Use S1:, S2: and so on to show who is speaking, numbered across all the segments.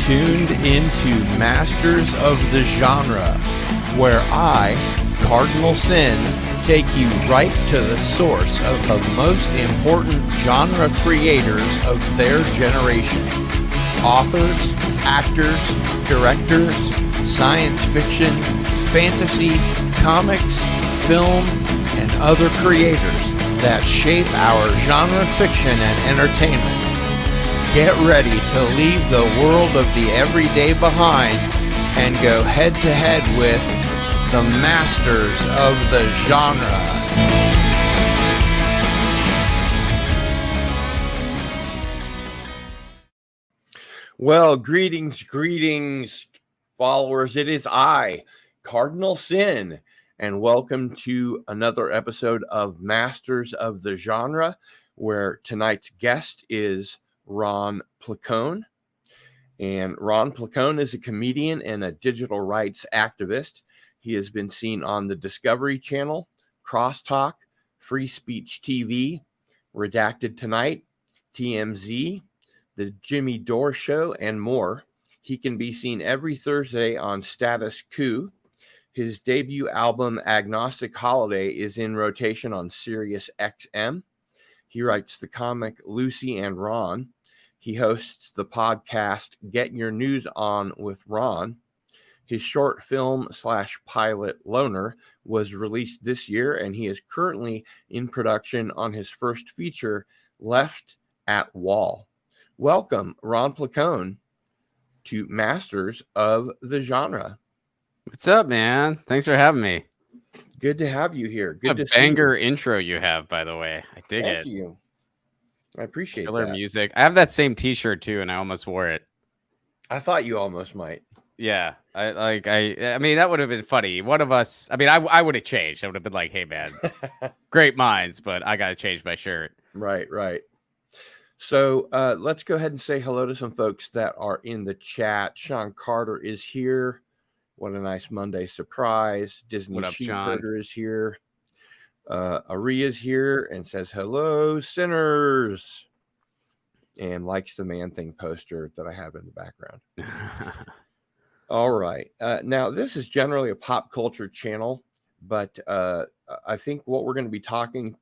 S1: tuned into Masters of the Genre, where I, Cardinal Sin, take you right to the source of the most important genre creators of their generation. Authors, actors, directors, science fiction, fantasy, comics, film, and other creators that shape our genre fiction and entertainment. Get ready to leave the world of the everyday behind and go head-to-head with the masters of the genre. Well, greetings, followers. It is I, Cardinal Sin, and welcome to another episode of Masters of the Genre, where tonight's guest is Ron Placone. And Ron Placone is a comedian and a digital rights activist. He has been seen on the Discovery Channel, Crosstalk, Free Speech TV, Redacted Tonight, TMZ, The Jimmy Dore Show, and more. He can be seen every Thursday on Status Quo. His debut album, Agnostic Holiday, is in rotation on Sirius XM. He writes the comic Lucy and Ron. He hosts the podcast Get Your News On with Ron. His short film / pilot Loner was released this year, and he is currently in production on his first feature, Left at Wall. Welcome, Ron Placone, to Masters of the Genre.
S2: What's up, man? Thanks for having me.
S1: Good to have you here. Good to see
S2: banger intro you have, by the way. I dig it.
S1: Thank you. I appreciate
S2: Killer
S1: that.
S2: music. I have that same T-shirt too, and I almost wore it.
S1: I thought you almost might.
S2: Yeah, I mean, that would have been funny. One of us. I mean, I would have changed. I would have been like, "Hey, man, great minds, but I got to change my shirt."
S1: Right. So let's go ahead and say hello to some folks that are in the chat. Sean Carter is here. What a nice Monday surprise. Disney Sheepherder is here. Ari is here and says, hello, sinners. And likes the Man Thing poster that I have in the background. All right. Now, this is generally a pop culture channel, but I think what we're going to be talking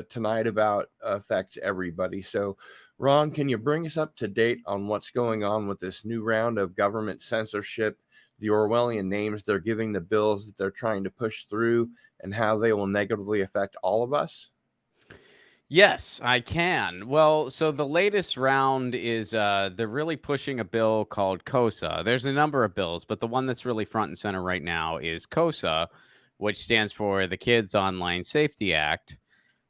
S1: tonight about affects everybody. So, Ron, can you bring us up to date on what's going on with this new round of government censorship, the Orwellian names they're giving the bills that they're trying to push through, and how they will negatively affect all of us?
S2: Yes, I can. Well, so the latest round is they're really pushing a bill called COSA. There's a number of bills, but the one that's really front and center right now is COSA, which stands for the Kids Online Safety Act,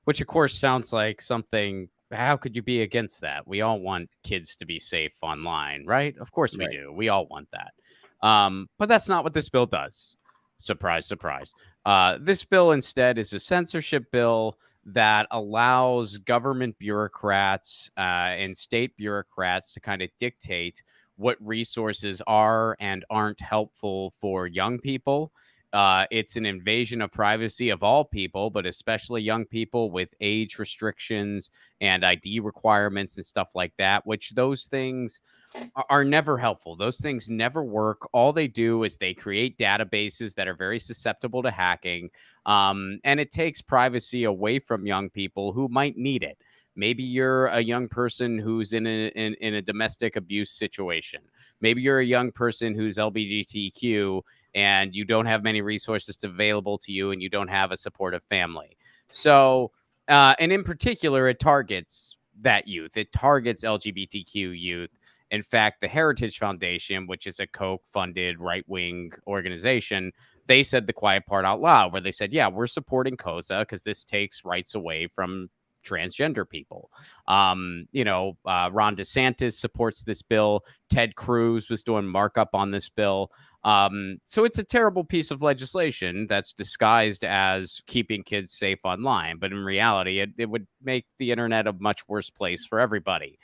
S2: which of course sounds like something. How could you be against that? We all want kids to be safe online, right? Of course we do. We all want that. But that's not what this bill does. Surprise, surprise. This bill instead is a censorship bill that allows government bureaucrats and state bureaucrats to kind of dictate what resources are and aren't helpful for young people. It's an invasion of privacy of all people, but especially young people, with age restrictions and ID requirements and stuff like that, which those things are never helpful. Those things never work. All they do is they create databases that are very susceptible to hacking. And it takes privacy away from young people who might need it. Maybe you're a young person who's in a domestic abuse situation. Maybe you're a young person who's LGBTQ and you don't have many resources available to you, and you don't have a supportive family. So, and in particular, it targets that youth. It targets LGBTQ youth. In fact, the Heritage Foundation, which is a Koch-funded right-wing organization, they said the quiet part out loud, where they said, yeah, we're supporting COSA because this takes rights away from transgender people. Ron DeSantis supports this bill. Ted Cruz was doing markup on this bill. So it's a terrible piece of legislation that's disguised as keeping kids safe online. But in reality, it would make the internet a much worse place for everybody.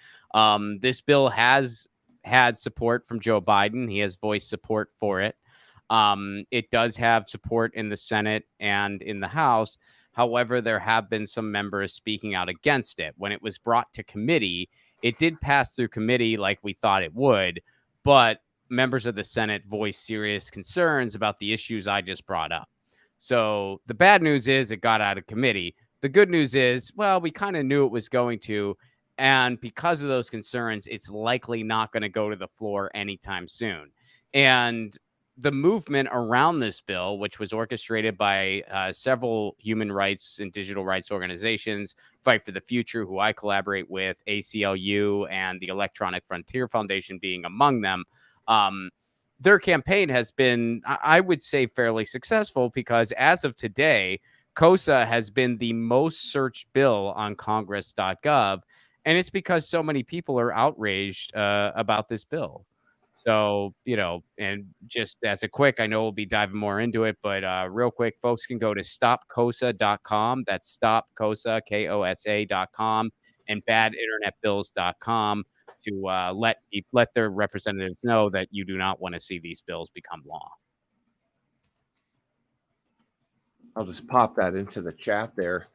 S2: This bill has had support from Joe Biden. He has voiced support for it. It does have support in the Senate and in the House. However, there have been some members speaking out against it. When it was brought to committee, it did pass through committee like we thought it would, but members of the Senate voiced serious concerns about the issues I just brought up. So the bad news is it got out of committee. The good news is, well, we kind of knew it was going to. And because of those concerns, it's likely not going to go to the floor anytime soon. And the movement around this bill, which was orchestrated by several human rights and digital rights organizations, Fight for the Future, who I collaborate with, ACLU, and the Electronic Frontier Foundation being among them, their campaign has been, I would say, fairly successful because as of today, COSA has been the most searched bill on Congress.gov. And it's because so many people are outraged about this bill. So, and just as a quick, I know we'll be diving more into it, but real quick, folks can go to stopcosa.com. That's stopcosa, KOSA.com, and badinternetbills.com to let their representatives know that you do not want to see these bills become law.
S1: I'll just pop that into the chat there.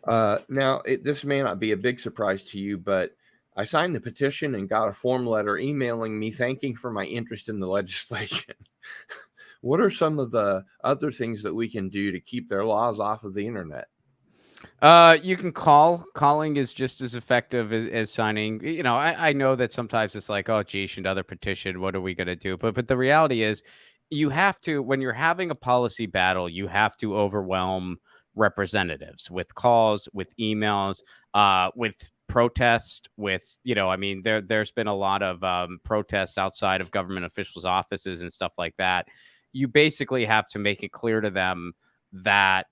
S1: Now, this may not be a big surprise to you, but I signed the petition and got a form letter emailing me thanking for my interest in the legislation. What are some of the other things that we can do to keep their laws off of the internet?
S2: You can call. Calling is just as effective as signing. I know that sometimes it's like, oh, geez, another petition. What are we going to do? But the reality is, you have to, when you're having a policy battle, you have to overwhelm representatives with calls, with emails, with protest, with, there's been a lot of protests outside of government officials' offices and stuff like that. You basically have to make it clear to them that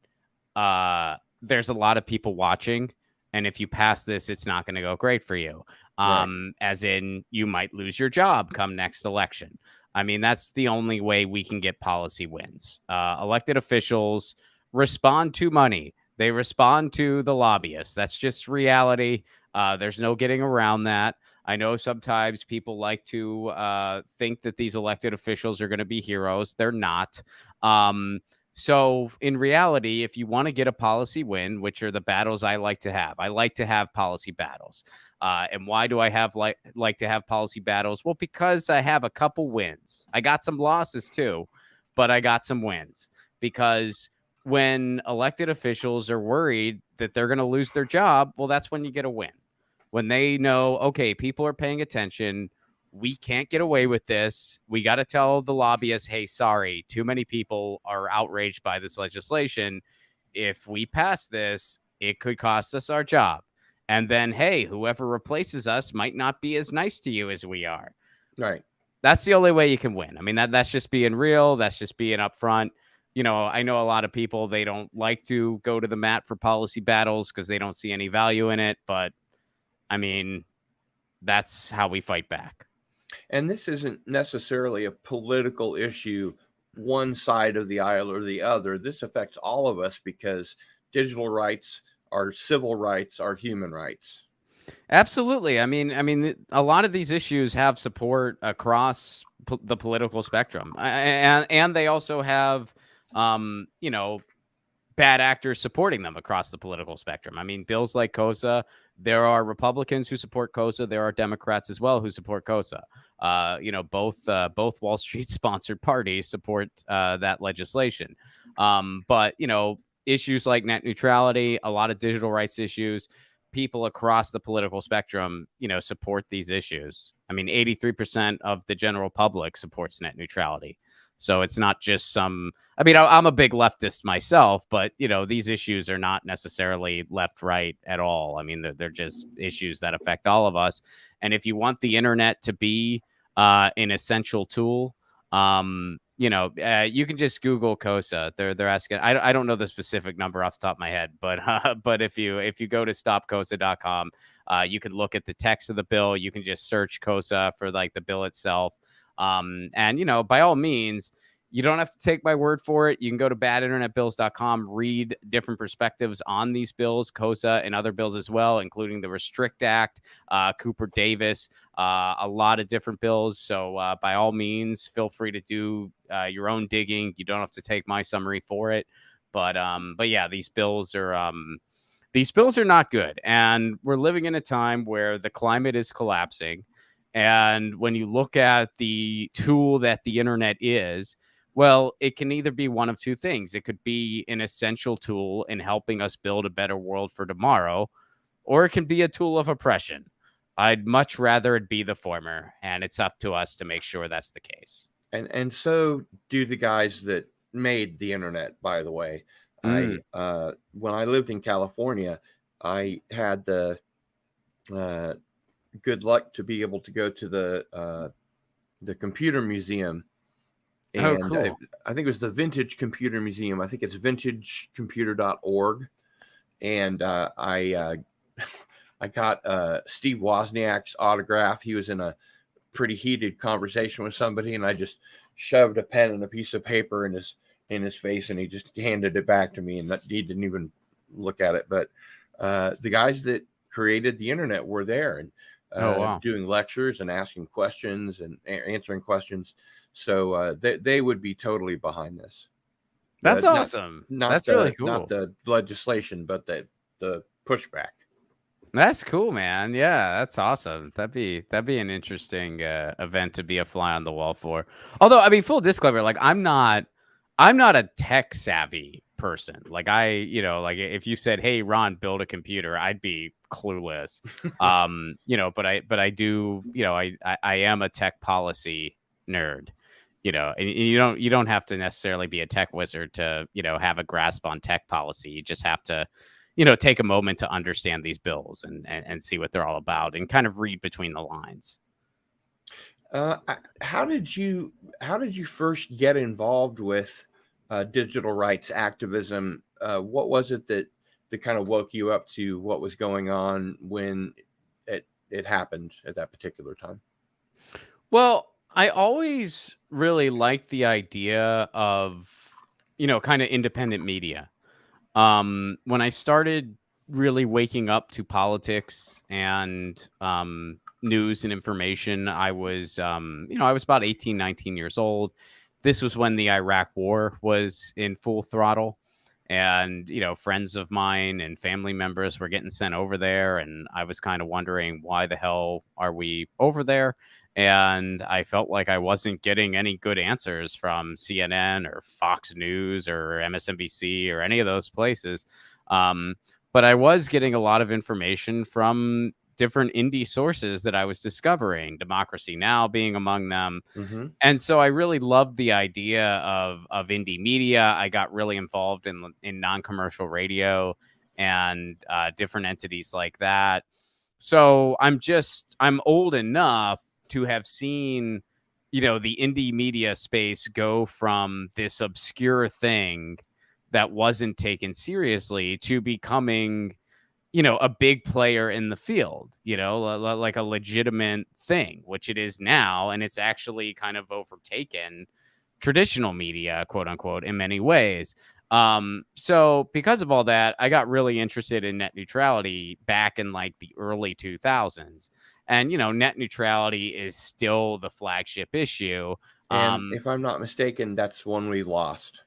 S2: there's a lot of people watching, and if you pass this, it's not going to go great for you.
S1: Right.
S2: As in, you might lose your job come next election. I mean, that's the only way we can get policy wins. Elected officials respond to money. They respond to the lobbyists. That's just reality. There's no getting around that. I know sometimes people like to think that these elected officials are going to be heroes. They're not. So in reality, if you want to get a policy win, which are the battles I like to have policy battles. And why do I have like to have policy battles? Well, because I have a couple wins. I got some losses too, but I got some wins because when elected officials are worried that they're going to lose their job, well, that's when you get a win. When they know, okay, people are paying attention. We can't get away with this. We got to tell the lobbyists, hey, sorry, too many people are outraged by this legislation. If we pass this, it could cost us our job. And then, hey, whoever replaces us might not be as nice to you as we are.
S1: Right.
S2: That's the only way you can win. I mean, that's just being real. That's just being upfront. I know a lot of people, they don't like to go to the mat for policy battles because they don't see any value in it. But, I mean, that's how we fight back.
S1: And this isn't necessarily a political issue, one side of the aisle or the other. This affects all of us because digital rights are civil rights, are human rights.
S2: Absolutely. I mean, a lot of these issues have support across the political spectrum, and they also have, bad actors supporting them across the political spectrum. I mean, bills like COSA, there are Republicans who support COSA. There are Democrats as well who support COSA. Both Wall Street sponsored parties support that legislation. But issues like net neutrality, a lot of digital rights issues, people across the political spectrum, support these issues. I mean, 83% of the general public supports net neutrality. So it's not just I'm a big leftist myself, but, these issues are not necessarily left, right at all. I mean, they're just issues that affect all of us. And if you want the internet to be an essential tool, you can just Google COSA. They're asking. I don't know the specific number off the top of my head, but if you go to stopcosa.com, you can look at the text of the bill. You can just search COSA for like the bill itself. And by all means, you don't have to take my word for it. You can go to badinternetbills.com, read different perspectives on these bills, COSA and other bills as well, including the Restrict Act, Cooper Davis, a lot of different bills. So by all means, feel free to do your own digging. You don't have to take my summary for it. But yeah, these bills are not good. And we're living in a time where the climate is collapsing. And when you look at the tool that the internet is, well, it can either be one of two things. It could be an essential tool in helping us build a better world for tomorrow, or it can be a tool of oppression. I'd much rather it be the former, and it's up to us to make sure that's the case.
S1: And so do the guys that made the internet, by the way.
S2: Mm.
S1: When I lived in California, I had the good luck to be able to go to the computer museum,
S2: Oh,
S1: and
S2: cool.
S1: I think it was the Vintage Computer Museum. I think it's vintagecomputer.org, and I got Steve Wozniak's autograph. He was in a pretty heated conversation with somebody, and I just shoved a pen and a piece of paper in his face, and he just handed it back to me, and he didn't even look at it. But the guys that created the internet were there, and
S2: Oh, wow.
S1: doing lectures and asking questions and answering questions. So they would be totally behind this.
S2: That's
S1: Not
S2: awesome.
S1: not
S2: That's really
S1: not
S2: cool.
S1: the legislation, but the pushback.
S2: That's cool, man. Yeah, that's awesome. That'd be an interesting event to be a fly on the wall for. Although, I mean, full disclosure, like I'm not a tech savvy person. Like like if you said, "Hey, Ron, build a computer," I'd be clueless. But I do, I am a tech policy nerd. And you don't have to necessarily be a tech wizard to, have a grasp on tech policy. You just have to take a moment to understand these bills and see what they're all about and kind of read between the lines.
S1: How did you first get involved with digital rights activism? What was it that kind of woke you up to what was going on when it happened at that particular time?
S2: Well, I always really liked the idea of, kind of independent media. When I started really waking up to politics and news and information, I was, I was about 18, 19 years old. This was when the Iraq War was in full throttle. And, friends of mine and family members were getting sent over there. And I was kind of wondering, why the hell are we over there? And I felt like I wasn't getting any good answers from CNN or Fox News or MSNBC or any of those places. But I was getting a lot of information from different indie sources that I was discovering, Democracy Now! Being among them.
S1: Mm-hmm.
S2: And so I really loved the idea of indie media. I got really involved in non-commercial radio and different entities like that. So I'm old enough to have seen, the indie media space go from this obscure thing that wasn't taken seriously to becoming, a big player in the field, like a legitimate thing, which it is now. And it's actually kind of overtaken traditional media, quote unquote, in many ways. So because of all that, I got really interested in net neutrality back in like the early 2000s. And, net neutrality is still the flagship issue.
S1: And if I'm not mistaken, that's one we lost.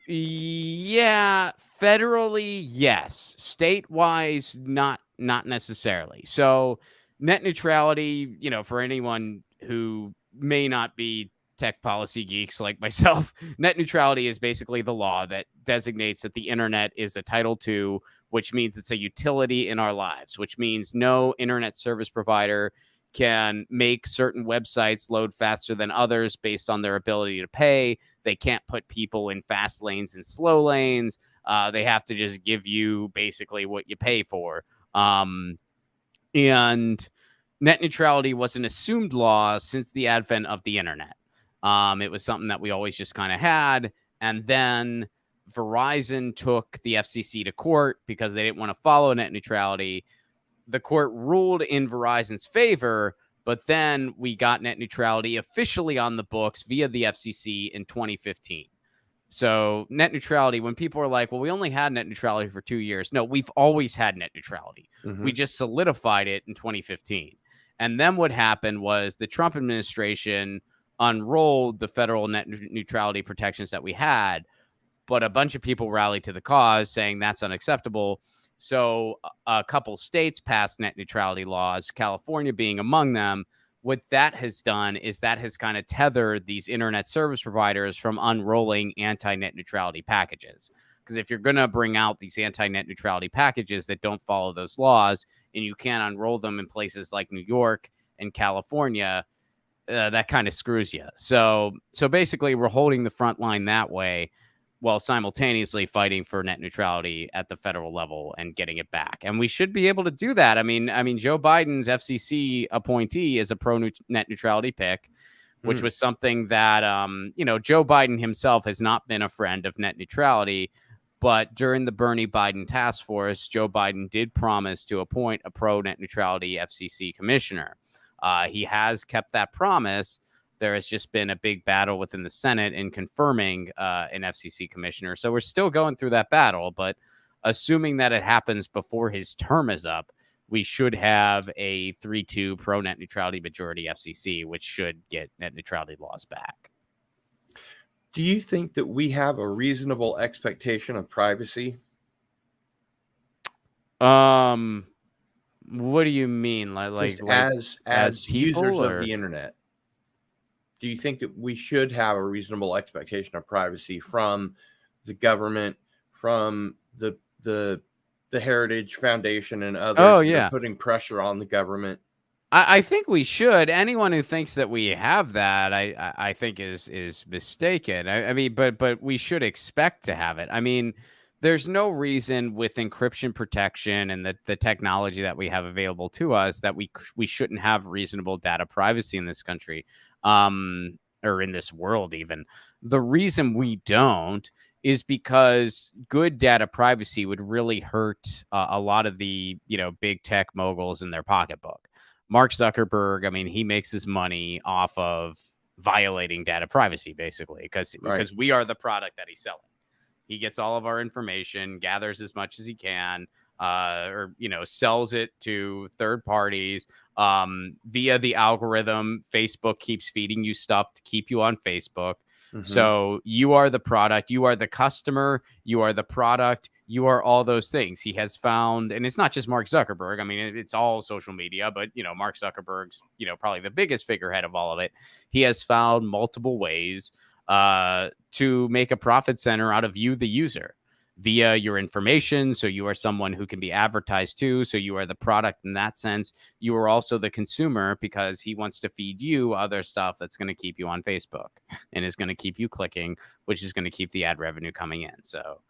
S2: Yeah, federally, yes. State-wise, not necessarily. So net neutrality, for anyone who may not be tech policy geeks like myself, net neutrality is basically the law that designates that the internet is a Title II, which means it's a utility in our lives, which means no internet service provider can make certain websites load faster than others based on their ability to pay. They can't put people in fast lanes and slow lanes. They have to just give you basically what you pay for. And net neutrality was an assumed law since the advent of the internet. It was something that we always just kind of had. And then Verizon took the FCC to court because they didn't want to follow net neutrality. The court ruled in Verizon's favor, but then we got net neutrality officially on the books via the FCC in 2015. So net neutrality, when people are like, well, we only had net neutrality for 2 years. No, we've always had net neutrality.
S1: Mm-hmm.
S2: We just solidified it in 2015. And then what happened was the Trump administration unrolled the federal net neutrality protections that we had, but a bunch of people rallied to the cause saying that's unacceptable. So a couple states passed net neutrality laws, California being among them, what that has done is that has kind of tethered these internet service providers from unrolling anti-net neutrality packages. Because if you're going to bring out these anti-net neutrality packages that don't follow those laws, and you can't unroll them in places like New York and California, that kind of screws you. So basically, we're holding the front line that way, while simultaneously fighting for net neutrality at the federal level and getting it back. And we should be able to do that. I mean, Joe Biden's FCC appointee is a net neutrality pick, which was something that, Joe Biden himself has not been a friend of net neutrality. But during the Bernie Biden task force, Joe Biden did promise to appoint a pro-net neutrality FCC commissioner. He has kept that promise. There has just been a big battle within the Senate in confirming an FCC commissioner. So we're still going through that battle. But assuming that it happens before his term is up, we should have a 3-2 pro-net neutrality majority FCC, which should get net neutrality laws back.
S1: Do you think that we have a reasonable expectation of privacy?
S2: What do you mean? Like
S1: as users
S2: or?
S1: of the internet? Do you think that we should have a reasonable expectation of privacy from the government, from the Heritage Foundation and others that are putting pressure on the government?
S2: I think we should. Anyone who thinks that we have that, I think is mistaken. I mean, but we should expect to have it. I mean, there's no reason with encryption protection and the technology that we have available to us that we shouldn't have reasonable data privacy in this country, or in this world even. The reason we don't is because good data privacy would really hurt a lot of the big tech moguls in their pocketbook. Mark Zuckerberg, I mean, he makes his money off of violating data privacy, basically, because we are the product that he's selling. He gets all of our information, gathers as much as he can, or sells it to third parties via the algorithm. Facebook keeps feeding you stuff to keep you on Facebook. Mm-hmm. So you are the product, you are the customer, you are the product, you are all those things. He has found, and it's not just Mark Zuckerberg. I mean, it's all social media, but Mark Zuckerberg's probably the biggest figurehead of all of it. He has found multiple ways to make a profit center out of you, the user, via your information. So you are someone who can be advertised to. So you are the product in that sense. You are also the consumer because he wants to feed you other stuff that's going to keep you on Facebook and is going to keep you clicking, which is going to keep the ad revenue coming in. So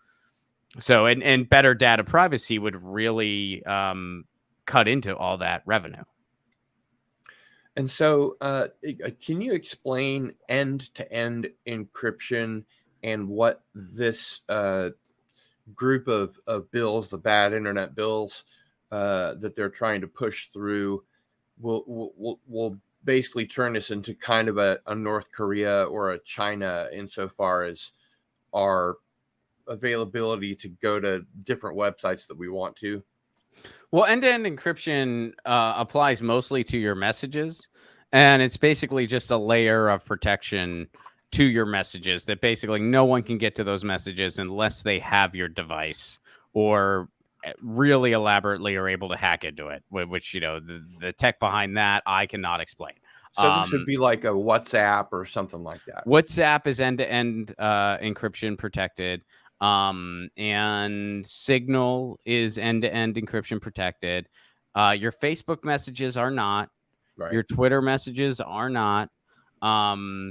S2: and better data privacy would really cut into all that revenue.
S1: And so can you explain end-to-end encryption and what this group of bills, the bad internet bills that they're trying to push through, will basically turn this into kind of a North Korea or a China insofar as our availability to go to different websites that we want to?
S2: Well, end-to-end encryption applies mostly to your messages, and it's basically just a layer of protection to your messages that basically no one can get to those messages unless they have your device or really elaborately are able to hack into it, which, the tech behind that I cannot explain.
S1: So this would be like a WhatsApp or something like that.
S2: WhatsApp is end-to-end encryption protected. And Signal is end-to-end encryption protected. Your Facebook messages are not. Right. Your Twitter messages are not.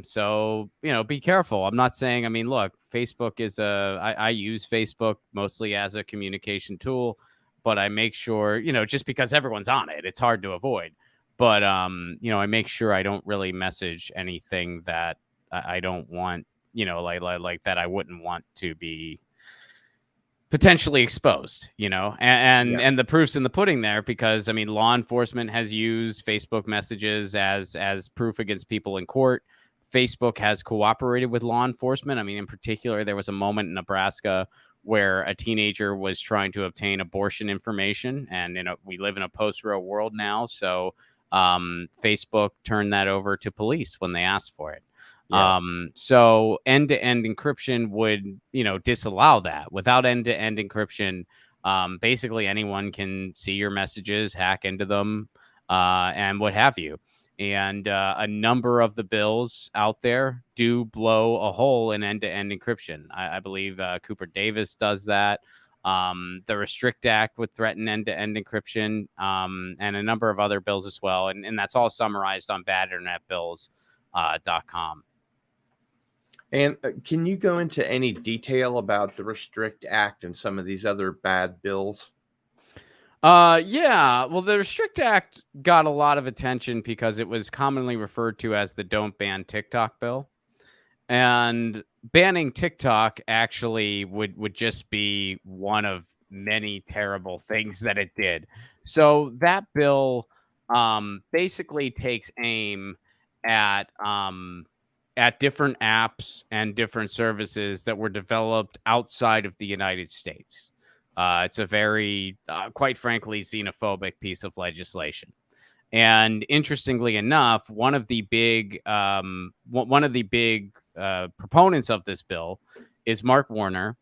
S2: So, be careful. I'm not saying, look, Facebook is I use Facebook mostly as a communication tool, but I make sure, just because everyone's on it, it's hard to avoid. But, I make sure I don't really message anything that I don't want, like that I wouldn't want to be potentially exposed, and the proof's in the pudding there, because law enforcement has used Facebook messages as proof against people in court. Facebook has cooperated with law enforcement. In particular, there was a moment in Nebraska where a teenager was trying to obtain abortion information, and we live in a post-Roe world now, so Facebook turned that over to police when they asked for it. Yeah. So end-to-end encryption would, disallow that. Without end-to-end encryption, basically anyone can see your messages, hack into them, and what have you. And a number of the bills out there do blow a hole in end-to-end encryption. I believe Cooper Davis does that. The Restrict Act would threaten end-to-end encryption, and a number of other bills as well. And that's all summarized on badinternetbills.com.
S1: And can you go into any detail about the Restrict Act and some of these other bad bills?
S2: Yeah. Well, the Restrict Act got a lot of attention because it was commonly referred to as the Don't Ban TikTok bill. And banning TikTok actually would just be one of many terrible things that it did. So that bill basically takes aim at different apps and different services that were developed outside of the United States. It's a very, quite frankly, xenophobic piece of legislation. And interestingly enough, one of the big proponents of this bill is Mark Warner,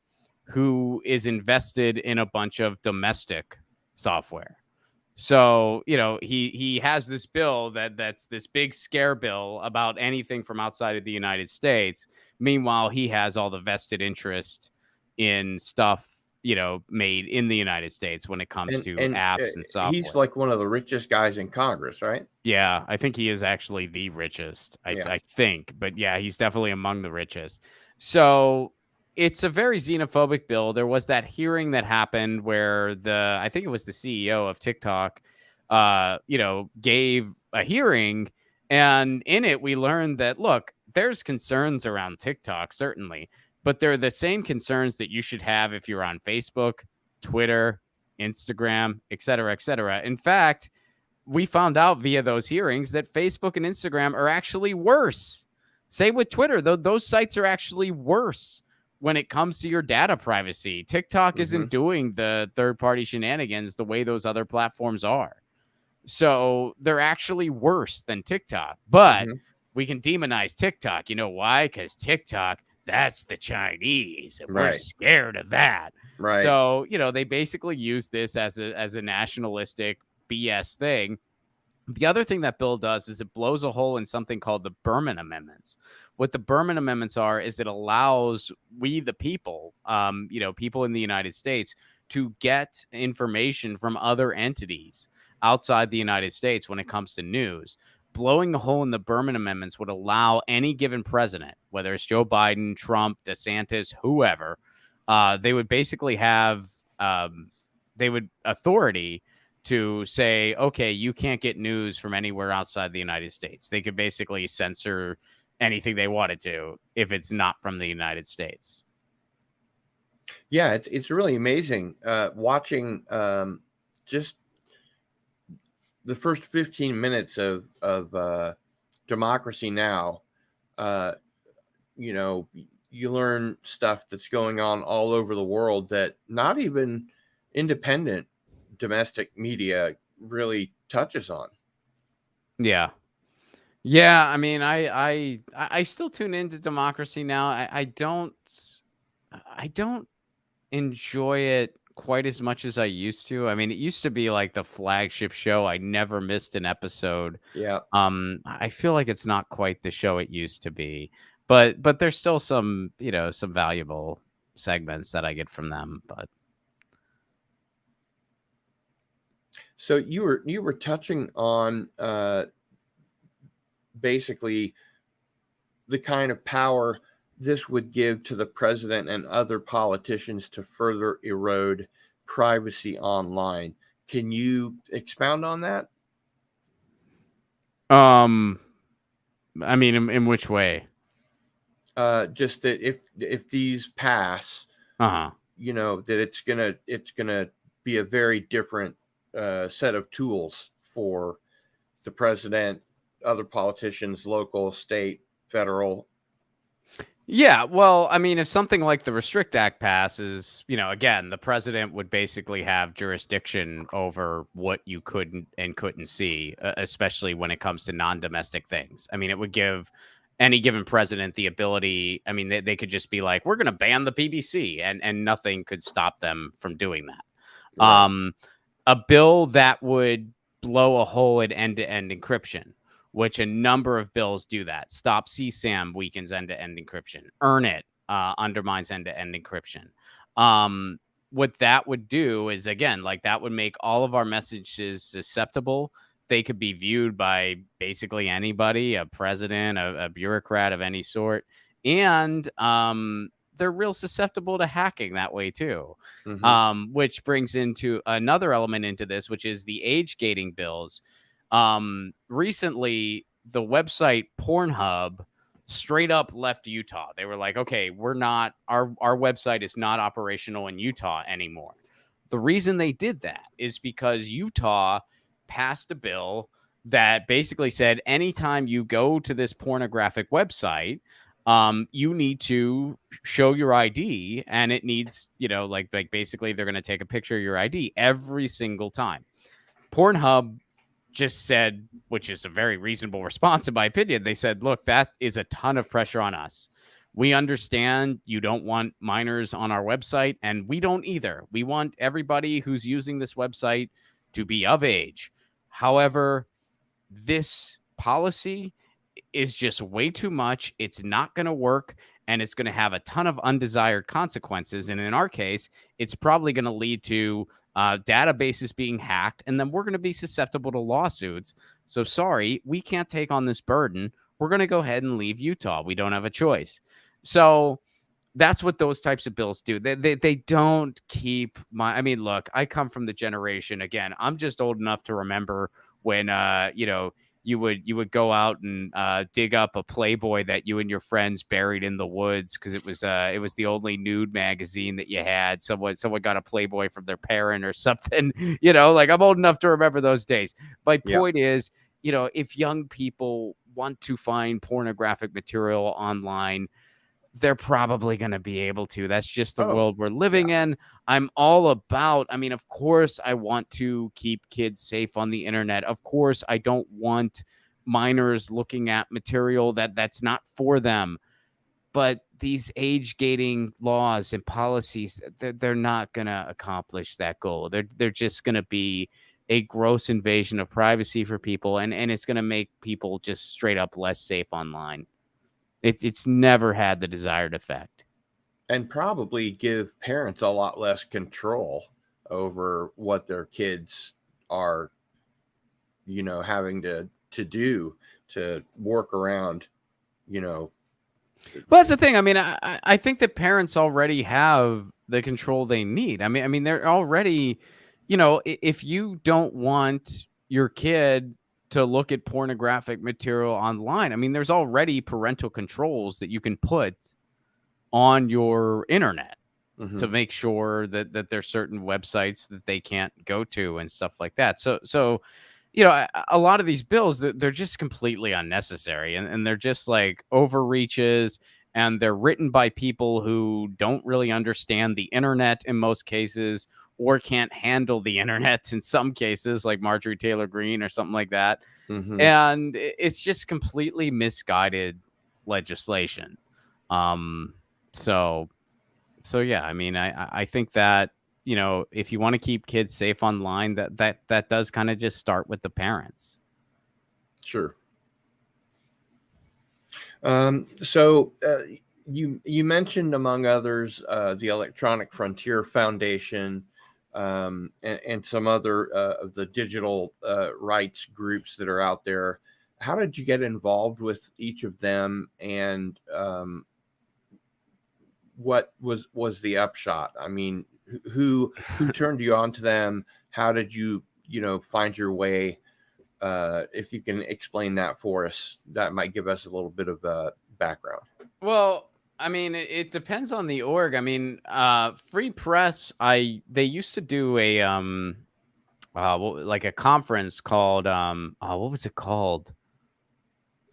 S2: who is invested in a bunch of domestic software. So, he has this bill that's this big scare bill about anything from outside of the United States. Meanwhile, he has all the vested interest in stuff, made in the United States when it comes to apps and software.
S1: He's like one of the richest guys in Congress, right?
S2: Yeah, I think he is actually the richest, I think. But yeah, he's definitely among the richest. So it's a very xenophobic bill. There was that hearing that happened where I think it was the CEO of TikTok, gave a hearing. And in it, we learned that, look, there's concerns around TikTok, certainly, but they're the same concerns that you should have if you're on Facebook, Twitter, Instagram, et cetera, et cetera. In fact, we found out via those hearings that Facebook and Instagram are actually worse. Same with Twitter, though. Those sites are actually worse when it comes to your data privacy. TikTok isn't doing the third-party shenanigans the way those other platforms are. So they're actually worse than TikTok. But we can demonize TikTok. You know why? Because TikTok, that's the Chinese, and we're scared of that.
S1: Right.
S2: So, they basically use this as a nationalistic BS thing. The other thing that bill does is it blows a hole in something called the Berman Amendments. What the Berman Amendments are is it allows we, the people, people in the United States, to get information from other entities outside the United States when it comes to news. Blowing a hole in the Berman Amendments would allow any given president, whether it's Joe Biden, Trump, DeSantis, whoever, they would basically have authority to say, okay, you can't get news from anywhere outside the United States. They could basically censor anything they wanted to if it's not from the United States.
S1: Yeah, it's really amazing watching just the first 15 minutes of Democracy Now. You learn stuff that's going on all over the world that not even independent domestic media really touches on.
S2: Yeah. I mean, I still tune into Democracy Now. I don't enjoy it quite as much as I used to. I mean, it used to be like the flagship show. I never missed an episode.
S1: Yeah.
S2: I feel like it's not quite the show it used to be, but there's still some, some valuable segments that I get from them. But
S1: so you were touching on basically the kind of power this would give to the president and other politicians to further erode privacy online. Can you expound on that?
S2: I mean, in which way?
S1: Just that if these pass, that it's gonna be a very different set of tools for the president, other politicians, local, state, federal.
S2: Yeah, well, I mean, if something like the Restrict Act passes, again, the president would basically have jurisdiction over what you couldn't and couldn't see, especially when it comes to non-domestic things. I mean, it would give any given president the ability. I mean, they could just be like, we're going to ban the BBC, and nothing could stop them from doing that. Right. A bill that would blow a hole in end-to-end encryption which a number of bills do that. Stop CSAM weakens end-to-end encryption. Earn it undermines end-to-end encryption. What that would do is, again, like that would make all of our messages susceptible. They could be viewed by basically anybody, a president, a bureaucrat of any sort. And they're real susceptible to hacking that way too. Which brings into another element into this, which is the age gating bills. Recently, the website Pornhub straight up left Utah. They were like, okay, we're not, our website is not operational in Utah anymore. The reason they did that is because Utah passed a bill that basically said anytime you go to this pornographic website, you need to show your ID, and it needs, like basically they're going to take a picture of your ID every single time. Pornhub just said, which is a very reasonable response in my opinion, they said, look, that is a ton of pressure on us. We understand you don't want minors on our website, and we don't either. We want everybody who's using this website to be of age. However, this policy is just way too much. It's not going to work, and it's going to have a ton of undesired consequences. And in our case, it's probably going to lead to databases being hacked, and then we're going to be susceptible to lawsuits. So sorry, we can't take on this burden. We're going to go ahead and leave Utah. We don't have a choice. So that's what those types of bills do. They don't keep I mean, look, I come from the generation, again, I'm just old enough to remember when, you would go out and dig up a Playboy that you and your friends buried in the woods because it was the only nude magazine that you had. Someone got a Playboy from their parent or something. Like I'm old enough to remember those days. My point is, if young people want to find pornographic material online, they're probably going to be able to. That's just the world we're living in. I'm all about, of course, I want to keep kids safe on the internet. Of course, I don't want minors looking at material that's not for them. But these age gating laws and policies, they're not going to accomplish that goal. They're just going to be a gross invasion of privacy for people. And it's going to make people just straight up less safe online. It's never had the desired effect.
S1: And probably give parents a lot less control over what their kids are, having to do to work around,
S2: Well, that's the thing. I think that parents already have the control they need. I mean, they're already, if you don't want your kid to look at pornographic material online, there's already parental controls that you can put on your internet to make sure that there's certain websites that they can't go to and stuff like that. So a lot of these bills, they're just completely unnecessary, and they're just like overreaches, and they're written by people who don't really understand the internet in most cases, or can't handle the internet in some cases, like Marjorie Taylor Greene or something like that. And it's just completely misguided legislation. So yeah, I think that, if you want to keep kids safe online, that does kind of just start with the parents.
S1: Sure. So you mentioned, among others, the Electronic Frontier Foundation, and some other of the digital rights groups that are out there. How did you get involved with each of them, and what was the upshot? Who turned you on to them? How did you find your way? If you can explain that for us, that might give us a little bit of background.
S2: Well, it depends on the org. Free Press, they used to do a like a conference called what was it called?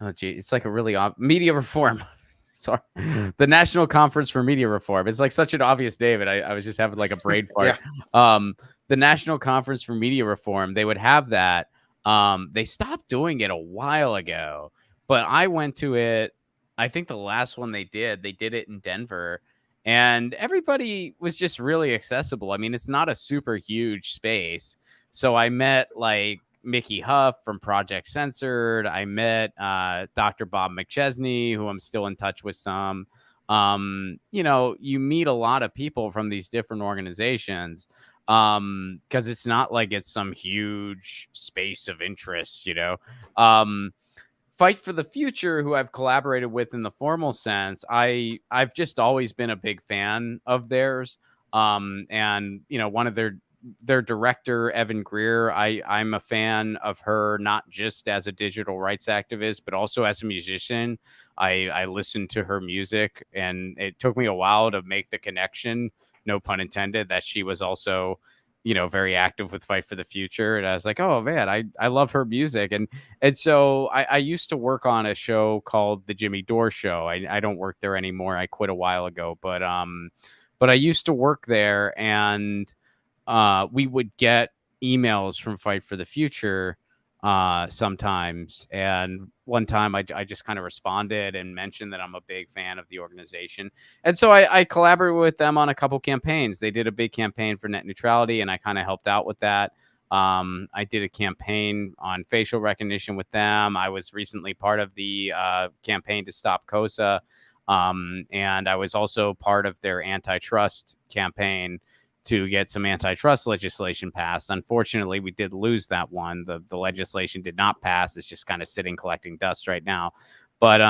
S2: Oh gee, it's like a really Media Reform. Sorry, the National Conference for Media Reform. It's like such an obvious name, and I was just having like a brain fart. The National Conference for Media Reform. They would have that. They stopped doing it a while ago, but I went to it. I think the last one they did it in Denver, and everybody was just really accessible. It's not a super huge space. So I met like Mickey Huff from Project Censored. I met Dr. Bob McChesney, who I'm still in touch with some. You meet a lot of people from these different organizations, because it's not like it's some huge space of interest. Fight for the Future, who I've collaborated with in the formal sense, I've just always been a big fan of theirs. And one of their director, Evan Greer, I'm a fan of her, not just as a digital rights activist, but also as a musician. I listened to her music, and it took me a while to make the connection, no pun intended, that she was also very active with Fight for the Future. And I was like, oh man, I love her music. And so I used to work on a show called The Jimmy Dore Show. I don't work there anymore. I quit a while ago, but I used to work there, and we would get emails from Fight for the Future sometimes. And one time I just kind of responded and mentioned that I'm a big fan of the organization. And so I collaborated with them on a couple campaigns. They did a big campaign for net neutrality, and I kind of helped out with that. I did a campaign on facial recognition with them. I was recently part of the campaign to stop COSA. And I was also part of their antitrust campaign to get some antitrust legislation passed. Unfortunately, we did lose that one. The legislation did not pass. It's just kind of sitting collecting dust right now. But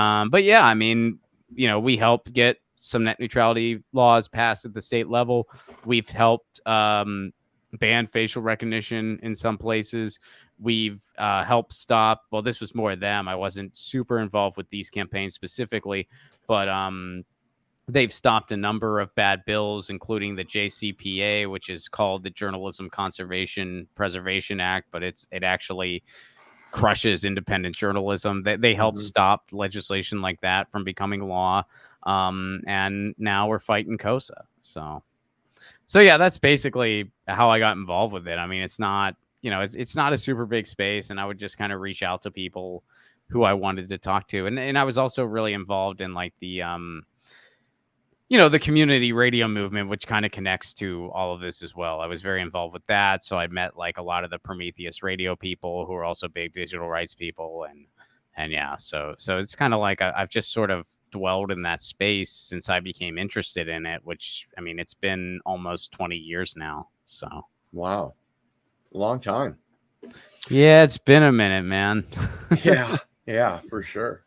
S2: yeah, I mean, we helped get some net neutrality laws passed at the state level. We've helped ban facial recognition in some places. We've helped stop. Well, this was more them. I wasn't super involved with these campaigns specifically, but they've stopped a number of bad bills, including the JCPA, which is called the Journalism Conservation Preservation Act, but it actually crushes independent journalism. They helped stop legislation like that from becoming law. And now we're fighting COSA. So yeah, that's basically how I got involved with it. I mean, it's not, it's not a super big space, and I would just kind of reach out to people who I wanted to talk to. And I was also really involved in like the the community radio movement, which kind of connects to all of this as well. I was very involved with that. So I met like a lot of the Prometheus radio people who are also big digital rights people. And yeah, so it's kind of like I've just sort of dwelled in that space since I became interested in it, which, I mean, it's been almost 20 years now. So.
S1: Wow. Long time.
S2: Yeah, it's been a minute, man.
S1: Yeah, for sure.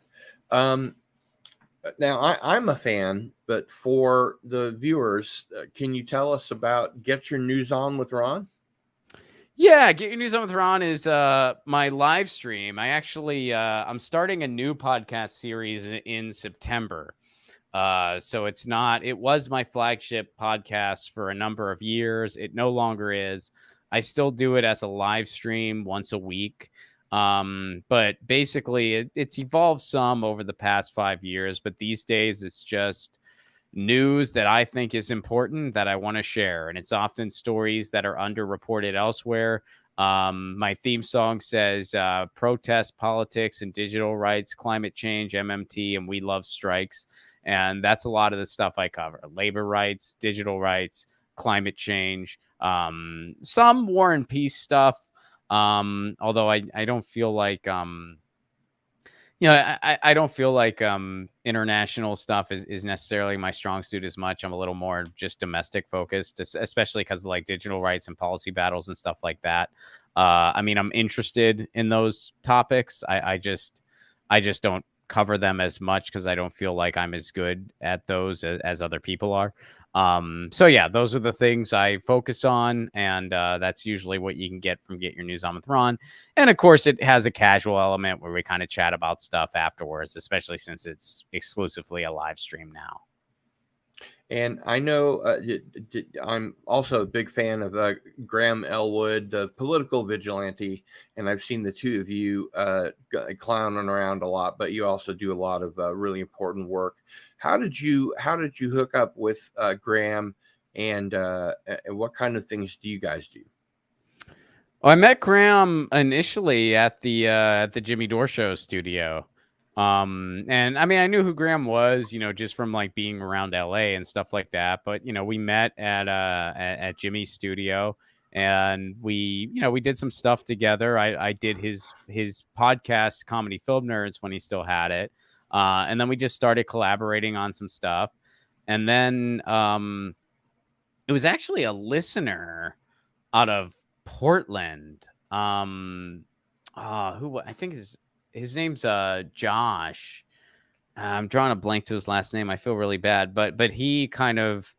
S1: Now, I'm a fan, but for the viewers, can you tell us about Get Your News On with Ron?
S2: Yeah, Get Your News On with Ron is my live stream. I actually, I'm starting a new podcast series in September. So it was my flagship podcast for a number of years. It no longer is. I still do it as a live stream once a week. But basically it's evolved some over the past 5 years, but these days it's just news that I think is important that I want to share. And it's often stories that are underreported elsewhere. My theme song says, protest, politics, and digital rights, climate change, MMT, and we love strikes. And that's a lot of the stuff I cover: labor rights, digital rights, climate change, some war and peace stuff. Although I don't feel like, I don't feel like international stuff is necessarily my strong suit as much. I'm a little more just domestic focused, especially because of like digital rights and policy battles and stuff like that. I mean, I'm interested in those topics. I just don't cover them as much because I don't feel like I'm as good at those as other people are. So yeah, those are the things I focus on, and that's usually what you can get from Get Your News On with Ron. And of course, it has a casual element where we kind of chat about stuff afterwards, especially since it's exclusively a live stream now.
S1: And I know I'm also a big fan of Graham Elwood, the political vigilante, and I've seen the two of you clowning around a lot, but you also do a lot of really important work. How did you hook up with Graham, and what kind of things do you guys do?
S2: Well, I met Graham initially at the Jimmy Dore Show studio. And I mean, I knew who Graham was, just from like being around LA and stuff like that. But we met at Jimmy's studio, and we did some stuff together. I did his podcast, Comedy Film Nerds, when he still had it, and then we just started collaborating on some stuff. And then it was actually a listener out of Portland. Who I think his name's Josh. I'm drawing a blank to his last name. I feel really bad, but he kind of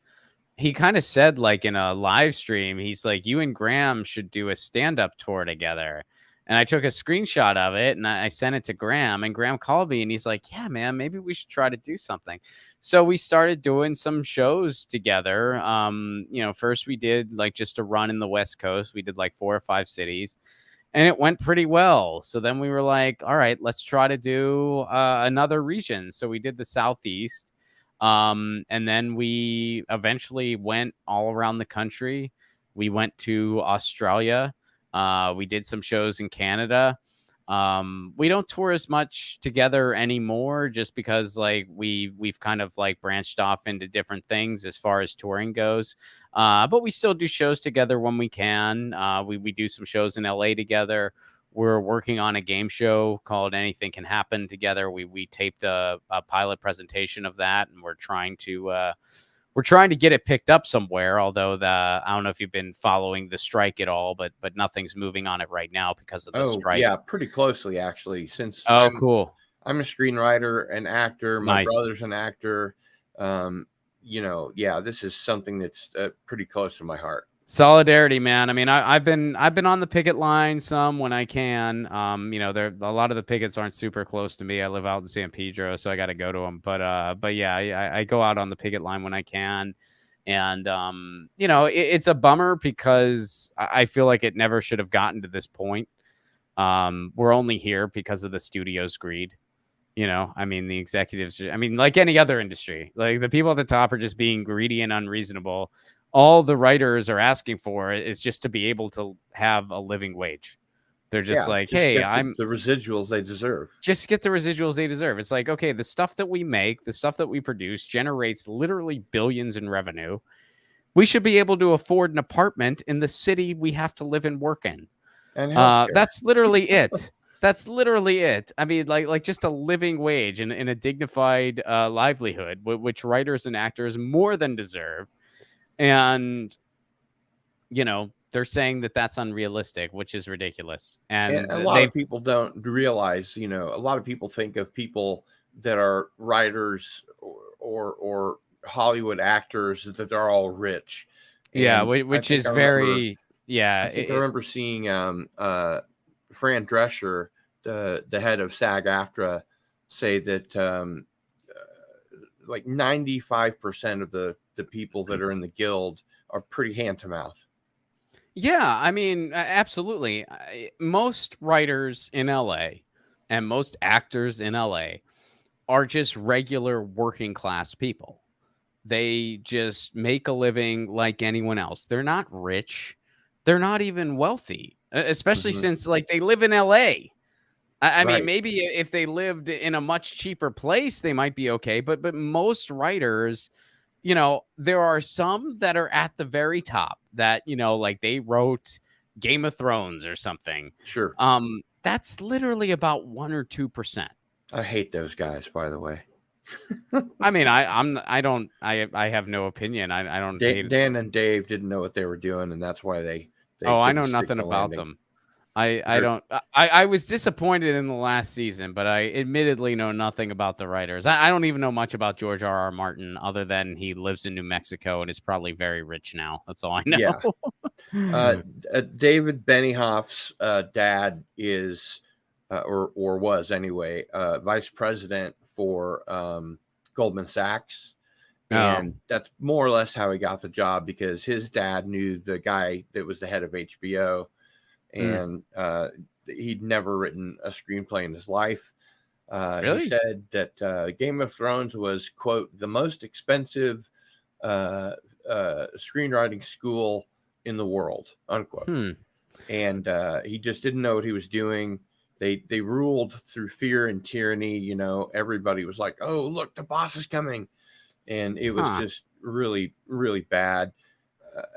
S2: said, like, in a live stream, he's like, you and Graham should do a stand-up tour together. And I took a screenshot of it and I sent it to Graham, and Graham called me and he's like, yeah, man, maybe we should try to do something. So we started doing some shows together. First we did like just a run in the West Coast. We did like 4 or 5 cities, and it went pretty well. So then we were like, all right, let's try to do another region. So we did the Southeast. And then we eventually went all around the country. We went to Australia. We did some shows in Canada. We don't tour as much together anymore, just because like we've kind of like branched off into different things as far as touring goes. But we still do shows together when we can. We do some shows in LA together. We're working on a game show called Anything Can Happen together. We taped a pilot presentation of that, and we're trying to get it picked up somewhere. Although I don't know if you've been following the strike at all, but nothing's moving on it right now because of the strike.
S1: Yeah, pretty closely actually. Since
S2: cool.
S1: I'm a screenwriter and actor. My
S2: Nice.
S1: brother's an actor. This is something that's pretty close to my heart.
S2: Solidarity, man. I mean, I've been on the picket line some when I can. There a lot of the pickets aren't super close to me. I live out in San Pedro, so I got to go to them. But yeah, I go out on the picket line when I can, and it's a bummer because I feel like it never should have gotten to this point. We're only here because of the studio's greed. I mean, the executives. I mean, like any other industry, like the people at the top are just being greedy and unreasonable. All the writers are asking for is just to be able to have a living wage. They're just
S1: the residuals they deserve.
S2: Just get the residuals they deserve. It's like, okay, the stuff that we make, the stuff that we produce generates literally billions in revenue. We should be able to afford an apartment in the city we have to live and work in.
S1: And
S2: that's literally it. That's literally it. I mean, like just a living wage and a dignified livelihood, which writers and actors more than deserve. And, they're saying that that's unrealistic, which is ridiculous. And
S1: a lot of people don't realize, a lot of people think of people that are writers or Hollywood actors that they're all rich.
S2: Yeah, which is very,
S1: I think I remember seeing Fran Drescher, the head of SAG-AFTRA, say that like 95% of the people that are in the guild are pretty hand to mouth.
S2: Yeah, I mean, absolutely. Most writers in LA and most actors in LA are just regular working class people. They just make a living like anyone else. They're not rich. They're not even wealthy, especially since like they live in LA. I mean, maybe if they lived in a much cheaper place, they might be okay. But most writers, there are some that are at the very top that, like they wrote Game of Thrones or something.
S1: Sure.
S2: That's literally about 1 or 2%.
S1: I hate those guys, by the way.
S2: I mean, I have no opinion. I don't hate
S1: Dan and Dave didn't know what they were doing, and that's why they
S2: I know nothing about them. I was disappointed in the last season, but I admittedly know nothing about the writers. I don't even know much about George R.R. Martin other than he lives in New Mexico and is probably very rich now. That's all I know.
S1: Yeah. David Benioff's dad is, or was anyway, vice president for Goldman Sachs. And that's more or less how he got the job, because his dad knew the guy that was the head of HBO. And he'd never written a screenplay in his life.
S2: Really?
S1: He said that Game of Thrones was, quote, the most expensive screenwriting school in the world, unquote. And he just didn't know what he was doing. They ruled through fear and tyranny. Everybody was like, oh, look, the boss is coming. And it was just really, really bad.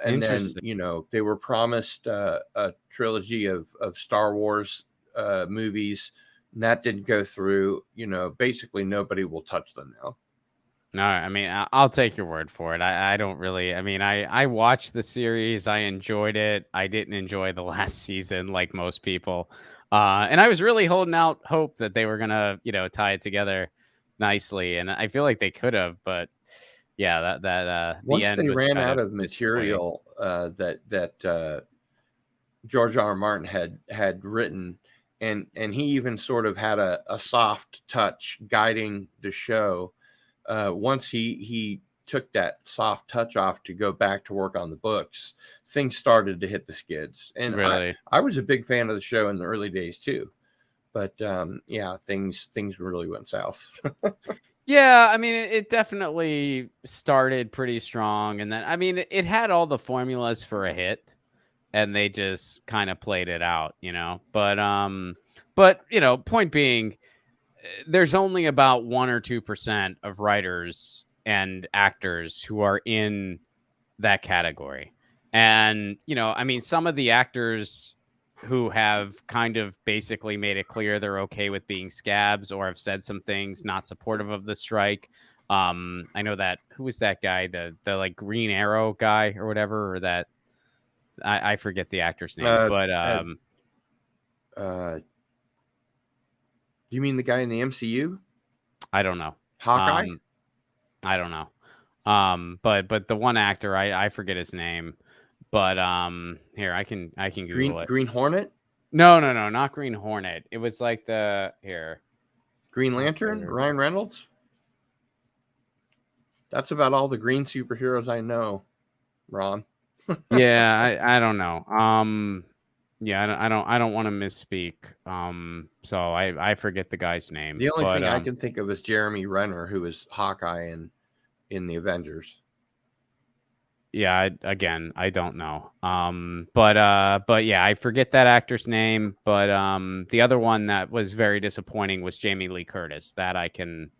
S1: And then,
S2: Interesting.
S1: you know, they were promised a trilogy of Star Wars movies, and that didn't go through. You know, basically nobody will touch them now.
S2: No, I mean, I'll take your word for it. I don't really. I mean, I watched the series. I enjoyed it. I didn't enjoy the last season like most people, and I was really holding out hope that they were gonna, tie it together nicely, and I feel like they could have, but yeah, that the
S1: Once
S2: end
S1: they
S2: was
S1: ran
S2: kind
S1: out
S2: of
S1: of
S2: disappointing.
S1: material that George R. R. Martin had written, and he even sort of had a soft touch guiding the show. Once he took that soft touch off to go back to work on the books, things started to hit the skids. And
S2: Really.
S1: I was a big fan of the show in the early days too, but yeah, things really went south.
S2: Yeah, I mean, it definitely started pretty strong, and then I mean, it had all the formulas for a hit, and they just kind of played it out, but point being, there's only about 1 or 2% of writers and actors who are in that category. And, I mean, some of the actors who have kind of basically made it clear they're okay with being scabs or have said some things not supportive of the strike. I know that who was that guy, the like Green Arrow guy or whatever, or that I forget the actor's name, but
S1: Do you mean the guy in the MCU?
S2: I don't know.
S1: Hawkeye?
S2: I don't know. But the one actor, I forget his name. But here I can Google it.
S1: Green Hornet?
S2: No, not Green Hornet. It was like the here.
S1: Green Lantern? Ryan Reynolds? That's about all the green superheroes I know, Ron.
S2: Yeah, I don't know. Yeah, I don't want to misspeak. So I forget the guy's name.
S1: The only
S2: but,
S1: thing I can think of is Jeremy Renner, who was Hawkeye in the Avengers.
S2: Yeah, again, I don't know. But yeah, I forget that actor's name. But the other one that was very disappointing was Jamie Lee Curtis. That I can,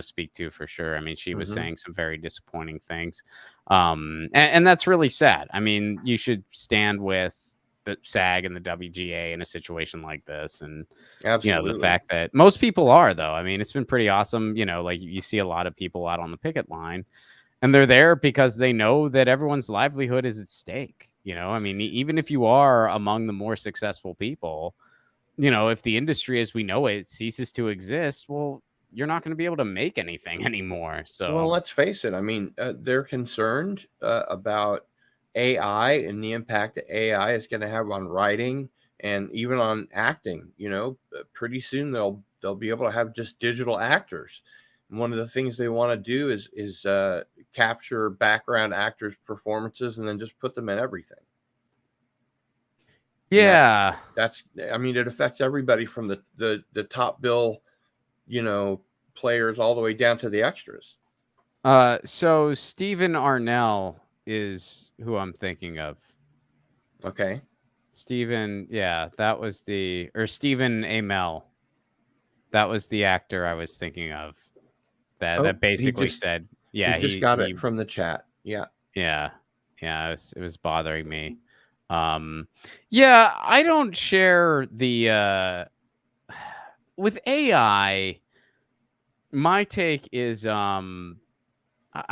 S2: speak to for sure. I mean, she was saying some very disappointing things. And that's really sad. I mean, you should stand with the SAG and the WGA in a situation like this. And,
S1: Absolutely.
S2: the fact that most people are, though. I mean, it's been pretty awesome. Like you see a lot of people out on the picket line, and they're there because they know that everyone's livelihood is at stake. I mean, even if you are among the more successful people, if the industry as we know it ceases to exist, well, you're not going to be able to make anything anymore. So,
S1: well, let's face it. I mean, they're concerned about AI and the impact that AI is going to have on writing and even on acting. Pretty soon they'll be able to have just digital actors. And one of the things they want to do is capture background actors' performances and then just put them in everything.
S2: yeah,
S1: that's I mean, it affects everybody from the top bill, players all the way down to the extras.
S2: So Stephen Arnell is who I'm thinking of.
S1: Okay.
S2: Stephen, yeah, that was Stephen Amell. That was the actor I was thinking of. That basically said, yeah,
S1: he just got it from the chat. Yeah.
S2: Yeah. It was bothering me. Yeah, I don't share the with AI. My take is I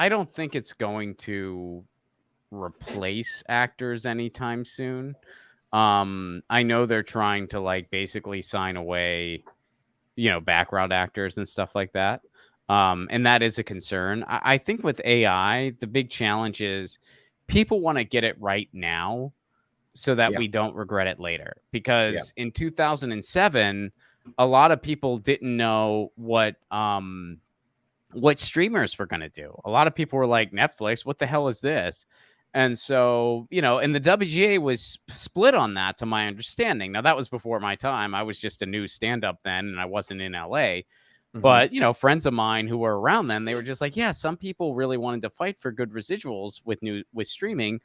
S2: don't think it's going to replace actors anytime soon. I know they're trying to like basically sign away, background actors and stuff like that. And that is a concern. I think with AI, the big challenge is people want to get it right now so that we don't regret it later. Because in 2007, a lot of people didn't know what streamers were going to do. A lot of people were like, Netflix, what the hell is this? And so, and the WGA was split on that, to my understanding. Now, that was before my time. I was just a new stand-up then, and I wasn't in LA. But, friends of mine who were around then, they were just like, yeah, some people really wanted to fight for good residuals with streaming.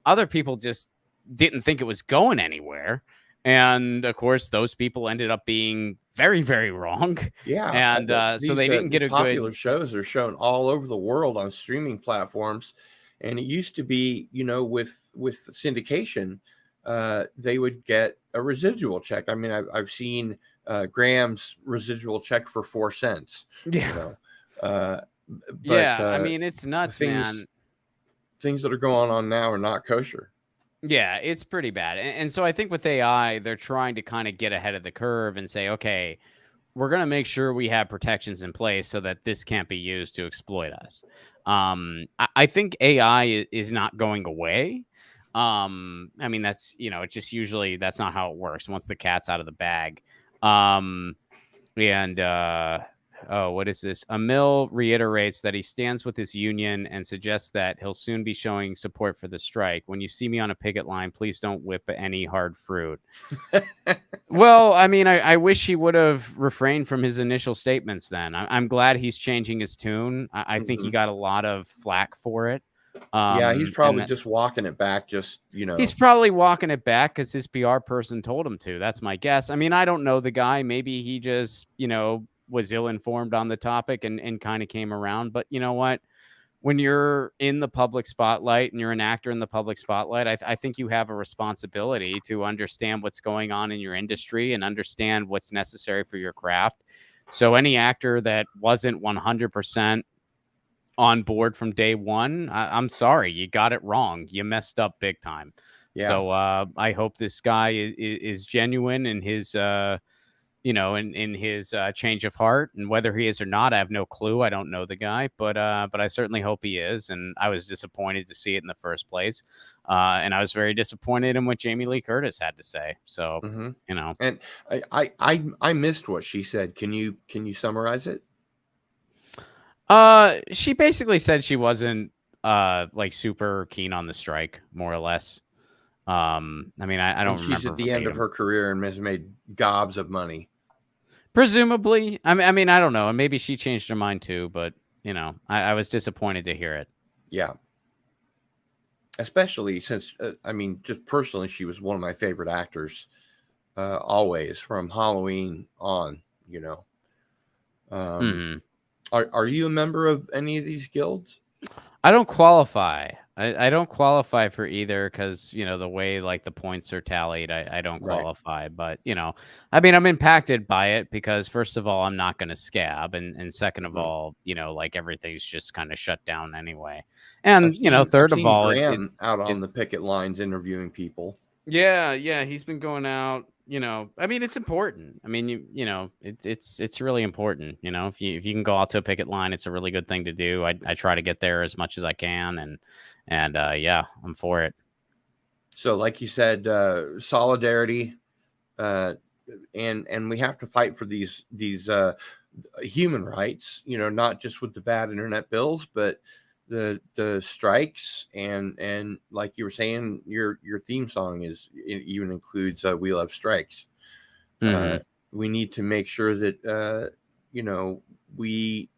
S2: Other people just didn't think it was going anywhere. And of course, those people ended up being very, very wrong.
S1: Yeah.
S2: And so they didn't get a
S1: popular shows are shown all over the world on streaming platforms. And it used to be, with syndication, they would get a residual check. I mean, I've seen Graham's residual check for 4 cents.
S2: Yeah.
S1: Uh, but
S2: Yeah, I mean, it's
S1: the
S2: nuts, man.
S1: things that are going on now are not kosher.
S2: Yeah, it's pretty bad. And so I think with AI, they're trying to kind of get ahead of the curve and say, okay, we're going to make sure we have protections in place so that this can't be used to exploit us. I think AI is not going away. I mean, that's, it's just usually that's not how it works once the cat's out of the bag. Um, and oh, what is this? Emil reiterates that he stands with his union and suggests that he'll soon be showing support for the strike. When you see me on a picket line, please don't whip any hard fruit. Well, I mean, I wish he would have refrained from his initial statements then. I'm glad he's changing his tune. I think he got a lot of flack for it.
S1: Yeah, he's
S2: And
S1: probably just walking it back,
S2: he's probably walking it back because his PR person told him to. That's my guess. I mean, I don't know the guy. Maybe he just, was ill-informed on the topic and kind of came around. But you know what? When you're in the public spotlight and you're an actor in the public spotlight, I think you have a responsibility to understand what's going on in your industry and understand what's necessary for your craft. So any actor that wasn't 100% on board from day one, I'm sorry, you got it wrong. You messed up big time.
S1: Yeah.
S2: So I hope this guy is genuine in his in his change of heart, and whether he is or not, I have no clue. I don't know the guy, but I certainly hope he is. And I was disappointed to see it in the first place, and I was very disappointed in what Jamie Lee Curtis had to say. So
S1: and I missed what she said. Can you summarize it?
S2: She basically said she wasn't like super keen on the strike, more or less. I mean, I don't remember.
S1: She's at the end of her career and has made gobs of money.
S2: Presumably. I mean, I don't know. And maybe she changed her mind too, but I was disappointed to hear it.
S1: Yeah. Especially since, I mean, just personally, she was one of my favorite actors, always from Halloween on, Are you a member of any of these guilds?
S2: I don't qualify. I don't qualify for either because, the way like the points are tallied, I don't qualify. But, I mean, I'm impacted by it because first of all, I'm not going to scab. And second of all, like everything's just kind of shut down anyway. And, third of all,
S1: Graham out on the picket lines interviewing people.
S2: Yeah. He's been going out. I mean, it's important. I mean, it's really important. If you can go out to a picket line, it's a really good thing to do. I try to get there as much as I can, and yeah, I'm for it.
S1: So, like you said, solidarity, and we have to fight for these human rights. Not just with the bad internet bills, but the strikes and like you were saying, your theme song even includes We Love Strikes. We need to make sure that we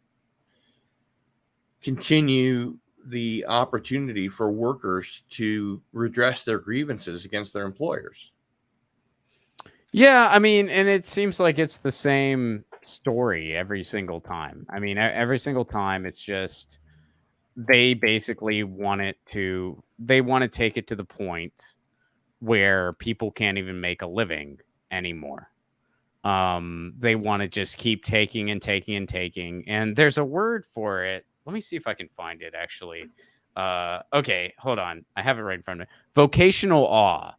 S1: continue the opportunity for workers to redress their grievances against their employers.
S2: Yeah, I mean, and it seems like it's the same story every single time. I mean, every single time it's just they basically want to take it to the point where people can't even make a living anymore. They want to just keep taking and taking and taking. And there's a word for it. Let me see if I can find it actually. Okay, hold on. I have it right in front of me. Vocational awe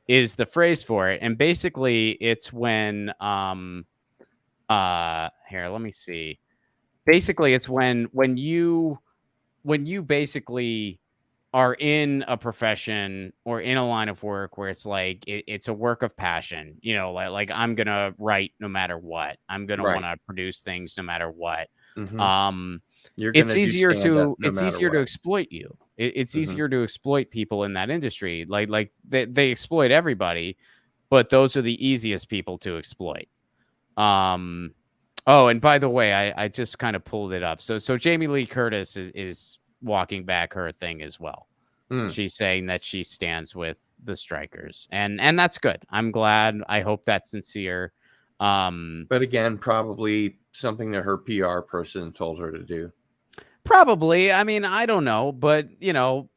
S2: is the phrase for it. And basically it's when here, let me see. Basically it's when you basically are in a profession or in a line of work where it's like it's a work of passion, like I'm gonna write no matter what. I'm gonna want to produce things no matter what. It's easier to exploit you. It's easier to exploit people in that industry. Like they exploit everybody, but those are the easiest people to exploit. Oh, and by the way, I just kind of pulled it up. So Jamie Lee Curtis is walking back her thing as well. She's saying that she stands with the strikers, and that's good. I'm glad. I hope that's sincere.
S1: But again, probably something that her PR person told her to do.
S2: Probably. I mean, I don't know, but you know,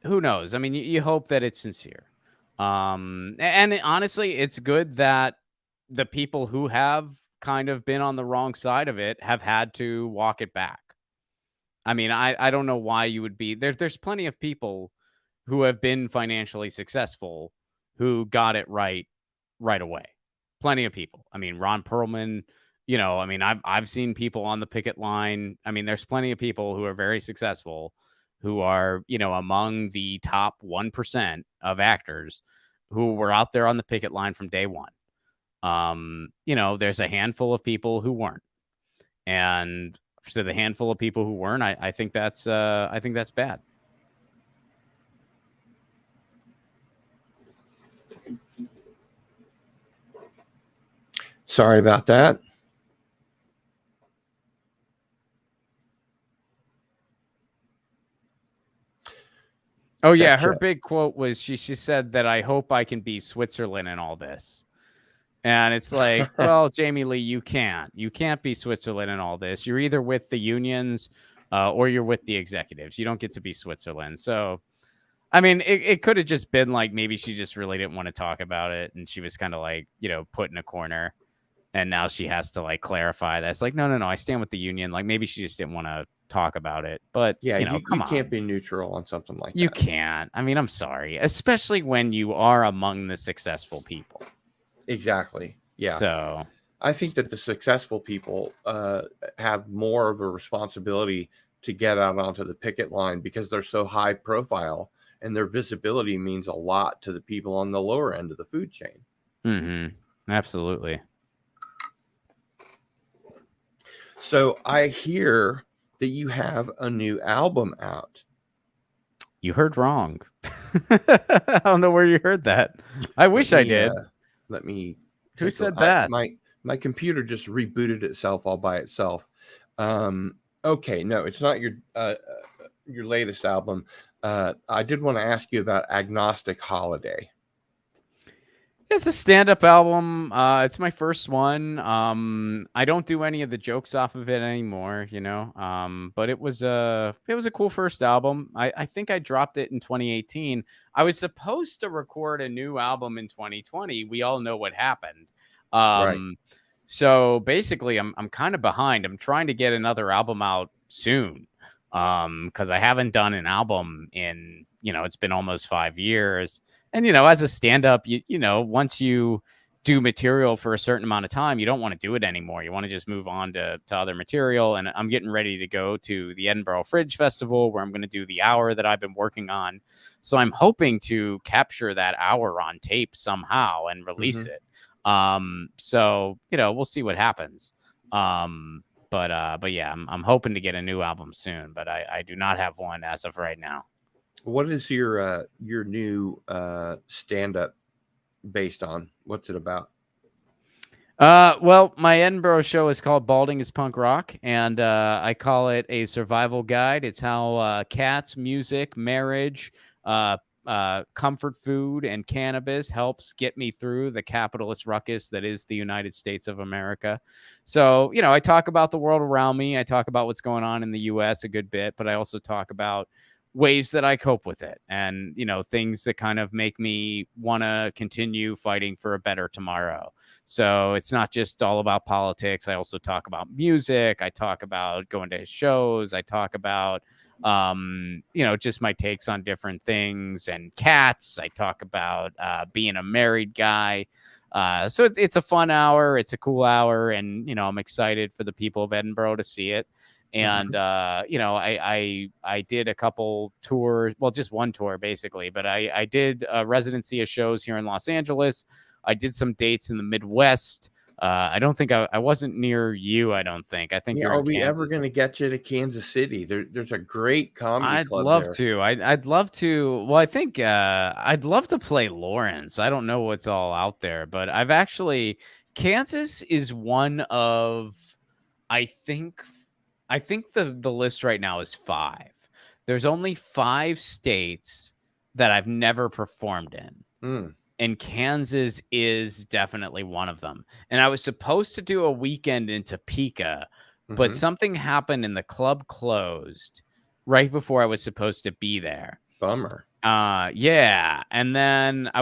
S2: who knows? I mean, you hope that it's sincere. And honestly, it's good that the people who have kind of been on the wrong side of it have had to walk it back. I mean, I don't know why you would be there. There's plenty of people who have been financially successful who got it right away. Plenty of people. I mean, Ron Perlman, you know, I mean, I've seen people on the picket line. I mean, there's plenty of people who are very successful who are, you know, among the top 1% of actors who were out there on the picket line from day one. You know, there's a handful of people who weren't. And to the handful of people who weren't, I think that's bad.
S1: Sorry about that.
S2: Oh yeah, her big quote was she said that I hope I can be Switzerland in all this. And it's like, well, Jamie Lee, you can't. You can't be Switzerland in all this. You're either with the unions or you're with the executives. You don't get to be Switzerland. So, I mean, it could have just been like maybe she just really didn't want to talk about it. And she was kind of like, you know, put in a corner. And now she has to like clarify that. It's like, no, I stand with the union. Like maybe she just didn't want to talk about it. But,
S1: yeah,
S2: you know,
S1: you can't be neutral on something like that.
S2: You can't. I mean, I'm sorry. Especially when you are among the successful people.
S1: Exactly. Yeah.
S2: So
S1: I think that the successful people have more of a responsibility to get out onto the picket line because they're so high profile and their visibility means a lot to the people on the lower end of the food chain.
S2: Mm-hmm. Absolutely.
S1: So I hear that you have a new album out.
S2: You heard wrong. I don't know where you heard that. I wish I did.
S1: Let me.
S2: Who said that?
S1: My computer just rebooted itself all by itself. Okay, no, it's not your latest album. I did want to ask you about Agnostic Holiday.
S2: It's a stand-up album. It's my first one. I don't do any of the jokes off of it anymore, you know. But it was a cool first album. I think I dropped it in 2018. I was supposed to record a new album in 2020. We all know what happened.
S1: Right.
S2: So basically, I'm kind of behind. I'm trying to get another album out soon. Because I haven't done an album in, you know, it's been almost 5 years. And, you know, as a stand-up, you know, once you do material for a certain amount of time, you don't want to do it anymore. You want to just move on to other material. And I'm getting ready to go to the Edinburgh Fringe Festival where I'm going to do the hour that I've been working on. So I'm hoping to capture that hour on tape somehow and release it. So, you know, we'll see what happens. But yeah, I'm hoping to get a new album soon, but I do not have one as of right now.
S1: What is your new stand-up based on? What's it about?
S2: Well, my Edinburgh show is called Balding is Punk Rock, and I call it a survival guide. It's how cats, music, marriage, comfort food, and cannabis helps get me through the capitalist ruckus that is the United States of America. So, you know, I talk about the world around me. I talk about what's going on in the U.S. a good bit, but I also talk about ways that I cope with it and, you know, things that kind of make me want to continue fighting for a better tomorrow. So it's not just all about politics. I also talk about music. I talk about going to his shows. I talk about, you know, just my takes on different things and cats. I talk about being a married guy. So it's a fun hour. It's a cool hour. And, you know, I'm excited for the people of Edinburgh to see it. And, you know, I did a couple tours, well, just one tour basically, but I did a residency of shows here in Los Angeles. I did some dates in the Midwest. I don't think I wasn't near you. I don't think. I think you're in
S1: Are we
S2: Kansas.
S1: ever going to get you to Kansas City? There's a great comedy club
S2: love
S1: there.
S2: to. I'd love to. Well, I think I'd love to play Lawrence. I don't know what's all out there, but I've actually Kansas is one of I think the list right now is 5. There's only 5 states that I've never performed in. And Kansas is definitely one of them. And I was supposed to do a weekend in Topeka, but something happened and the club closed right before I was supposed to be there.
S1: Bummer.
S2: Yeah. And then I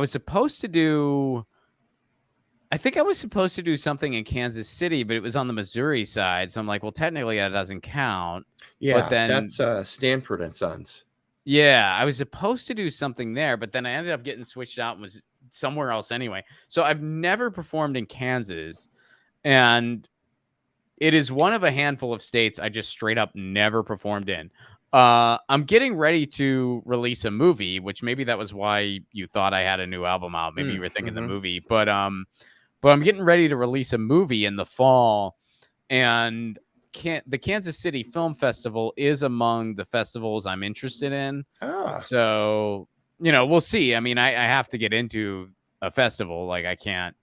S2: think I was supposed to do something in Kansas City, but it was on the Missouri side. So I'm like, well, technically that doesn't count. But
S1: Yeah,
S2: then,
S1: that's Stanford and Sons.
S2: yeah, I was supposed to do something there, but then I ended up getting switched out and was somewhere else anyway. So I've never performed in Kansas. And it is one of a handful of states I just straight up never performed in. I'm getting ready to release a movie, which maybe that was why you thought I had a new album out. Maybe you were thinking the movie, but I'm getting ready to release a movie in the fall, and the Kansas City Film Festival is among the festivals I'm interested in. So, we'll see. I mean, I have to get into a festival. Like I can't,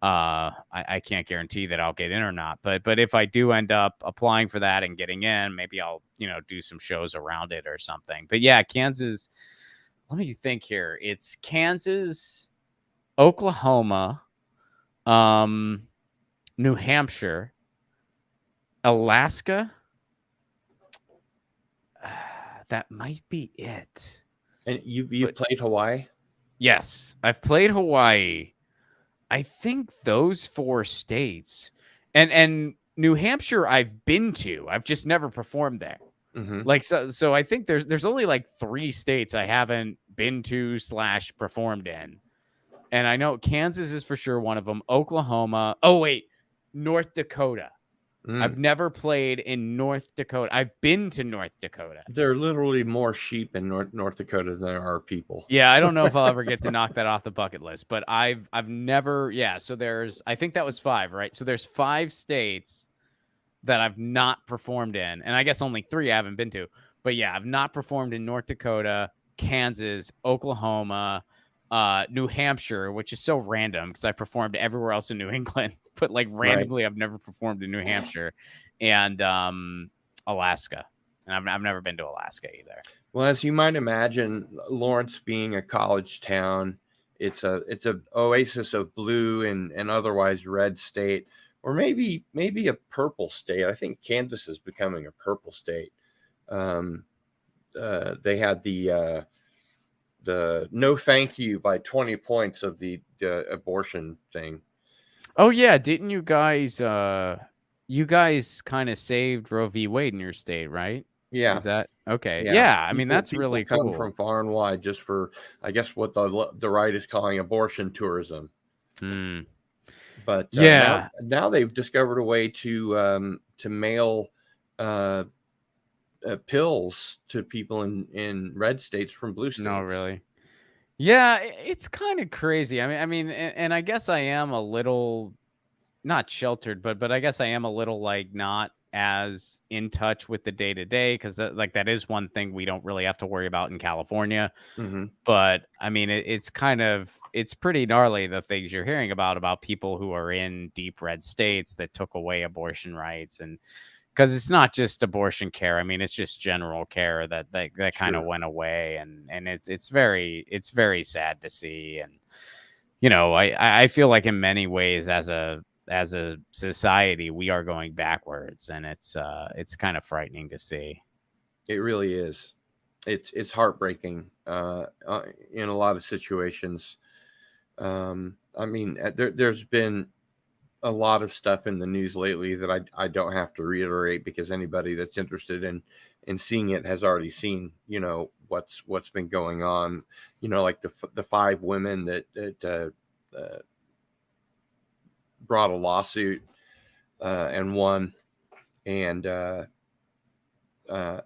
S2: I can't guarantee that I'll get in or not, but if I do end up applying for that and getting in, maybe I'll, do some shows around it or something. But yeah, Kansas, let me think here. It's Kansas, Oklahoma, New Hampshire, Alaska. That might be it.
S1: And you've played Hawaii?
S2: Yes, I've played Hawaii. I think those 4 states and New Hampshire I've been to. I've just never performed there. Like so I think there's only like 3 states I haven't been to / performed in. And I know Kansas is for sure one of them. Oklahoma. Oh wait, North Dakota. I've never played in North Dakota. I've been to North Dakota.
S1: There are literally more sheep in North Dakota than there are people.
S2: Yeah, I don't know if I'll ever get to knock that off the bucket list, but I've never. Yeah, so I think that was 5, right? So there's 5 states that I've not performed in, and I guess only 3 I haven't been to. But yeah, I've not performed in North Dakota, Kansas, Oklahoma, New Hampshire, which is so random because I performed everywhere else in New England. But like randomly, right. I've never performed in New Hampshire and Alaska, and I've never been to Alaska either.
S1: Well, as you might imagine, Lawrence being a college town, it's a oasis of blue and otherwise red state, or maybe a purple state. I think Kansas is becoming a purple state. They had the no thank you by 20 points of the abortion thing.
S2: Oh yeah, didn't you guys kind of saved Roe v. Wade in your state, right?
S1: Yeah.
S2: Is that okay? Yeah, I mean that's
S1: people
S2: really
S1: come
S2: cool.
S1: From far and wide just for, I guess, what the right is calling abortion tourism. But
S2: yeah,
S1: now they've discovered a way to mail pills to people in red states from blue states.
S2: No, really. Yeah, it's kind of crazy. I mean, and I guess I am a little not sheltered, but I guess I am a little like not as in touch with the day to day because that is one thing we don't really have to worry about in California. But I mean, it's pretty gnarly the things you're hearing about people who are in deep red states that took away abortion rights, and because it's not just abortion care. I mean, it's just general care that kind of went away, and it's very sad to see. And I feel like in many ways as a society we are going backwards, and it's kind of frightening to see.
S1: It really is. It's heartbreaking in a lot of situations. I mean, there's been a lot of stuff in the news lately that I don't have to reiterate because anybody that's interested in seeing it has already seen, what's been going on, like the 5 women that brought a lawsuit and won. And I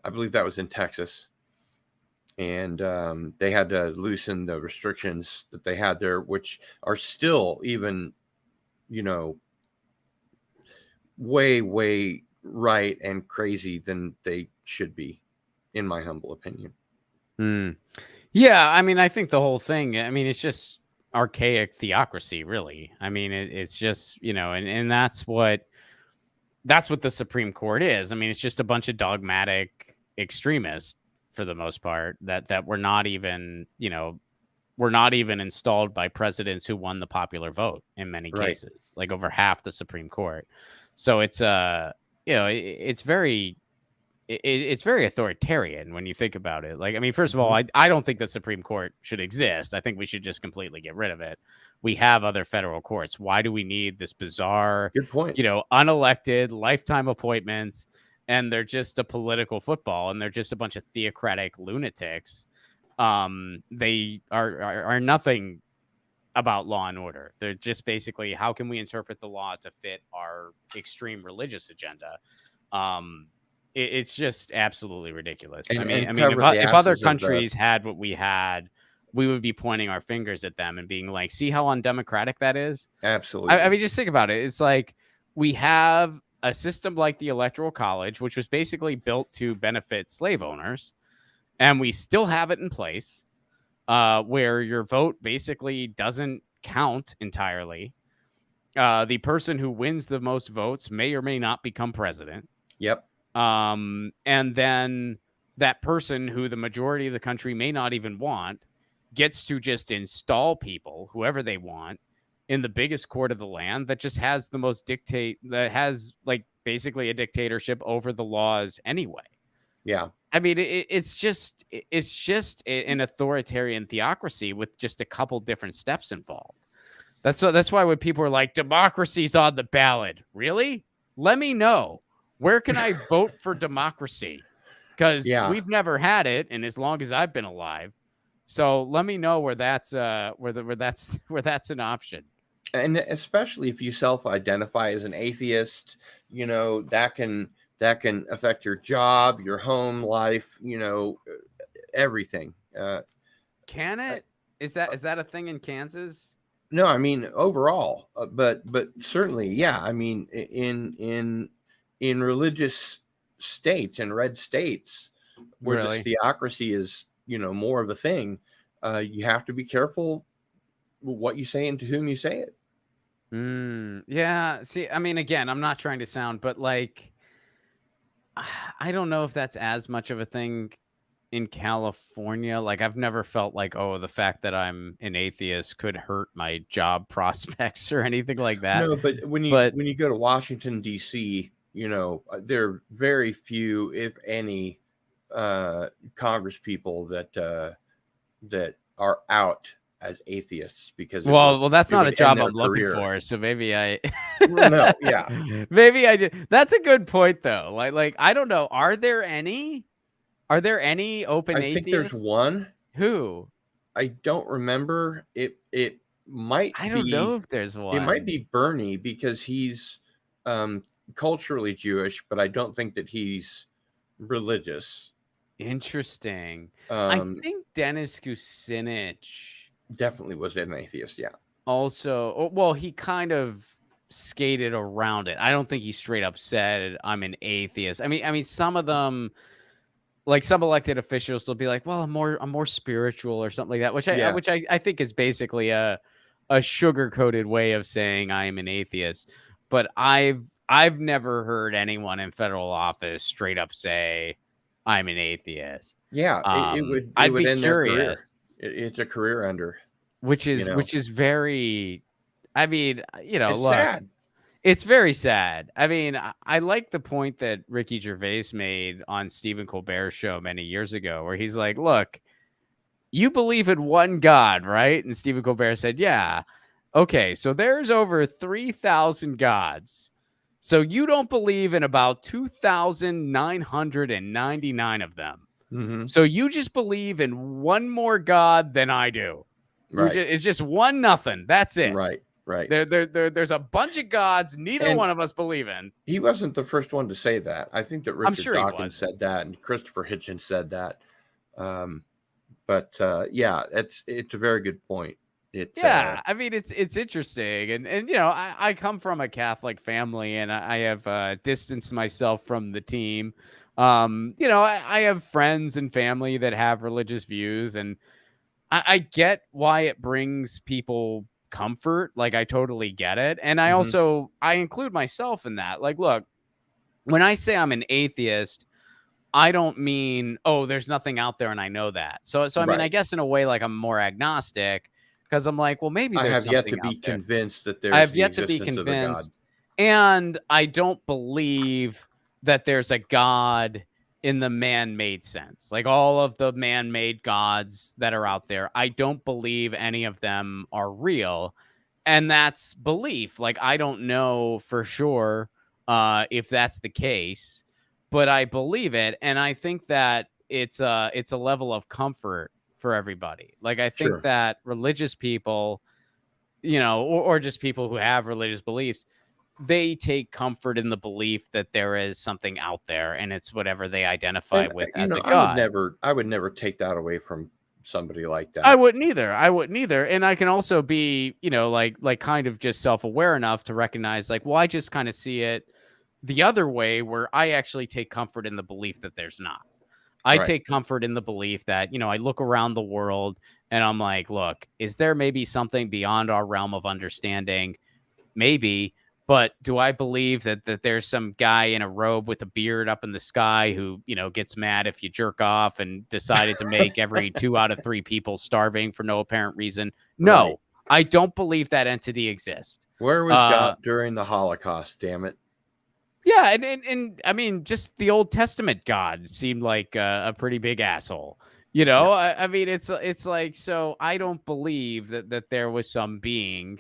S1: believe that was in Texas. And they had to loosen the restrictions that they had there, which are still even, way right and crazy than they should be, in my humble opinion.
S2: Yeah, I mean, I think the whole thing, I mean, it's just archaic theocracy, really. I mean, it's just, and that's what the Supreme Court is. I mean, it's just a bunch of dogmatic extremists for the most part that were not even, installed by presidents who won the popular vote in many cases, like over half the Supreme Court. So it's it's very it's very authoritarian when you think about it. Like, I mean, first of all, I don't think the Supreme Court should exist. I think we should just completely get rid of it. We have other federal courts. Why do we need this bizarre,
S1: Good point.
S2: unelected lifetime appointments? And they're just a political football, and they're just a bunch of theocratic lunatics. They are nothing about law and order. They're just basically, how can we interpret the law to fit our extreme religious agenda? It's just absolutely ridiculous. I mean, if other countries had what we had, we would be pointing our fingers at them and being like, see how undemocratic that is?
S1: Absolutely.
S2: I mean, just think about it. It's like we have a system like the Electoral College, which was basically built to benefit slave owners, and we still have it in place, where your vote basically doesn't count entirely. The person who wins the most votes may or may not become president.
S1: Yep.
S2: And then that person who the majority of the country may not even want gets to just install people, whoever they want, in the biggest court of the land that just has the most that has like basically a dictatorship over the laws anyway.
S1: Yeah.
S2: I mean, it's just an authoritarian theocracy with just a couple different steps involved. That's why when people are like, democracy's on the ballot, really? Let me know. Where can I vote for democracy? Because we've never had it, and as long as I've been alive. So let me know where that's where that's an option.
S1: And especially if you self-identify as an atheist, that can affect your job, your home life, everything.
S2: Can it? Is that a thing in Kansas?
S1: No, I mean overall, but certainly, yeah. I mean, in religious states and red states where this theocracy is, more of a thing, you have to be careful what you say and to whom you say it.
S2: Yeah. See, I mean, again, I'm not trying to sound, but like, I don't know if that's as much of a thing in California. Like, I've never felt like, oh, the fact that I'm an atheist could hurt my job prospects or anything like that.
S1: No, but when you go to Washington, D.C., there are very few, if any, Congress people that are out as atheists because
S2: well, that's not a job I'm looking for. So maybe
S1: no, yeah,
S2: maybe I do. That's a good point though. Like I don't know. Are there any open atheists?
S1: I think there's one.
S2: Who?
S1: I don't remember. It might.
S2: I don't know if there's one.
S1: It might be Bernie because he's culturally Jewish, but I don't think that he's religious.
S2: Interesting. I think Dennis Kucinich
S1: definitely was an atheist. Yeah.
S2: Also, well, he kind of skated around it. I don't think he straight up said I'm an atheist. I mean, some of them, like some elected officials, will be like, "Well, I'm more spiritual" or something like that, which I think is basically a sugar-coated way of saying I am an atheist. But I've never heard anyone in federal office straight up say I'm an atheist.
S1: Yeah, I'd be curious. It's a career ender,
S2: which is very. I mean,
S1: it's sad.
S2: It's very sad. I mean, I like the point that Ricky Gervais made on Stephen Colbert's show many years ago, where he's like, "Look, you believe in one God, right?" And Stephen Colbert said, "Yeah, okay. So there's over 3,000 gods." So you don't believe in about 2,999 of them.
S1: Mm-hmm.
S2: So you just believe in one more God than I do.
S1: Right.
S2: It's just 1-0. That's it.
S1: Right.
S2: There's a bunch of gods neither one of us believe in.
S1: He wasn't the first one to say that. I think that Richard Dawkins said that, and Christopher Hitchens said that. But yeah, it's a very good point.
S2: I mean, it's interesting, and I come from a Catholic family, and I have distanced myself from the team. I have friends and family that have religious views, and I get why it brings people comfort. Like, I totally get it, and I also I include myself in that. Like, look, when I say I'm an atheist, I don't mean, oh, there's nothing out there and I know that. So I mean, I guess in a way, like, I'm more agnostic. Because I'm like, well, maybe there's something out there.
S1: I have yet to be convinced that there's
S2: I have yet to be convinced. And I don't believe that there's a God in the man-made sense. Like all of the man-made gods that are out there, I don't believe any of them are real. And that's belief. Like I don't know for sure if that's the case, but I believe it. And I think that it's a level of comfort for everybody. Like I think
S1: Sure.
S2: that religious people, or just people who have religious beliefs, they take comfort in the belief that there is something out there and it's whatever they identify
S1: And
S2: with as a
S1: I would
S2: god.
S1: never take that away from somebody like
S2: I
S1: that.
S2: wouldn't either. I wouldn't either. And I can also be, like kind of just self-aware enough to recognize like, well, I just kind of see it the other way where I actually take comfort in the belief that there's not. I
S1: Right.
S2: take comfort in the belief that, I look around the world and I'm like, look, is there maybe something beyond our realm of understanding? Maybe, but do I believe that there's some guy in a robe with a beard up in the sky who, gets mad if you jerk off and decided to make every 2 out of 3 people starving for no apparent reason?
S1: Right.
S2: No, I don't believe that entity exists.
S1: Where was
S2: Uh,
S1: God during the Holocaust, damn it?
S2: yeah, and I mean, just the Old Testament God seemed like a pretty big asshole.
S1: Yeah.
S2: I mean, it's like, so I don't believe that there was some being,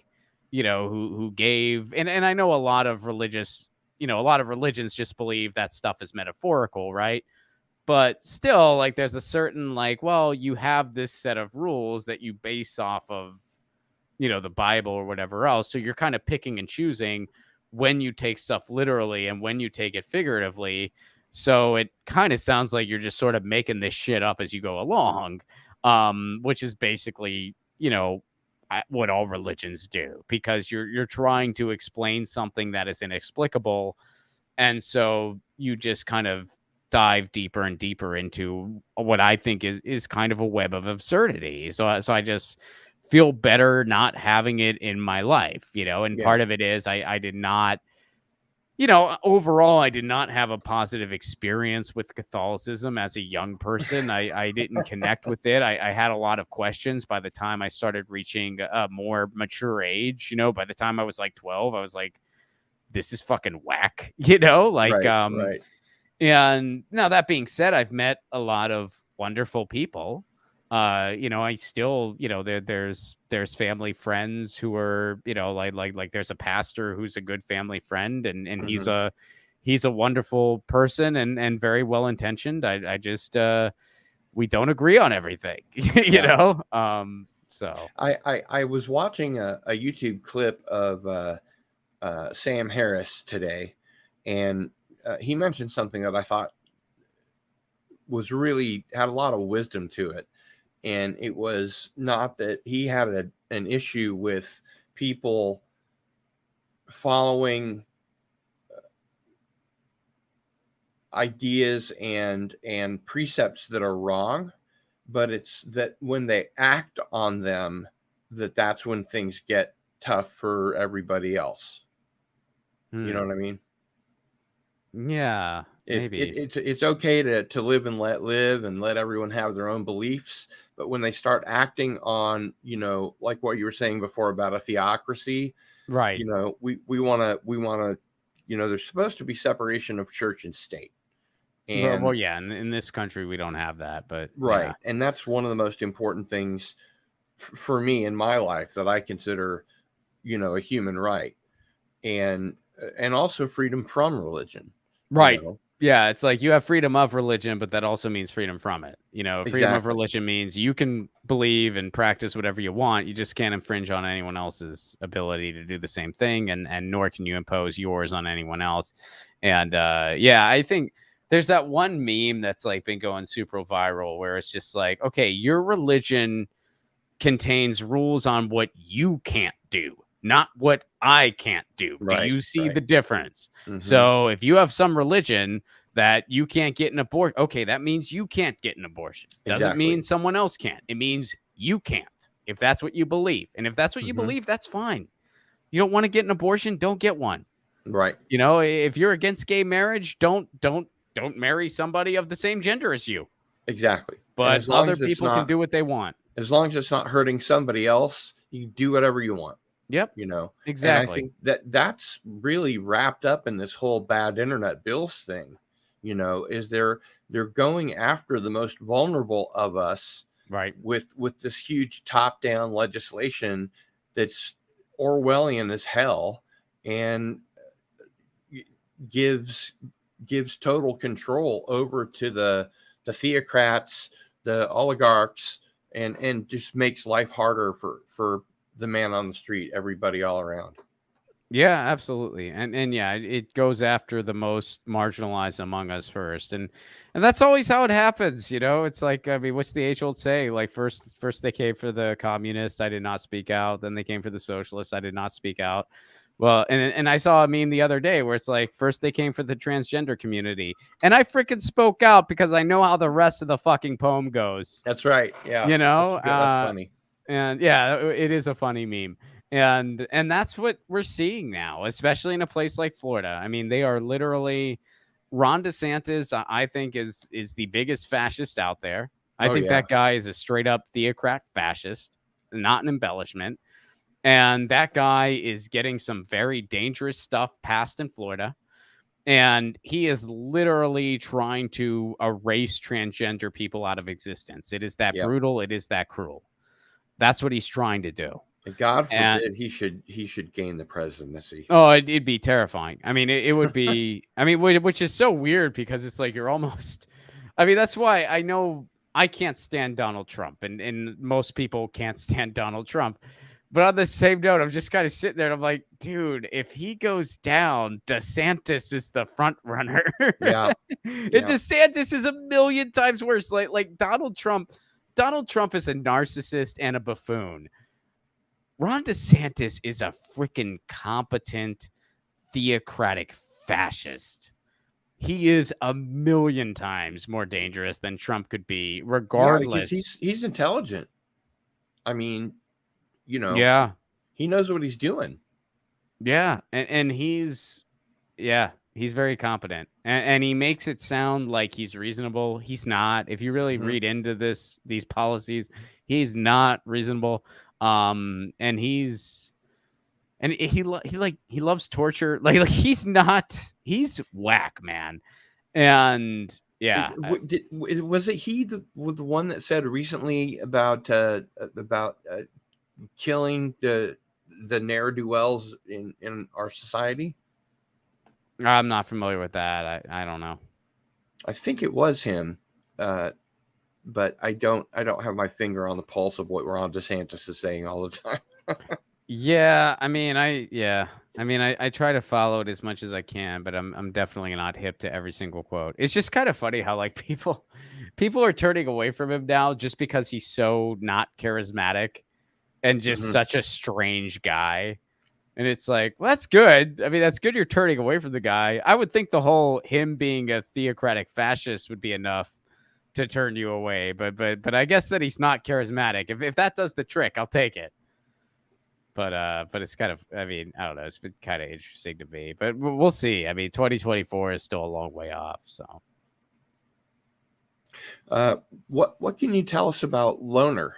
S2: who gave, and I know a lot of a lot of religions just believe that stuff is metaphorical, right? But still, like, there's a certain like, well, you have this set of rules that you base off of, the Bible or whatever else. So you're kind of picking and choosing when you take stuff literally and when you take it figuratively. So it kind of sounds like you're just sort of making this shit up as you go along, which is basically, what all religions do, because you're trying to explain something that is inexplicable, and so you just kind of dive deeper and deeper into what I think is kind of a web of absurdity. So I just feel better not having it in my life, and
S1: Yeah.
S2: part of it is I did not, overall, I did not have a positive experience with Catholicism as a young person. I didn't connect with it. I had a lot of questions by the time I started reaching a more mature age. By the time I was like 12, I was like, this is fucking whack, like,
S1: Right. Right.
S2: and now that being said, I've met a lot of wonderful people. I still, there's family friends who are, like there's a pastor who's a good family friend, and
S1: Mhm.
S2: he's a wonderful person and very well intentioned. I just we don't agree on everything,
S1: Yeah.
S2: So
S1: I was watching a YouTube clip of Sam Harris today, and he mentioned something that I thought was really had a lot of wisdom to it. And it was not that he had an issue with people following ideas and precepts that are wrong, but it's that when they act on them, that's when things get tough for everybody else. You know what I mean?
S2: yeah,
S1: If
S2: maybe.
S1: it's okay to live and let live and let everyone have their own beliefs, but when they start acting on, like what you were saying before about a theocracy,
S2: Right.
S1: we want to, there's supposed to be separation of church and state.
S2: Well,
S1: And
S2: yeah, in this country we don't have that, but yeah.
S1: right, and that's one of the most important things for me in my life that I consider, a human right, and also freedom from religion, you
S2: Right.
S1: know.
S2: Yeah, it's like you have freedom of religion, but that also means freedom from it. Freedom of
S1: Exactly.
S2: religion means you can believe and practice whatever you want. You just can't infringe on anyone else's ability to do the same thing, and nor can you impose yours on anyone else. And yeah, I think there's that one meme that's like been going super viral where it's just like, okay, your religion contains rules on what you can't do, not what I can't do. Do
S1: Right,
S2: you see
S1: right.
S2: the difference?
S1: Hmm.
S2: So if you have some religion that you can't get an abortion, okay, that means you can't get an abortion. Doesn't mean
S1: Exactly.
S2: someone else can't. It means you can't, if that's what you believe. And if that's what you
S1: Hmm.
S2: believe, that's fine. You don't want to get an abortion, don't get one.
S1: Right.
S2: If you're against gay marriage, don't marry somebody of the same gender as you.
S1: Exactly. And
S2: But other people can do what they want.
S1: as long as it's not hurting somebody else, you do whatever you want.
S2: Yep.
S1: you know. And I
S2: Exactly.
S1: think that's really wrapped up in this whole bad internet bills thing, is they're going after the most vulnerable of us
S2: Right.
S1: with this huge top down legislation that's Orwellian as hell, and gives total control over to the theocrats, the oligarchs, and just makes life harder for the man on the street, everybody all around.
S2: Yeah, absolutely. And yeah, it goes after the most marginalized among us first. And that's always how it happens, you know? It's like, I mean, what's the age old say? Like first they came for the communists, I did not speak out. Then they came for the socialists, I did not speak out. Well, and I saw a meme the other day where it's like first they came for the transgender community, and I freaking spoke out because I know how the rest of the fucking poem goes.
S1: That's right. Yeah,
S2: You know?
S1: that's good. That's funny.
S2: And yeah, it is a funny meme. And that's what we're seeing now, especially in a place like Florida. I mean, they are literally Ron DeSantis, I think is the biggest fascist out there. I
S1: Oh
S2: think
S1: yeah.
S2: that guy is a straight up theocrat fascist, not an embellishment. And that guy is getting some very dangerous stuff passed in Florida. And he is literally trying to erase transgender people out of existence. It is that
S1: Yep.
S2: brutal. It is that cruel. That's what he's trying to do.
S1: God
S2: And
S1: forbid he should gain the presidency.
S2: oh, it'd be terrifying. I mean, it would be. I mean, which is so weird because it's like you're almost. I mean, that's why I know I can't stand Donald Trump, and most people can't stand Donald Trump. But on the same note, I'm just kind of sitting there and I'm like, dude, if he goes down, DeSantis is the front runner.
S1: Yeah.
S2: And
S1: Yeah.
S2: DeSantis is a million times worse. Like Donald Trump. Donald Trump is a narcissist and a buffoon. Ron DeSantis is a freaking competent, theocratic fascist. He is a million times more dangerous than Trump could be,
S1: Yeah, because
S2: regardless.
S1: he's intelligent. I mean,
S2: Yeah.
S1: he knows what he's doing.
S2: Yeah. And he's very competent. And he makes it sound like he's reasonable. He's not. If you really read into these policies, he's not reasonable. And he loves torture. Like he's whack, man. And yeah,
S1: Was it he the one that said recently about killing the ne'er do wells in our society?
S2: I'm not familiar with that. I don't know.
S1: I think it was him, but I don't have my finger on the pulse of what Ron DeSantis is saying all the time.
S2: Yeah, I mean, I try to follow it as much as I can, but I'm definitely not hip to every single quote. It's just kind of funny how like people are turning away from him now just because he's so not charismatic and just such a strange guy. And it's like, well, that's good. I mean, that's good you're turning away from the guy. I would think the whole him being a theocratic fascist would be enough to turn you away. But I guess that he's not charismatic. If that does the trick, I'll take it. But it's kind of, I mean, I don't know. It's been kind of interesting to me, but we'll see. I mean, 2024 is still a long way off. So,
S1: what can you tell us about Loner?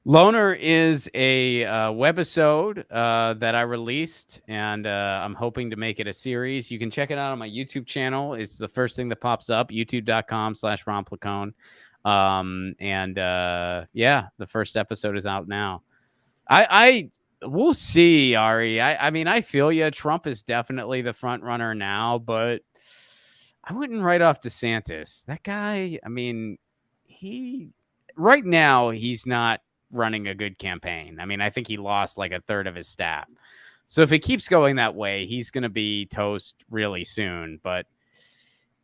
S2: Loner is a webisode that I released, and I'm hoping to make it a series. You can check it out on my YouTube channel. It's the first thing that pops up, youtube.com/Ron Placone. Yeah, the first episode is out now. We'll see, Ari. I mean, I feel you. Trump is definitely the front runner now, but I wouldn't write off DeSantis. That guy, I mean, right now he's not running a good campaign. I mean, I think he lost like a third of his staff. So if it keeps going that way, he's going to be toast really soon, but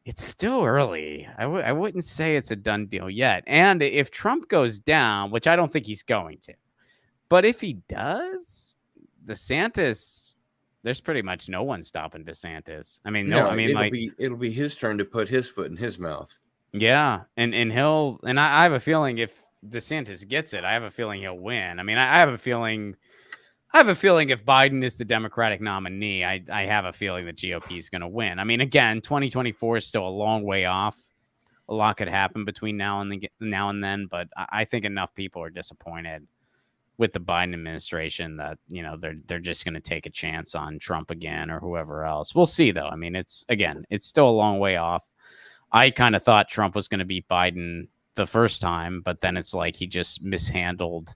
S2: it's still early. I wouldn't say it's a done deal yet. And if Trump goes down, which I don't think he's going to, but if he does, DeSantis, there's pretty much no one stopping DeSantis. I mean, no, I mean,
S1: it'll be his turn to put his foot in his mouth.
S2: Yeah, and I have a feeling if DeSantis gets it, I have a feeling he'll win. I mean, I have a feeling if Biden is the Democratic nominee, I have a feeling the GOP is going to win. I mean, again, 2024 is still a long way off. A lot could happen between now and then, but I think enough people are disappointed with the Biden administration that, they're just going to take a chance on Trump again or whoever else. We'll see, though. I mean, it's still a long way off. I kind of thought Trump was going to beat Biden the first time, but then it's like he just mishandled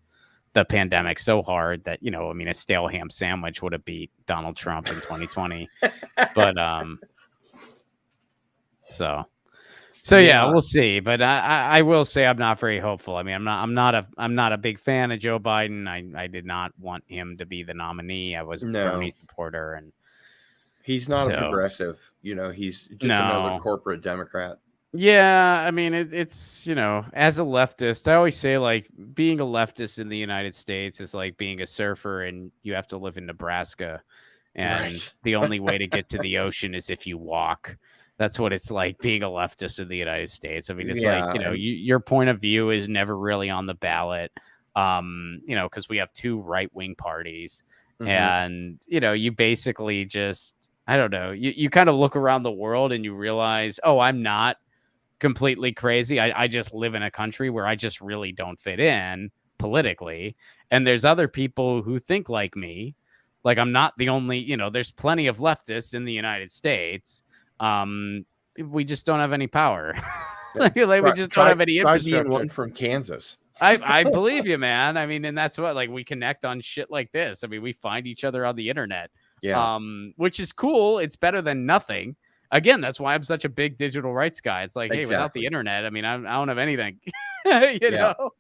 S2: the pandemic so hard that, a stale ham sandwich would have beat Donald Trump in 2020. But so yeah, we'll see. But I will say I'm not very hopeful. I mean, I'm not a big fan of Joe Biden. I did not want him to be the nominee. I was a Bernie supporter, and
S1: he's not a progressive. He's just another corporate Democrat.
S2: Yeah, I mean, it's as a leftist, I always say, like, being a leftist in the United States is like being a surfer and you have to live in Nebraska, and the only way to get to the ocean is if you walk. That's what it's like being a leftist in the United States. I mean, it's like, your point of view is never really on the ballot, because we have two right-wing parties. And, you basically just, I don't know, you kind of look around the world and you realize, oh, I'm not completely crazy. I just live in a country where I just really don't fit in politically. And there's other people who think like me. Like, I'm not the only, there's plenty of leftists in the United States. We just don't have any power. We just don't have any infrastructure.
S1: Try being one from Kansas.
S2: I believe you, man. I mean, and that's what, like, we connect on shit like this. I mean, we find each other on the internet.
S1: Yeah.
S2: Which is cool. It's better than nothing. Again, that's why I'm such a big digital rights guy. It's like, hey, without the internet, I mean, I don't have anything. know?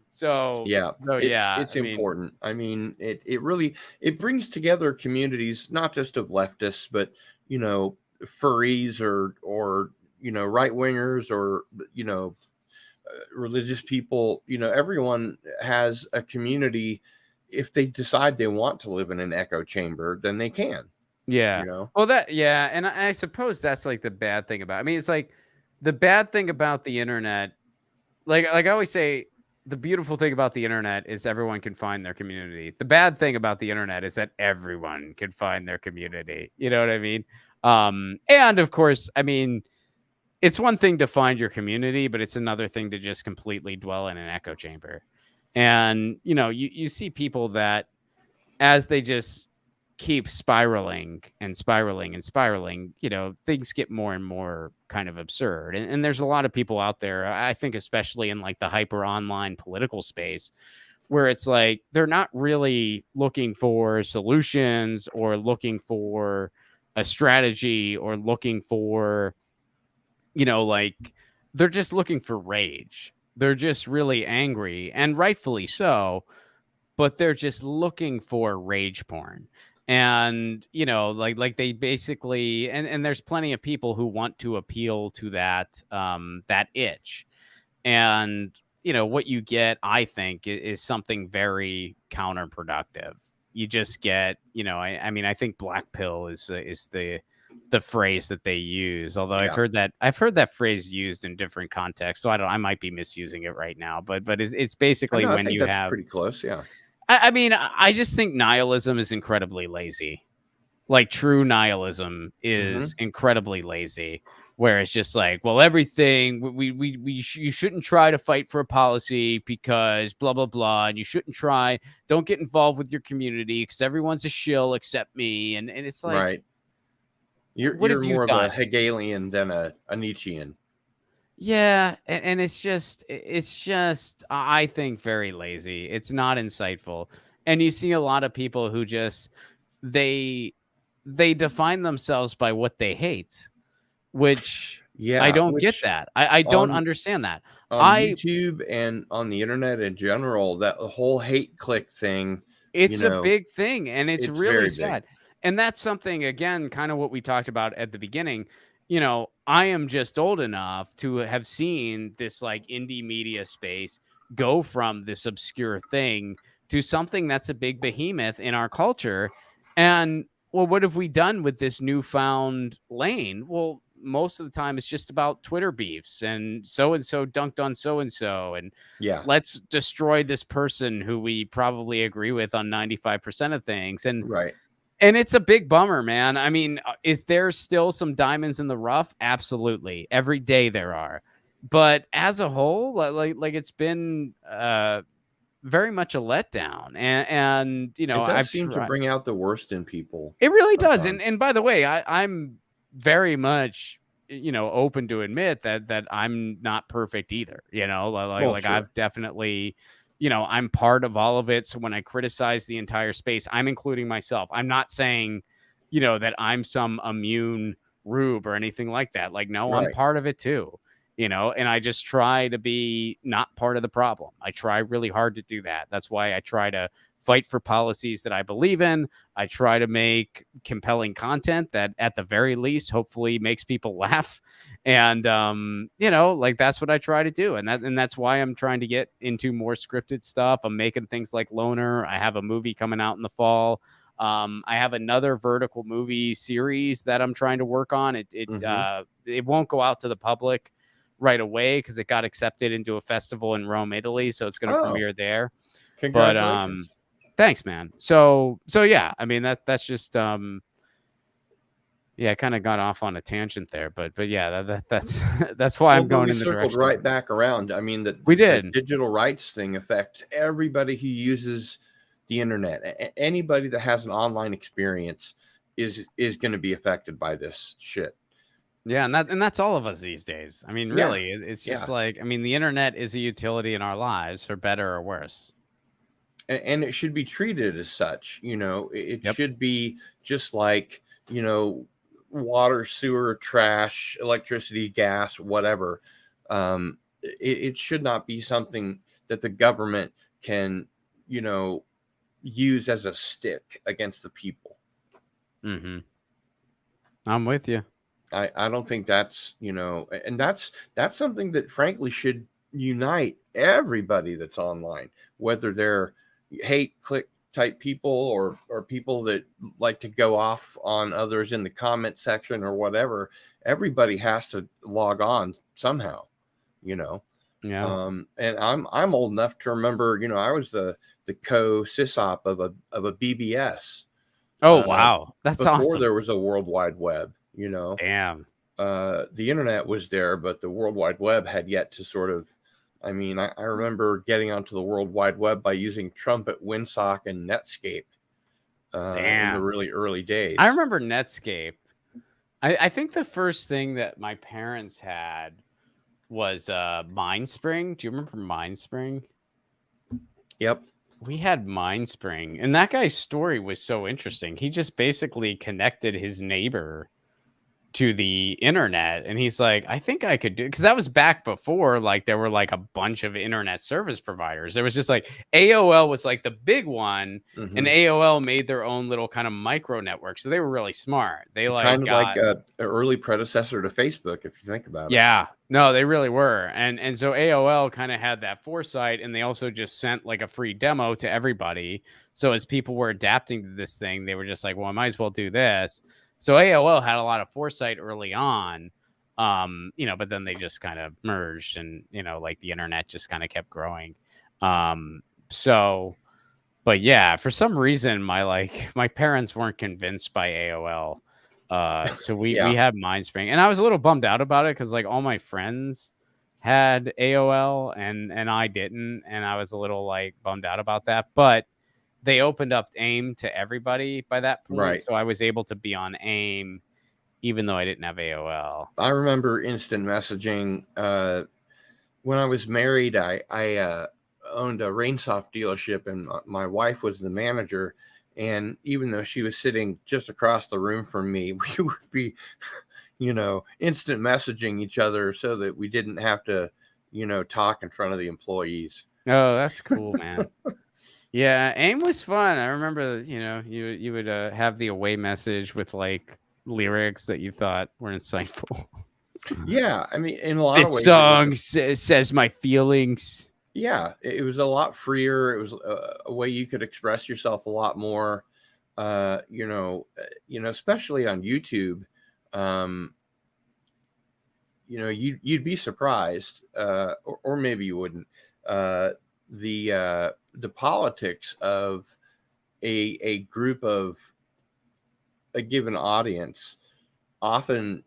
S2: So
S1: it's important. I mean, it really brings together communities, not just of leftists, but furries or right wingers or religious people. Everyone has a community. If they decide they want to live in an echo chamber, then they can.
S2: Yeah. Well, and I suppose that's like the bad thing about. I mean, it's like the bad thing about the internet. Like I always say, the beautiful thing about the internet is everyone can find their community. The bad thing about the internet is that everyone can find their community. You know what I mean? And of course, I mean, it's one thing to find your community, but it's another thing to just completely dwell in an echo chamber. And, you see people that as they just keep spiraling and spiraling and spiraling, things get more and more kind of absurd. And there's a lot of people out there, I think, especially in like the hyper online political space, where it's like they're not really looking for solutions or looking for a strategy or looking for, like they're just looking for rage. They're just really angry, and rightfully so, but they're just looking for rage porn. And, like they basically, and there's plenty of people who want to appeal to that itch. And, what you get, I think, is something very counterproductive. You just get, I mean, I think black pill is the phrase that they use. Although I've heard that phrase used in different contexts. So I might be misusing it right now, but it's basically when you have
S1: pretty close. Yeah.
S2: I mean, I just think nihilism is incredibly lazy. Like, true nihilism is incredibly lazy, where it's just like, well, everything you shouldn't try to fight for a policy because blah, blah, blah. And you shouldn't don't get involved with your community because everyone's a shill except me. And it's like,
S1: right. You're more of a Hegelian than a Nietzschean.
S2: Yeah, and it's just I think very lazy. It's not insightful. And you see a lot of people who just they define themselves by what they hate, which I don't get that. I don't understand that.
S1: On YouTube and on the internet in general, that whole hate click thing,
S2: it's a big thing, and it's really sad. Big. And that's something, again, kind of what we talked about at the beginning. I am just old enough to have seen this like indie media space go from this obscure thing to something that's a big behemoth in our culture. And, well, what have we done with this newfound lane? Well, most of the time it's just about Twitter beefs and so-and-so dunked on so-and-so. And let's destroy this person who we probably agree with on 95% of things. And
S1: right.
S2: And it's a big bummer, man. I mean, is there still some diamonds in the rough? Absolutely. Every day there are. But as a whole, like it's been very much a letdown. And you know,
S1: It does
S2: I've
S1: seem to
S2: tried.
S1: bring out the worst in people
S2: It really does.
S1: sometimes.
S2: And by the way, I'm very much, you know, open to admit that I'm not perfect either. You know,
S1: Well,
S2: like
S1: sure.
S2: I've definitely, you know, I'm part of all of it. So when I criticize the entire space, I'm including myself. I'm not saying, you know, that I'm some immune rube or anything like that. Like, no, I'm
S1: Right.
S2: part of it too. You know, and I just try to be not part of the problem. I try really hard to do that. That's why I try to fight for policies that I believe in. I try to make compelling content that at the very least hopefully makes people laugh. And you know, like that's what I try to do. And that's why I'm trying to get into more scripted stuff. I'm making things like Loner. I have a movie coming out in the fall. I have another vertical movie series that I'm trying to work on.
S1: Hmm.
S2: It won't go out to the public right away because it got accepted into a festival in Rome, Italy. So it's going to
S1: Oh,
S2: premiere there. But
S1: congratulations.
S2: thanks, man. So yeah, I mean that's just yeah, I kind of got off on a tangent there, but yeah, that's that's why
S1: Well,
S2: I'm
S1: but
S2: going
S1: we
S2: in the
S1: circled
S2: direction.
S1: right back around. I mean,
S2: We
S1: the
S2: did.
S1: digital rights thing affects everybody who uses the internet. Anybody that has an online experience is going to be affected by this shit.
S2: Yeah, and that's all of us these days. I mean,
S1: Yeah,
S2: really, it's just
S1: yeah,
S2: like I mean, the internet is a utility in our lives for better or worse.
S1: and it should be treated as such. You know, it
S2: Yep.
S1: should be just like, you know, water, sewer, trash, electricity, gas, whatever. It should not be something that the government can, you know, use as a stick against the people.
S2: Mm-hmm. I'm with you.
S1: I don't think that's, you know, and that's something that frankly should unite everybody that's online, whether they're hate click type people or people that like to go off on others in the comment section or whatever. Everybody has to log on somehow, you know.
S2: Yeah.
S1: And I'm old enough to remember, you know, I was the co-sysop of a BBS
S2: Oh
S1: uh,
S2: wow, that's
S1: before
S2: awesome.
S1: there was a World Wide Web, you know.
S2: Damn.
S1: The internet was there, but the World Wide Web had yet to sort of. I mean, I remember getting onto the World Wide Web by using Trumpet, Winsock, and Netscape in the
S2: Damn.
S1: really early
S2: I
S1: days.
S2: remember Netscape. I think the first thing that my parents had was Mindspring. Do you remember Mindspring?
S1: Yep.
S2: We had Mindspring, and that guy's story was so interesting. He just basically connected his neighbor to the internet, and he's like, I think I could do, because that was back before like there were like a bunch of internet service providers. There was just like AOL was like the big one, and
S1: Hmm.
S2: AOL made their own little kind of micro network, so they were really smart. They like
S1: Kind of like
S2: got
S1: an early predecessor to Facebook, if you think about it.
S2: yeah, no, they really were. And so AOL kind of had that foresight, and they also just sent like a free demo to everybody. So as people were adapting to this thing, they were just like, well, I might as well do this. So AOL had a lot of foresight early on. You know, but then they just kind of merged, and you know, like the internet just kind of kept growing. Um so but yeah, for some reason my parents weren't convinced by AOL. So we
S1: Yeah.
S2: had Mindspring, and I was a little bummed out about it because like all my friends had AOL and I didn't, and I was a little like bummed out about that. But they opened up AIM to everybody by that point,
S1: Right.
S2: so I was able to be on AIM even though I didn't have AOL.
S1: I remember instant messaging. When I was married, I owned a Rainsoft dealership, and my wife was the manager. And even though she was sitting just across the room from me, we would be, you know, instant messaging each other so that we didn't have to, you know, talk in front of the employees.
S2: Oh, that's cool, man. Yeah, AIM was fun. I remember, you know, you would have the away message with like lyrics that you thought were insightful.
S1: Yeah, I mean, in a lot of
S2: This
S1: ways, it was.
S2: song says my feelings.
S1: Yeah, it was a lot freer. It was a way you could express yourself a lot more. You know, especially on YouTube. Um, you know, you'd be surprised, or maybe you wouldn't. Uh, the politics of a group of a given audience often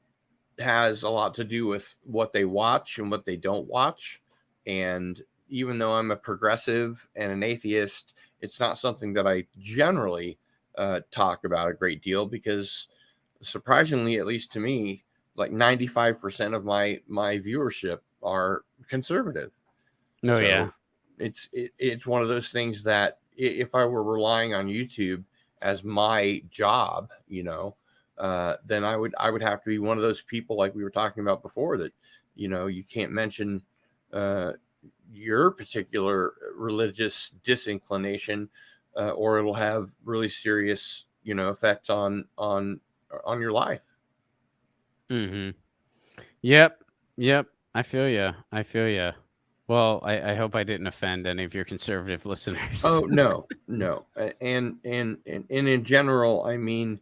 S1: has a lot to do with what they watch and what they don't watch, and even though I'm a progressive and an atheist, it's not something that I generally talk about a great deal, because surprisingly, at least to me, like 95% of my viewership are conservative.
S2: Oh,
S1: So
S2: yeah.
S1: it's one of those things that if I were relying on YouTube as my job, then I would have to be one of those people like we were talking about before, that you can't mention your particular religious disinclination, or it'll have really serious effects on your life.
S2: Mm-hmm. Yep. I feel you. Well, I hope I didn't offend any of your conservative listeners.
S1: Oh, no. And in general, I mean,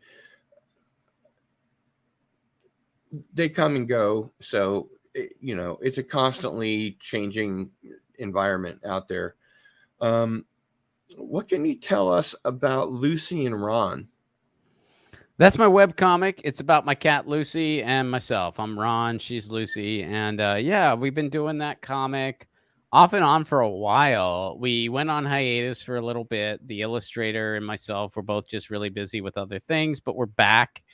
S1: they come and go. So, it's a constantly changing environment out there. What can you tell us about Lucy and Ron?
S2: That's my webcomic. It's about my cat Lucy and myself. I'm Ron, she's Lucy. And yeah, we've been doing that comic off and on for a while. We went on hiatus for a little bit. The illustrator and myself were both just really busy with other things, but we're back.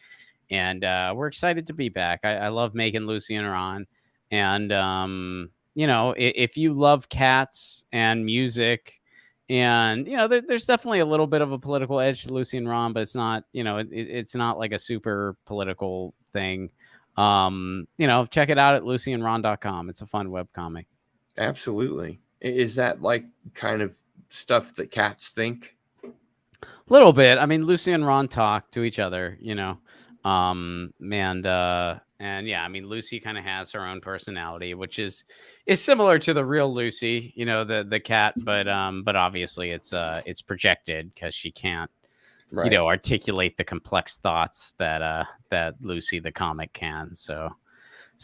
S2: And we're excited to be back. I love making Lucy and Ron. And, if you love cats and music, and, there's definitely a little bit of a political edge to Lucy and Ron, but it's not, it's not like a super political thing. Check it out at lucyandron.com. It's a fun webcomic.
S1: Absolutely. Is that like kind of stuff that cats think?
S2: A little bit. I mean, Lucy and Ron talk to each other, and yeah, I mean, Lucy kind of has her own personality, which is similar to the real Lucy, the cat, but obviously it's projected because she can't,
S1: Right.
S2: articulate the complex thoughts that Lucy the comic can. So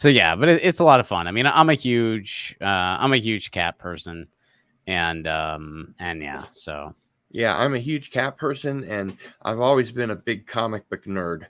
S2: yeah, but it's a lot of fun. I mean, I'm a huge cat person, and yeah, so.
S1: Yeah, I'm a huge cat person, and I've always been a big comic book nerd.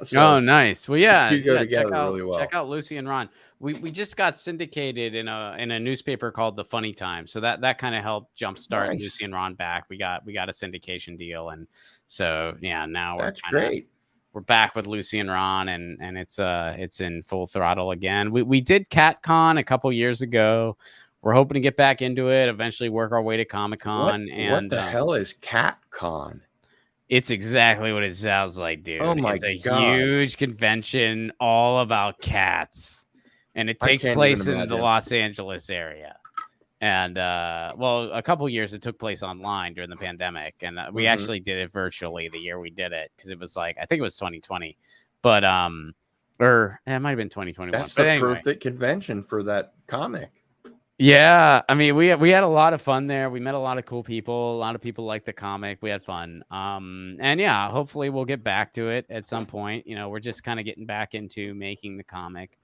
S2: So oh, nice. Well, yeah,
S1: go together really well.
S2: Check out Lucy and Ron. We just got syndicated in a newspaper called The Funny Times, so that kind of helped jumpstart Lucy and Ron back. We got a syndication deal, and so yeah, now
S1: that's great.
S2: We're back with Lucy and Ron, and it's in full throttle again. We did CatCon a couple years ago. We're hoping to get back into it, eventually work our way to Comic-Con.
S1: What the hell is CatCon?
S2: It's exactly what it sounds like, dude.
S1: Oh my
S2: God. It's a
S1: God.
S2: huge convention all about cats. And it takes place in the Los Angeles area. And, well, a couple years it took place online during the pandemic. And we actually did it virtually the year we did it, because it was like, I think it was 2020. But, or it might have been 2021.
S1: That's the perfect convention for that comic.
S2: Yeah, I mean, we had a lot of fun there. We met a lot of cool people. A lot of people liked the comic. We had fun. And yeah, hopefully we'll get back to it at some point. We're just kind of getting back into making the comic,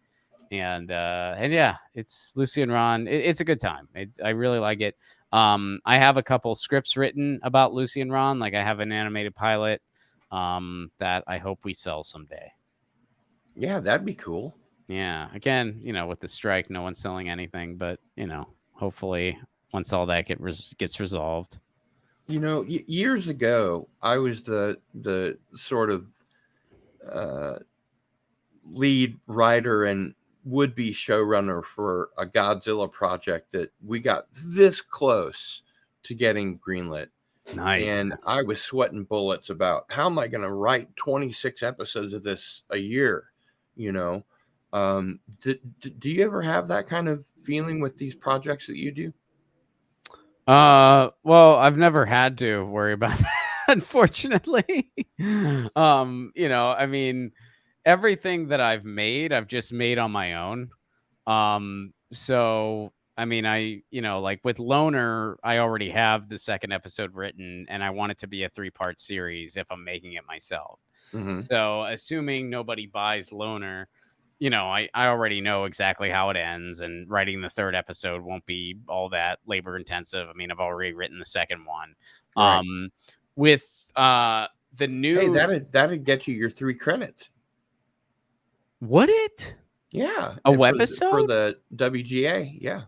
S2: and yeah, it's Lucy and Ron. It's a good time. I really like it. I have a couple scripts written about Lucy and Ron. Like, I have an animated pilot that I hope we sell someday.
S1: Yeah, that'd be cool.
S2: Yeah, again, with the strike, no one's selling anything, but hopefully once all that gets resolved.
S1: Years ago, I was the sort of lead writer and would-be showrunner for a Godzilla project that we got this close to getting greenlit.
S2: Nice.
S1: And I was sweating bullets about how am I going to write 26 episodes of this a year, Do you ever have that kind of feeling with these projects that you do?
S2: Well, I've never had to worry about that, unfortunately. I mean, everything that I've made, I've just made on my own. So I mean, like with Loner, I already have the second episode written, and I want it to be a 3-part series if I'm making it myself. So assuming nobody buys Loner, I already know exactly how it ends, and writing the third episode won't be all that labor intensive. I mean, I've already written the second one.
S1: Right.
S2: With the new,
S1: hey, that'd get you your 3 credits.
S2: Would it?
S1: Yeah,
S2: a webisode
S1: for the WGA. Yeah.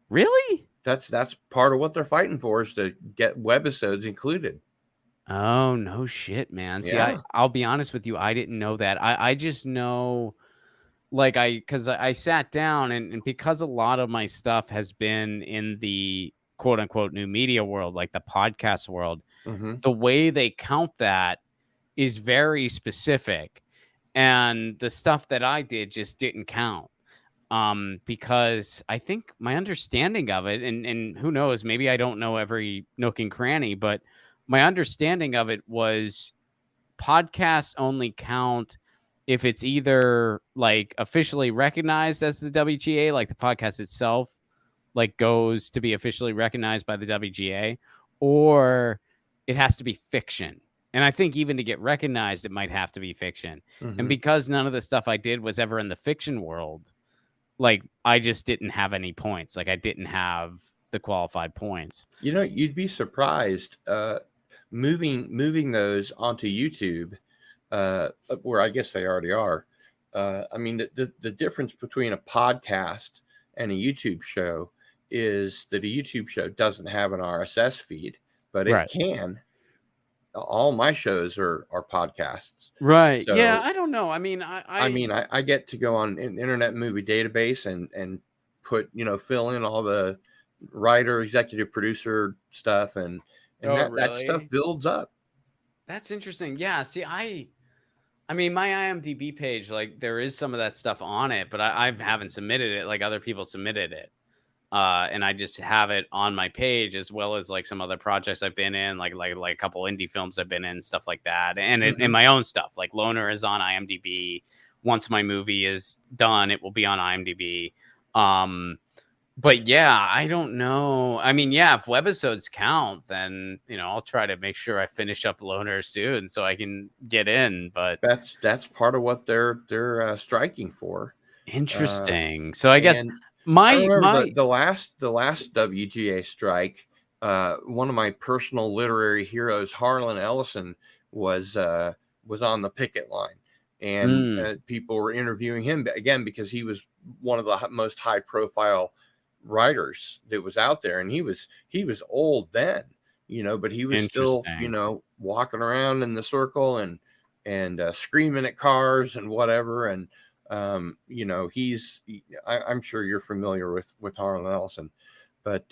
S2: Really?
S1: That's part of what they're fighting for, is to get webisodes included.
S2: Oh, no shit, man. See,
S1: Yeah.
S2: I'll be honest with you, I didn't know that. I just know, like, because I sat down, and because a lot of my stuff has been in the quote unquote new media world, like the podcast world,
S1: Hmm.
S2: the way they count that is very specific. And the stuff that I did just didn't count. Because I think my understanding of it, and who knows, maybe I don't know every nook and cranny, but my understanding of it was podcasts only count if it's either like officially recognized as the WGA, like the podcast itself like goes to be officially recognized by the WGA, or it has to be fiction. And I think even to get recognized, it might have to be fiction. And
S1: Hmm.
S2: because none of the stuff I did was ever in the fiction world, like I just didn't have any points. Like I didn't have the qualified points.
S1: You know, you'd be surprised. Moving those onto YouTube, where I guess they already are. I mean, the difference between a podcast and a YouTube show is that a YouTube show doesn't have an RSS feed, but it
S2: Right.
S1: can. All my shows are podcasts.
S2: Right. Yeah.
S1: So
S2: I don't know. I mean,
S1: I get to go on an Internet Movie Database and put, fill in all the writer, executive producer stuff, and
S2: oh,
S1: that stuff
S2: really?
S1: builds up.
S2: That's interesting. Yeah. See, I mean, my IMDb page, like there is some of that stuff on it, but I haven't submitted it like other people submitted it. And I just have it on my page, as well as like some other projects I've been in, like a couple indie films I've been in, stuff like that, and my own stuff. Like Loner is on IMDb. Once my movie is done, it will be on IMDb. But yeah, I don't know. I mean, yeah, if webisodes count, then I'll try to make sure I finish up Loner soon so I can get in. But
S1: That's part of what they're striking for.
S2: interesting. So I guess
S1: And I
S2: my
S1: remember
S2: my
S1: the last WGA strike. One of my personal literary heroes, Harlan Ellison, was on the picket line, and
S2: mm,
S1: people were interviewing him again because he was one of the most high profile writers that was out there, and he was old then, but he was still
S2: interesting.
S1: walking around in the circle and screaming at cars and whatever. And I'm sure you're familiar with Harlan Ellison, but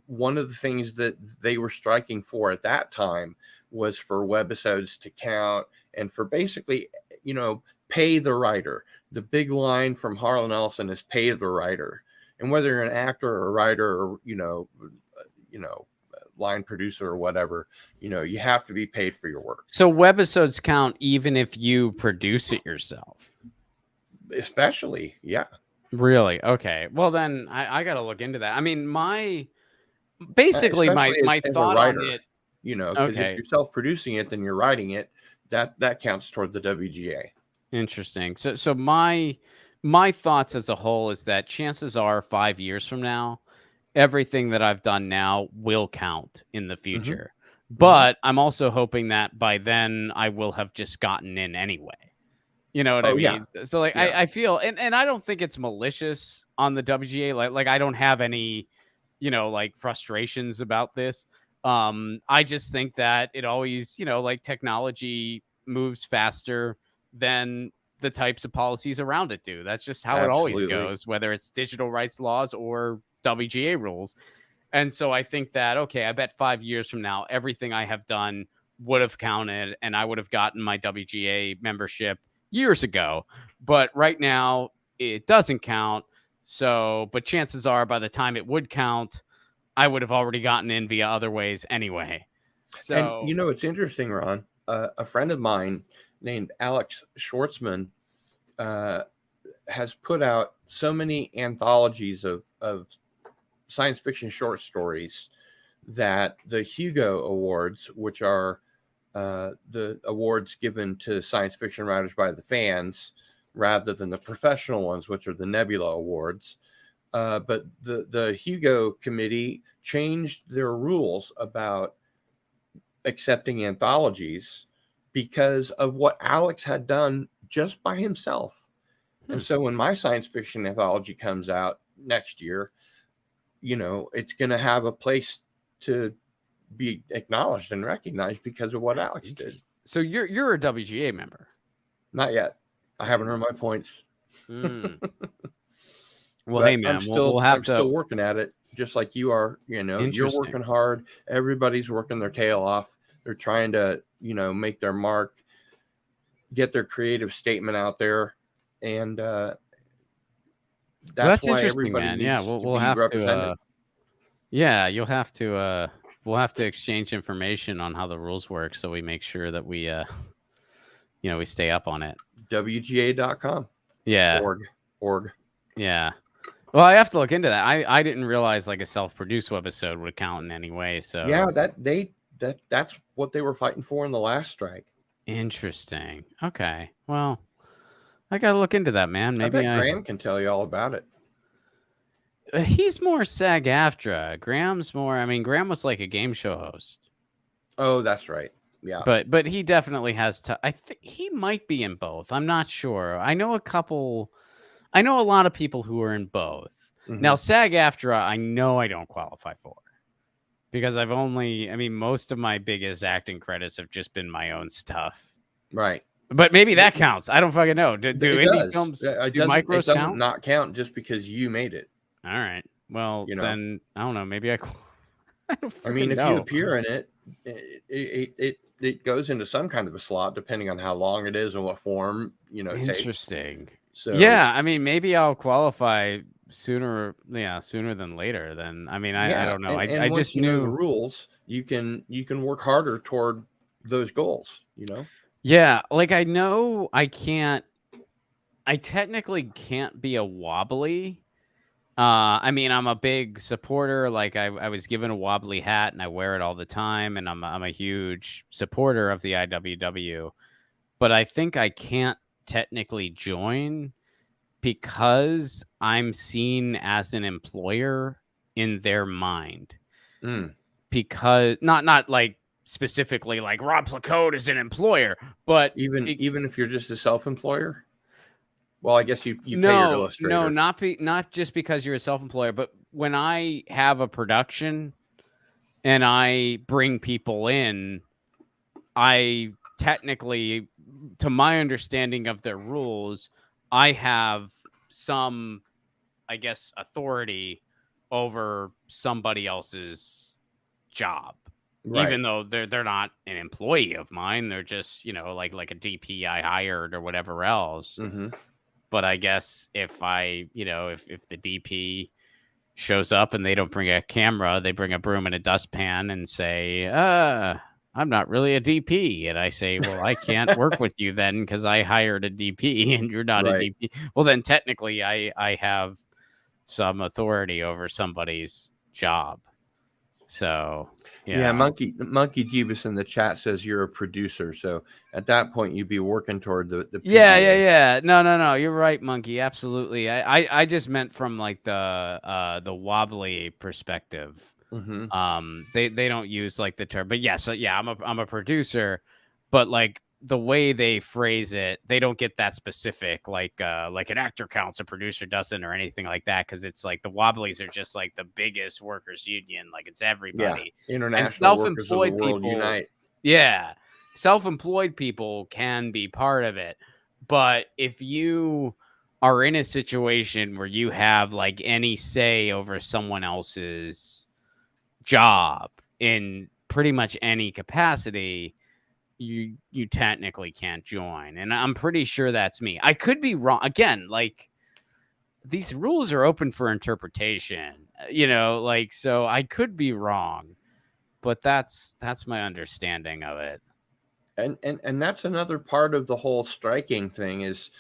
S1: one of the things that they were striking for at that time was for webisodes to count, and for basically pay the writer. The big line from Harlan Ellison is pay the writer, and whether you're an actor or a writer or line producer or whatever, you have to be paid for your work.
S2: So webisodes count even if you produce it yourself.
S1: Especially, yeah.
S2: Really? Okay. Well, then I got to look into that. I mean, basically my
S1: Especially as a
S2: thought on
S1: writer,
S2: it.
S1: because if
S2: Okay.
S1: you're self-producing it, then you're writing it. That counts toward the WGA.
S2: Interesting. So my thoughts as a whole is that chances are 5 years from now, everything that I've done now will count in the
S1: Hmm.
S2: future.
S1: Hmm.
S2: But I'm also hoping that by then I will have just gotten in anyway. You know what I
S1: Oh yeah,
S2: mean? So like
S1: yeah.
S2: I feel, and I don't think it's malicious on the WGA. Like I don't have any, like frustrations about this. I just think that it always, like technology moves faster than the types of policies around it do. That's just how it always
S1: Absolutely.
S2: goes, whether it's digital rights laws or WGA rules. And so I think that, okay, I bet 5 years from now, everything I have done would have counted and I would have gotten my WGA membership years ago. But right now, it doesn't count. So, but chances are by the time it would count, I would have already gotten in via other ways anyway.
S1: And
S2: So,
S1: it's interesting, Ron. A friend of mine named Alex Schwartzman uh, has put out so many anthologies of science fiction short stories that the Hugo Awards, which are the awards given to science fiction writers by the fans rather than the professional ones, which are the Nebula Awards. But the Hugo committee changed their rules about accepting anthologies because of what Alex had done just by himself. And so when my science fiction anthology comes out next year, it's going to have a place to be acknowledged and recognized because of what Alex did.
S2: So you're a WGA member?
S1: Not yet. I haven't earned my points.
S2: Well,
S1: But
S2: hey man,
S1: I'm
S2: we'll
S1: still working at it, just like you are. You're working hard. Everybody's working their tail off. They're trying to, make their mark, get their creative statement out there, and that's why
S2: interesting,
S1: everybody
S2: man.
S1: needs
S2: Yeah,
S1: to
S2: we'll
S1: be
S2: have
S1: represented.
S2: you'll have to. We'll have to exchange information on how the rules work, so we make sure that we, we stay up on it.
S1: WGA.com.
S2: Yeah.
S1: Org.
S2: Yeah. Well, I have to look into that. I didn't realize like a self-produced webisode would count in any way. So
S1: yeah, that's what they were fighting for in the last strike.
S2: Interesting. Okay. Well, I gotta look into that, man. Maybe
S1: I bet Graham can tell you all about it.
S2: He's more SAG-AFTRA. Graham's more. I mean, Graham was like a game show host.
S1: Oh, that's right. Yeah.
S2: But he definitely has. I think he might be in both. I'm not sure. I know a lot of people who are in both. Mm-hmm. Now, SAG-AFTRA, I know I don't qualify for because most of my biggest acting credits have just been my own stuff.
S1: Right.
S2: But maybe that counts. I don't fucking know. Do indie films
S1: do
S2: micros
S1: it doesn't
S2: count?
S1: Not count just because you made it.
S2: All right. Well, then I don't know. Maybe I
S1: I mean, if you appear in it, it goes into some kind of a slot depending on how long it is and what form
S2: Interesting.
S1: Takes. So
S2: yeah, I mean, maybe I'll qualify sooner than later. Then I don't know. I just knew
S1: the rules. You can work harder toward those goals.
S2: Yeah, like I know I technically can't be a wobbly. I'm a big supporter. Like I was given a wobbly hat and I wear it all the time, and I'm a huge supporter of the IWW. But I think I can't technically join because I'm seen as an employer in their mind. Because not like specifically like Ron Placone is an employer, but
S1: even if you're just a self-employer. Well, I guess you pay your illustrator.
S2: No, not just because you're a self-employer, but when I have a production and I bring people in, I technically, to my understanding of their rules, I have some, I guess, authority over somebody else's job. Right. Even though they're not an employee of mine, they're just, like a DP I hired or whatever else.
S1: Mm-hmm.
S2: But I guess if if the DP shows up and they don't bring a camera, they bring a broom and a dustpan and say, I'm not really a DP. And I say, well, I can't work with you then because I hired a DP and you're not a DP. Well, then technically I have some authority over somebody's job. So
S1: yeah, Monkey Jeebus in the chat says you're a producer. So at that point, you'd be working toward the PGA.
S2: Yeah. No. You're right, Monkey. Absolutely. I just meant from like the wobbly perspective.
S1: Mm-hmm.
S2: They don't use like the term, but yes, I'm a producer, but like the way they phrase it, they don't get that specific, like an actor counts, a producer doesn't, or anything like that, because it's like the Wobblies are just like the biggest workers union, like it's everybody.
S1: Yeah. International Workers of the World
S2: people
S1: Unite.
S2: Yeah, self-employed people can be part of it, but if you are in a situation where you have like any say over someone else's job in pretty much any capacity, you technically can't join. And I'm pretty sure that's me. I could be wrong. Again, like these rules are open for interpretation, so I could be wrong, but that's my understanding of it.
S1: And that's another part of the whole striking thing, is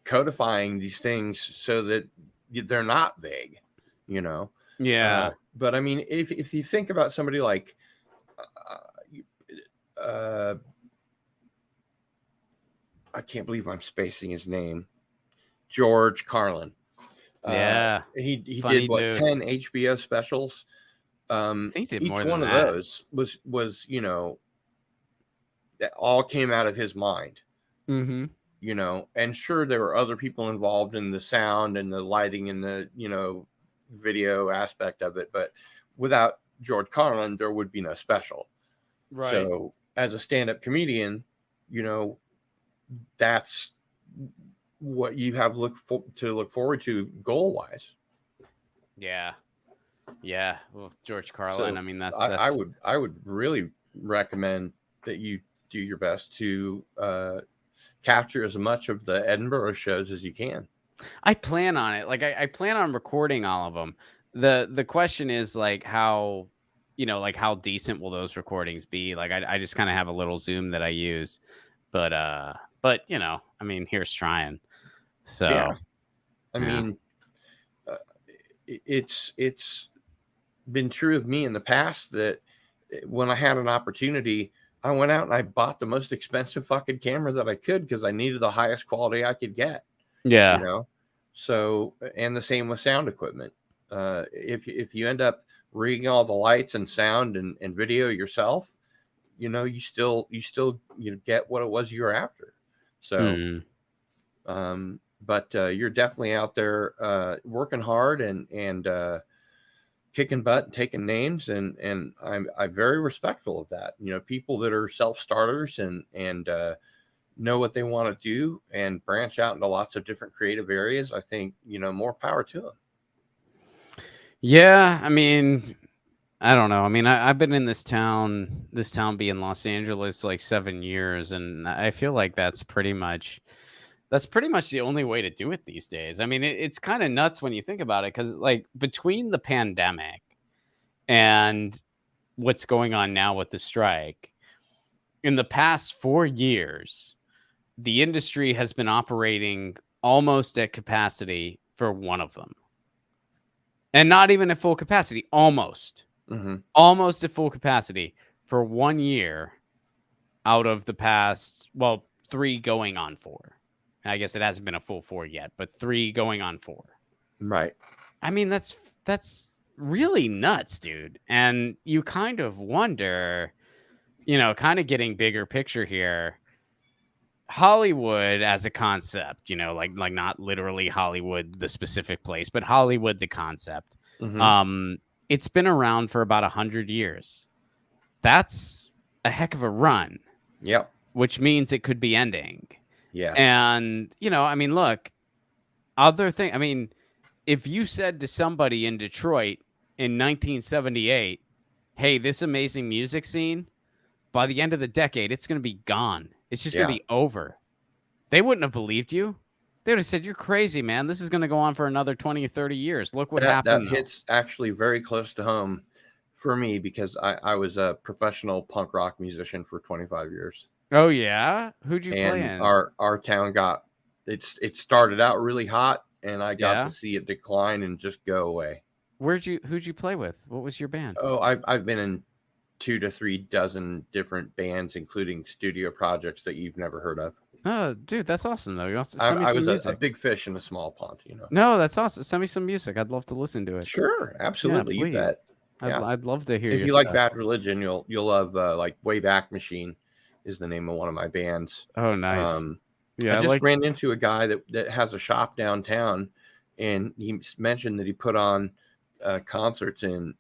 S1: codifying these things so that they're not vague,
S2: Yeah.
S1: But I mean, if you think about somebody like I can't believe I'm spacing his name, George Carlin.
S2: Yeah.
S1: He did what, 10 HBO specials.
S2: I think he did
S1: each
S2: more
S1: one
S2: than
S1: of
S2: that.
S1: those was that all came out of his mind.
S2: Mm-hmm.
S1: And sure, there were other people involved in the sound and the lighting and the video aspect of it, but without George Carlin, there would be no special.
S2: Right.
S1: So as a stand-up comedian, that's what you have to look forward to goal-wise.
S2: Yeah. Yeah. Well, George Carlin.
S1: So
S2: I mean, that's
S1: I would really recommend that you do your best to capture as much of the Edinburgh shows as you can.
S2: I plan on it. Like I plan on recording all of them. The question is like how, like how decent will those recordings be? Like I just kind of have a little Zoom that I use, but I mean, here's trying. So
S1: Yeah, I
S2: yeah.
S1: mean, it's been true of me in the past that when I had an opportunity, I went out and I bought the most expensive fucking camera that I could because I needed the highest quality I could get.
S2: Yeah.
S1: So, and the same with sound equipment. If you end up rigging all the lights and sound and video yourself, you still get what it was you were after. So, but you're definitely out there working hard and kicking butt and taking names, and I'm very respectful of that. People that are self-starters and know what they want to do and branch out into lots of different creative areas, I think, more power to them.
S2: Yeah, I mean, I don't know. I mean, I've been in this town being Los Angeles like 7 years, and I feel like that's pretty much the only way to do it these days. I mean, it's kind of nuts when you think about it, because like between the pandemic and what's going on now with the strike, in the past 4 years, the industry has been operating almost at capacity for one of them. And not even at full capacity, almost. Almost at full capacity for 1 year out of the past, 3 going on 4. I guess it hasn't been a full 4 yet, but 3 going on 4.
S1: Right.
S2: I mean, that's really nuts, dude. And you kind of wonder, kind of getting bigger picture here, Hollywood as a concept, like not literally Hollywood, the specific place, but Hollywood, the concept. It's been around for about 100 years. That's a heck of a run.
S1: Yep.
S2: Which means it could be ending.
S1: Yes.
S2: And, I mean, look, I mean, if you said to somebody in Detroit in 1978, hey, this amazing music scene, by the end of the decade, it's going to be gone. It's just going to be over. They wouldn't have believed you. They would have said, you're crazy, man. This is going to go on for another 20 or 30 years. Look what happened.
S1: That hits actually very close to home for me, because I was a professional punk rock musician for 25 years.
S2: Oh, yeah? Who'd you play in?
S1: Our town it started out really hot, and I got to see it decline and just go away.
S2: Who'd you play with? What was your band?
S1: Oh, I've been in 2 to 3 dozen different bands, including studio projects that you've never heard of.
S2: Oh, dude, that's awesome, though. You have to
S1: send me some
S2: music.
S1: I was a big fish in a small pond,
S2: No, that's awesome. Send me some music. I'd love to listen to it.
S1: Sure, absolutely.
S2: Yeah,
S1: you bet.
S2: I'd love to hear.
S1: If you like Bad Religion, you'll love like Wayback Machine is the name of one of my bands.
S2: Oh, nice.
S1: I just ran into a guy that has a shop downtown, and he mentioned that he put on concerts in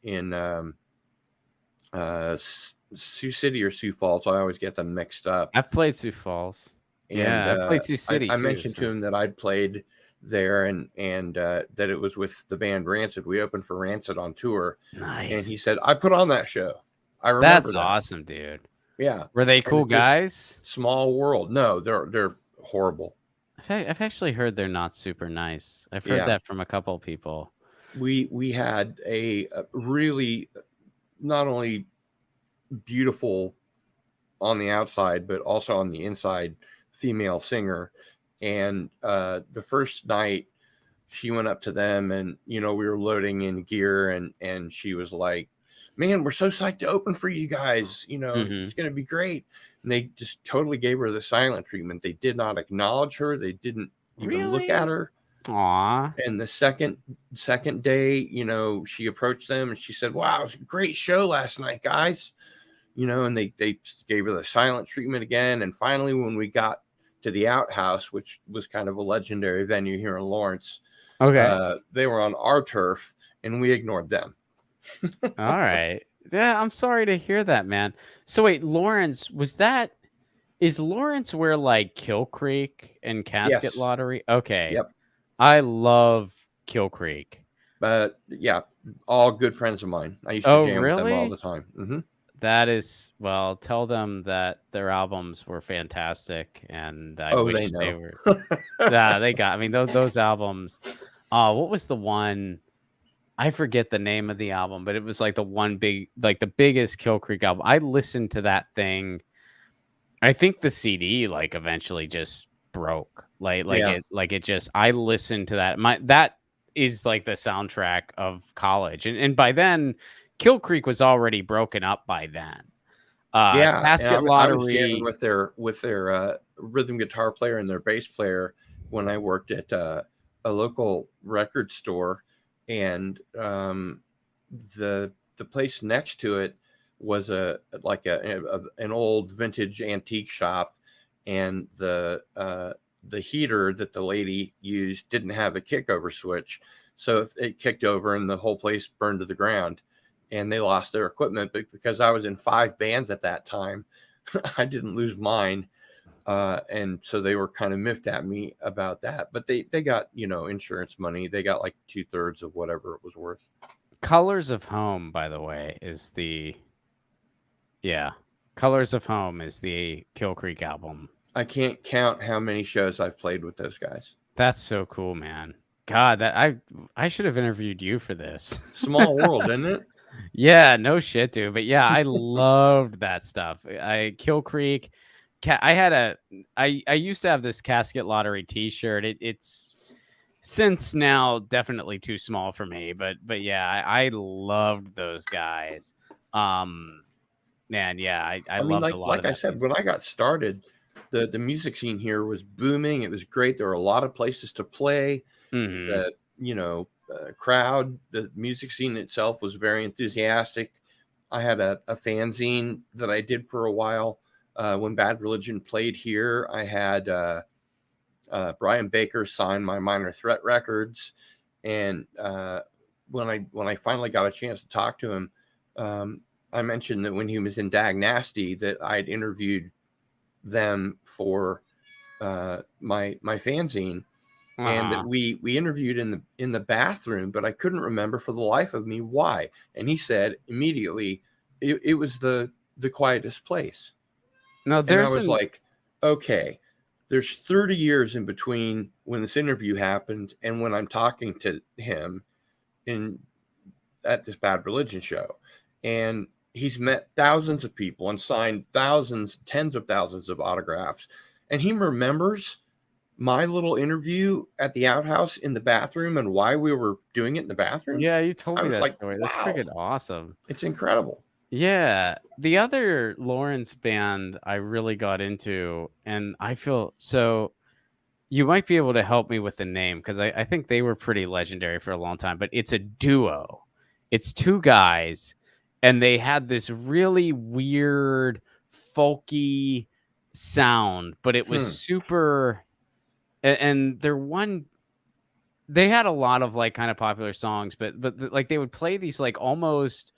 S1: Sioux City or Sioux Falls. So I always get them mixed up.
S2: I've played Sioux Falls. I played Sioux City.
S1: I mentioned to him that I'd played there, and that it was with the band Rancid. We opened for Rancid on tour.
S2: Nice.
S1: And he said, I put on that show. I remember
S2: That's awesome, dude.
S1: Yeah.
S2: Were they cool guys?
S1: Small world. No, they're horrible.
S2: I've actually heard they're not super nice. I've heard that from a couple of people.
S1: We had a really not only beautiful on the outside, but also on the inside female singer. And the first night she went up to them, and we were loading in gear, and she was like, man, we're so psyched to open for you guys. It's going to be great. And they just totally gave her the silent treatment. They did not acknowledge her. They didn't even look at her.
S2: Aww.
S1: And the second day, she approached them and she said, wow, it was a great show last night, guys. And they gave her the silent treatment again. And finally, when we got to the Outhouse, which was kind of a legendary venue here in Lawrence,
S2: okay,
S1: they were on our turf. and we ignored them.
S2: All right. Yeah, I'm sorry to hear that, man. So wait, Lawrence, is Lawrence where like Kill Creek and Casket
S1: Yes.
S2: Lottery? Okay.
S1: Yep.
S2: I love Kill Creek.
S1: But yeah, all good friends of mine. I used to
S2: Oh,
S1: jam with them all
S2: really?
S1: the time.
S2: That is, well, tell them that their albums were fantastic and I
S1: Oh, they
S2: wish they
S1: know.
S2: were. Yeah, they got, I mean, those albums. What was the one? I forget the name of the album, but it was like the biggest Kill Creek album. I listened to that thing. I think the CD like eventually just broke.
S1: Yeah.
S2: It just I listened to that. That is like the soundtrack of college. And by then Kill Creek was already broken up by then.
S1: Yeah, and
S2: Casket
S1: I was jamming
S2: Lottery.
S1: with their rhythm guitar player and their bass player when I worked at a local record store, and the place next to it was an old vintage antique shop, and the heater that the lady used didn't have a kickover switch, so if it kicked over and the whole place burned to the ground, and they lost their equipment. But because I was in 5 bands at that time, I didn't lose mine. And so they were kind of miffed at me about that. But they got, insurance money. They got like 2/3 of whatever it was worth.
S2: Colors of Home, by the way, is the Colors of Home is the Kill Creek album.
S1: I can't count how many shows I've played with those guys.
S2: That's so cool, man. God, that I should have interviewed you for this.
S1: Small world, isn't it?
S2: Yeah, no shit, dude. But yeah, I loved that stuff. Kill Creek. I used to have this Casket Lottery T-shirt. It's since now definitely too small for me. But yeah, I loved those guys. Man, yeah, I
S1: mean,
S2: loved a lot of
S1: like I
S2: that
S1: said,
S2: music.
S1: when I got started, the music scene here was booming. It was great. There were a lot of places to play.
S2: Mhm.
S1: The crowd, the music scene itself was very enthusiastic. I had a fanzine that I did for a while when Bad Religion played here. I had Brian Baker sign my Minor Threat records, and when I finally got a chance to talk to him, I mentioned that when he was in Dag Nasty that I had interviewed them for my fanzine, and that we interviewed in the bathroom, but I couldn't remember for the life of me why. And he said immediately it was the quietest place.
S2: No,
S1: And I
S2: there's
S1: was
S2: an
S1: like, okay, there's 30 years in between when this interview happened and when I'm talking to him at this Bad Religion show. And he's met thousands of people and signed tens of thousands of autographs. And he remembers my little interview at the outhouse in the bathroom and why we were doing it in the bathroom.
S2: Yeah, you told
S1: I
S2: me
S1: was
S2: that
S1: like,
S2: story. That's
S1: wow,
S2: freaking awesome.
S1: it's incredible.
S2: Yeah, the other Lawrence band I really got into, and I feel so you might be able to help me with the name because I think they were pretty legendary for a long time, but it's a duo. It's 2 guys, and they had this really weird, folky sound, but it was super. And they had a lot of like kind of popular songs, but like they would play these like almost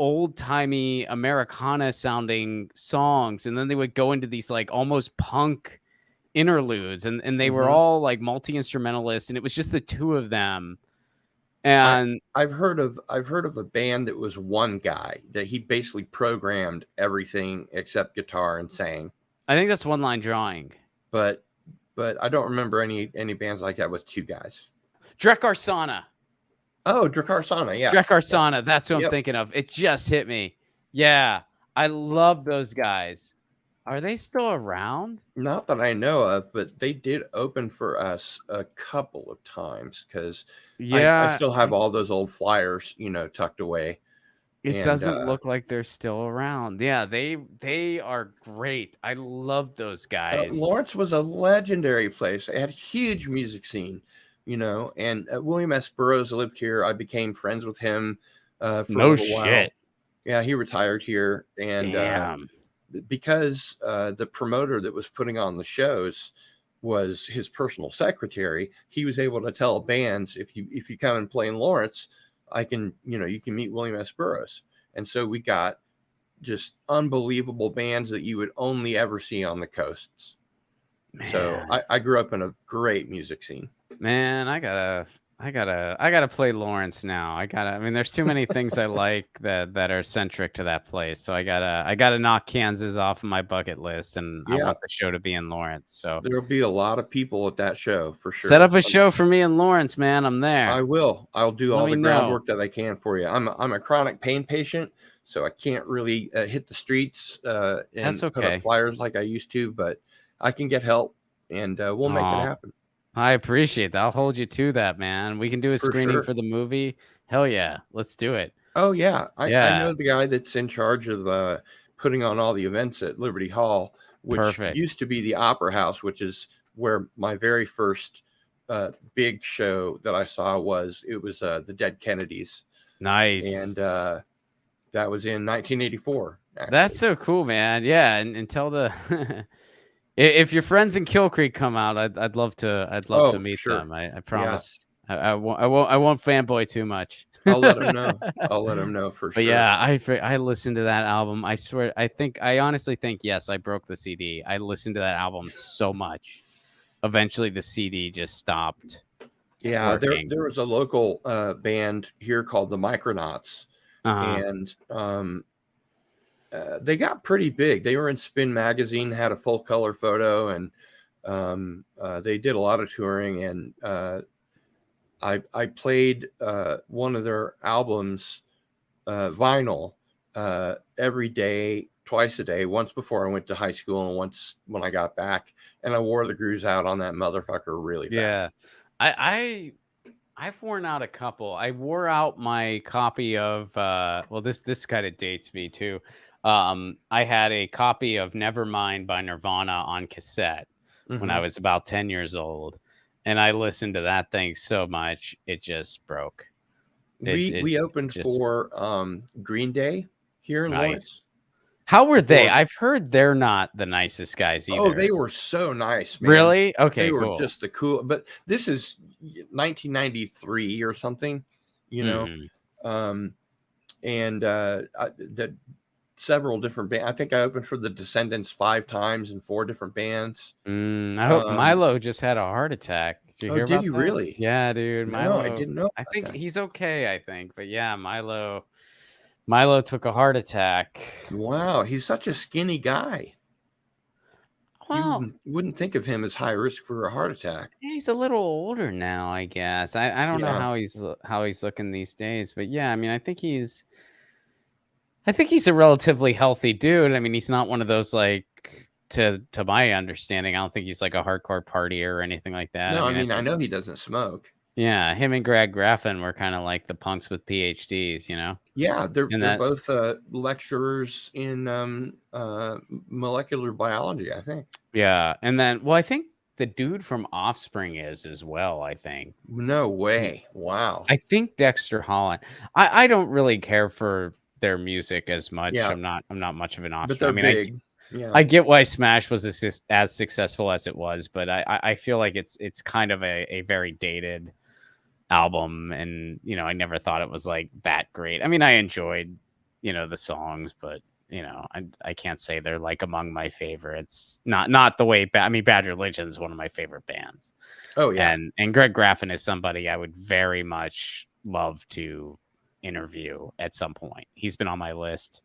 S2: old-timey Americana sounding songs, and then they would go into these like almost punk interludes, and they were all like multi-instrumentalists, and it was just the 2 of them. And
S1: I've heard of a band that was one guy that he basically programmed everything except guitar and sang.
S2: I think that's One Line Drawing.
S1: But I don't remember any bands like that with 2 guys.
S2: Drek Arsana.
S1: Oh, Drakarsana, yeah.
S2: Drek that's who I'm thinking of. It just hit me. Yeah, I love those guys. Are they still around?
S1: Not that I know of, but they did open for us a couple of times because I still have all those old flyers, tucked away.
S2: It doesn't look like they're still around. Yeah, they are great. I love those guys.
S1: Lawrence was a legendary place. They had a huge music scene, and William S. Burroughs lived here. I became friends with him for a little while. Yeah, he retired here. And
S2: Damn.
S1: Because the promoter that was putting on the shows was his personal secretary, he was able to tell bands, if you come and play in Lawrence, I can, you can meet William S. Burroughs. And so we got just unbelievable bands that you would only ever see on the coasts.
S2: Man.
S1: So I grew up in a great music scene.
S2: Man, I gotta play Lawrence now. I mean, there's too many things I like that are centric to that place. So I gotta knock Kansas off of my bucket list, and I want the show to be in Lawrence. So
S1: there'll be a lot of people at that show for sure.
S2: Set up a show for me in Lawrence, man. I'm there.
S1: I will. I'll do all the groundwork that I can for you. I'm a chronic pain patient, so I can't really hit the streets and put up flyers like I used to, but I can get help, and we'll make it happen.
S2: I appreciate that. I'll hold you to that, man. We can do a screening for the movie. Hell yeah. Let's do it.
S1: Oh, yeah. I know the guy that's in charge of putting on all the events at Liberty Hall, which used to be the Opera House, which is where my very first big show that I saw was. It was the Dead Kennedys.
S2: Nice.
S1: And that was in 1984. Actually.
S2: That's so cool, man. Yeah, and tell the if your friends in Kill Creek come out, I'd love to meet them. I promise. Yeah. I won't fanboy too much.
S1: I'll let them know. I'll let them know for sure.
S2: But yeah, I listened to that album. I swear, I honestly think, yes, I broke the CD. I listened to that album so much. Eventually, the CD just stopped.
S1: Yeah, there was a local band here called the Micronauts, and they got pretty big. They were in Spin Magazine, had a full color photo, and they did a lot of touring. And I played one of their albums, vinyl, every day, twice a day, once before I went to high school and once when I got back, and I wore the grooves out on that motherfucker really fast.
S2: Yeah, I've worn out a couple. I wore out my copy of well, this kind of dates me too. I had a copy of Nevermind by Nirvana on cassette when I was about 10 years old. And I listened to that thing so much, it just broke.
S1: We opened for Green Day here in Lawrence.
S2: How were they? I've heard they're not the nicest guys either.
S1: Oh, they were so nice, man.
S2: Really? Okay,
S1: they were just the cool. But this is 1993 or something, and that several different bands. I think I opened for the Descendants 5 times in 4 different bands.
S2: I hope Milo just had a heart attack. Did you hear about that?
S1: Really?
S2: Yeah, dude. Milo,
S1: no, I didn't know.
S2: I think he's okay. I think, but yeah, Milo took a heart attack.
S1: Wow, he's such a skinny guy.
S2: Well,
S1: you wouldn't think of him as high risk for a heart attack.
S2: He's a little older now, I guess. I don't know how he's looking these days, but yeah, I mean, I think he's a relatively healthy dude. I mean, he's not one of those, like, to my understanding, I don't think he's like a hardcore partier or anything like that.
S1: No, I know he doesn't smoke.
S2: Yeah, him and Greg Graffin were kind of like the punks with PhDs,
S1: Yeah, they're both lecturers in molecular biology, I think.
S2: Yeah, and then, well, I think the dude from Offspring is as well, I think.
S1: No way. Wow.
S2: I think Dexter Holland. I don't really care for their music as much. Yeah. I'm not much of an Offspring.
S1: But they're big.
S2: I get why Smash was as successful as it was, but I feel like it's kind of a very dated album, and I never thought it was like that great. I mean, I enjoyed the songs, but I can't say they're like among my favorites. Not the way Bad Religion is one of my favorite bands.
S1: Oh yeah,
S2: and Greg Graffin is somebody I would very much love to interview at some point. He's been on my list.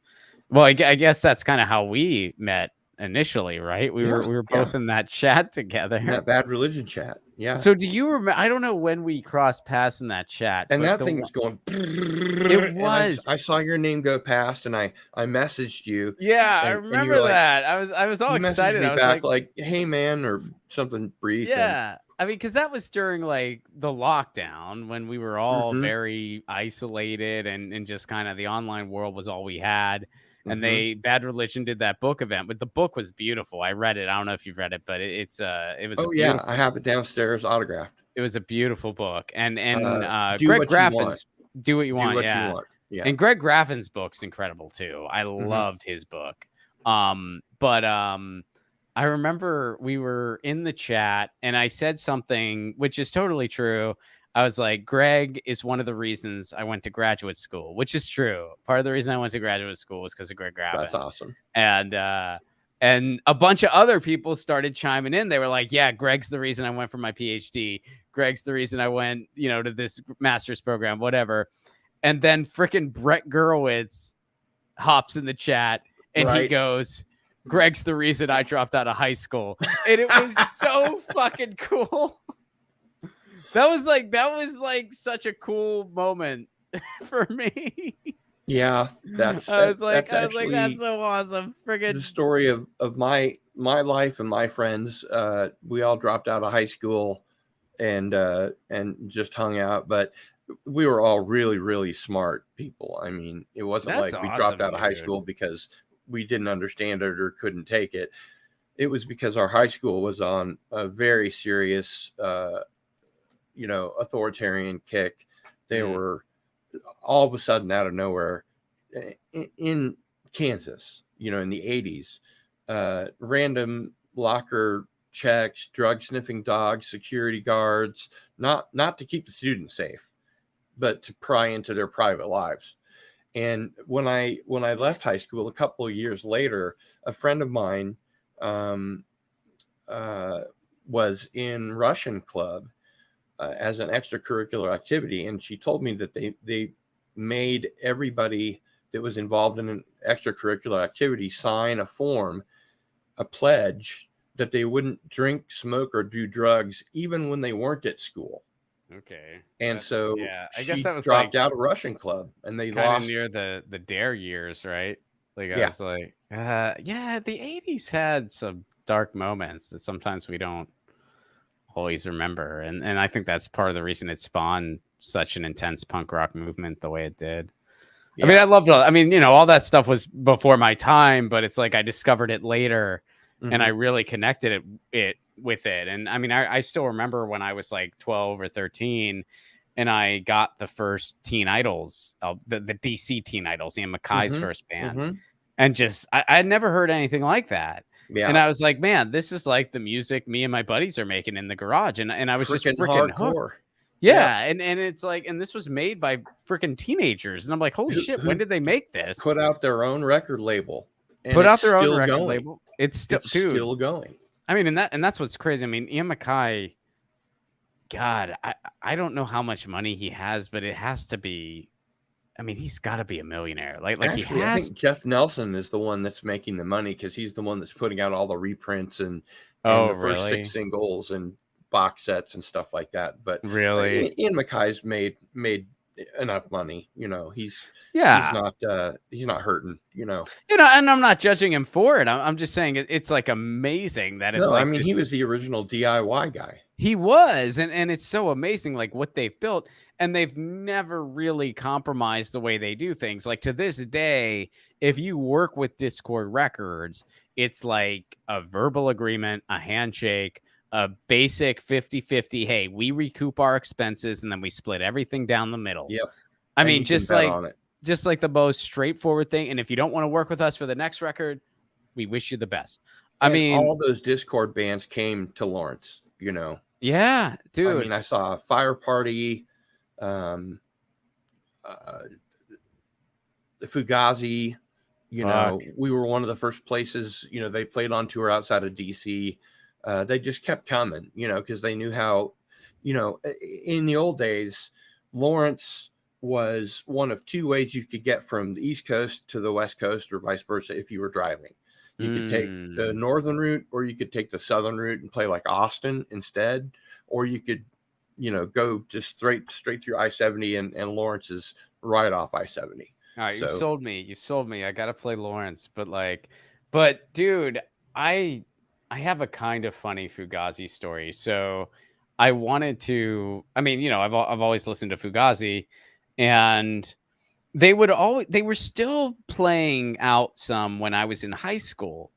S2: Well, I guess that's kind of how we met initially, right? We were both in that chat together.
S1: That Bad Religion chat. Yeah.
S2: So do you remember? I don't know when we crossed paths in that chat.
S1: And that thing was going.
S2: It was.
S1: I saw your name go past, and I messaged you.
S2: Yeah, I remember that. I was all excited. I was
S1: like, "Hey, man," or something brief.
S2: Yeah. I mean, because that was during like the lockdown when we were all very isolated and just kind of the online world was all we had. And Bad Religion did that book event, but the book was beautiful. I read it. I don't know if you've read it, but it was.
S1: Oh yeah, I have it downstairs, autographed.
S2: It was a beautiful book, and Greg Graffin's Do What You Want. Yeah. And Greg Graffin's book's incredible too. I loved his book. But I remember we were in the chat, and I said something which is totally true. I was like, Greg is one of the reasons I went to graduate school, which is true. Part of the reason I went to graduate school was because of Greg Graben.
S1: That's awesome.
S2: And a bunch of other people started chiming in. They were like, yeah, Greg's the reason I went for my PhD. Greg's the reason I went, to this master's program, whatever. And then frickin' Brett Gurewitz hops in the chat and he goes, Greg's the reason I dropped out of high school. And it was so fucking cool. That was like such a cool moment for me.
S1: Yeah, that's
S2: that's so awesome. Friggin'
S1: the story of my life and my friends. We all dropped out of high school and just hung out, but we were all really, really smart people. I mean, it wasn't like we dropped out of high school because we didn't understand it or couldn't take it. It was because our high school was on a very serious, authoritarian kick. They were all of a sudden out of nowhere in Kansas, in the 80s, random locker checks, drug sniffing dogs, security guards, not to keep the students safe, but to pry into their private lives. And when I left high school, a couple of years later, a friend of mine was in Russian club as an extracurricular activity, and she told me that they made everybody that was involved in an extracurricular activity sign a form, a pledge that they wouldn't drink, smoke, or do drugs even when they weren't at school.
S2: Okay.
S1: And so
S2: I guess that was
S1: dropped out of Russian club, and they lost
S2: near the Dare years, right? Like I
S1: Yeah.
S2: was like, the 80s had some dark moments that sometimes we don't always remember. And I think that's part of the reason it spawned such an intense punk rock movement the way it did. Yeah. I mean, I loved it. I mean, all that stuff was before my time, but it's like I discovered it later and I really connected it with it. And I mean, I still remember when I was like 12 or 13 and I got the first Teen Idols, the DC Teen Idols, Ian MacKay's first band. And just, I had never heard anything like that. Yeah. And I was like, man, this is like the music me and my buddies are making in the garage. And I was just freaking hooked. Yeah. And it's like, and this was made by freaking teenagers. And I'm like, holy shit, when did they make this?
S1: Put out their own record labal.
S2: Put out their own record label. It's still
S1: going.
S2: I mean, and that's what's crazy. I mean, Ian MacKay, God, I don't know how much money he has, but it has to be. I mean, he's got to be a millionaire. Like
S1: actually,
S2: he has.
S1: I think Jeff Nelson is the one that's making the money because he's the one that's putting out all the reprints and the first 6 singles and box sets and stuff like that. But
S2: really,
S1: Ian MacKay's made enough money. He's not hurting.
S2: And I'm not judging him for it. I'm just saying it's like amazing that it's like.
S1: I mean, he was the original DIY guy.
S2: He was, and it's so amazing, like what they've built, and they've never really compromised the way they do things. Like to this day, if you work with Discord Records, it's like a verbal agreement, a handshake, a basic 50-50. Hey, we recoup our expenses and then we split everything down the middle.
S1: Yep.
S2: I mean, just like the most straightforward thing. And if you don't want to work with us for the next record, we wish you the best. I mean,
S1: all those Discord bands came to Lawrence,
S2: Yeah, dude.
S1: I mean, I saw Fire Party, the Fugazi, we were one of the first places, they played on tour outside of DC. They just kept coming, because they knew how, in the old days, Lawrence was one of 2 ways you could get from the East Coast to the West Coast or vice versa if you were driving. You could take the northern route or you could take the southern route and play like Austin instead, or you could, go just straight through I-70 and Lawrence is right off I-70.
S2: All right, you sold me. I got to play Lawrence, but dude, I have a kind of funny Fugazi story. So I wanted to, I mean, I've always listened to Fugazi, and they were still playing out some when I was in high school,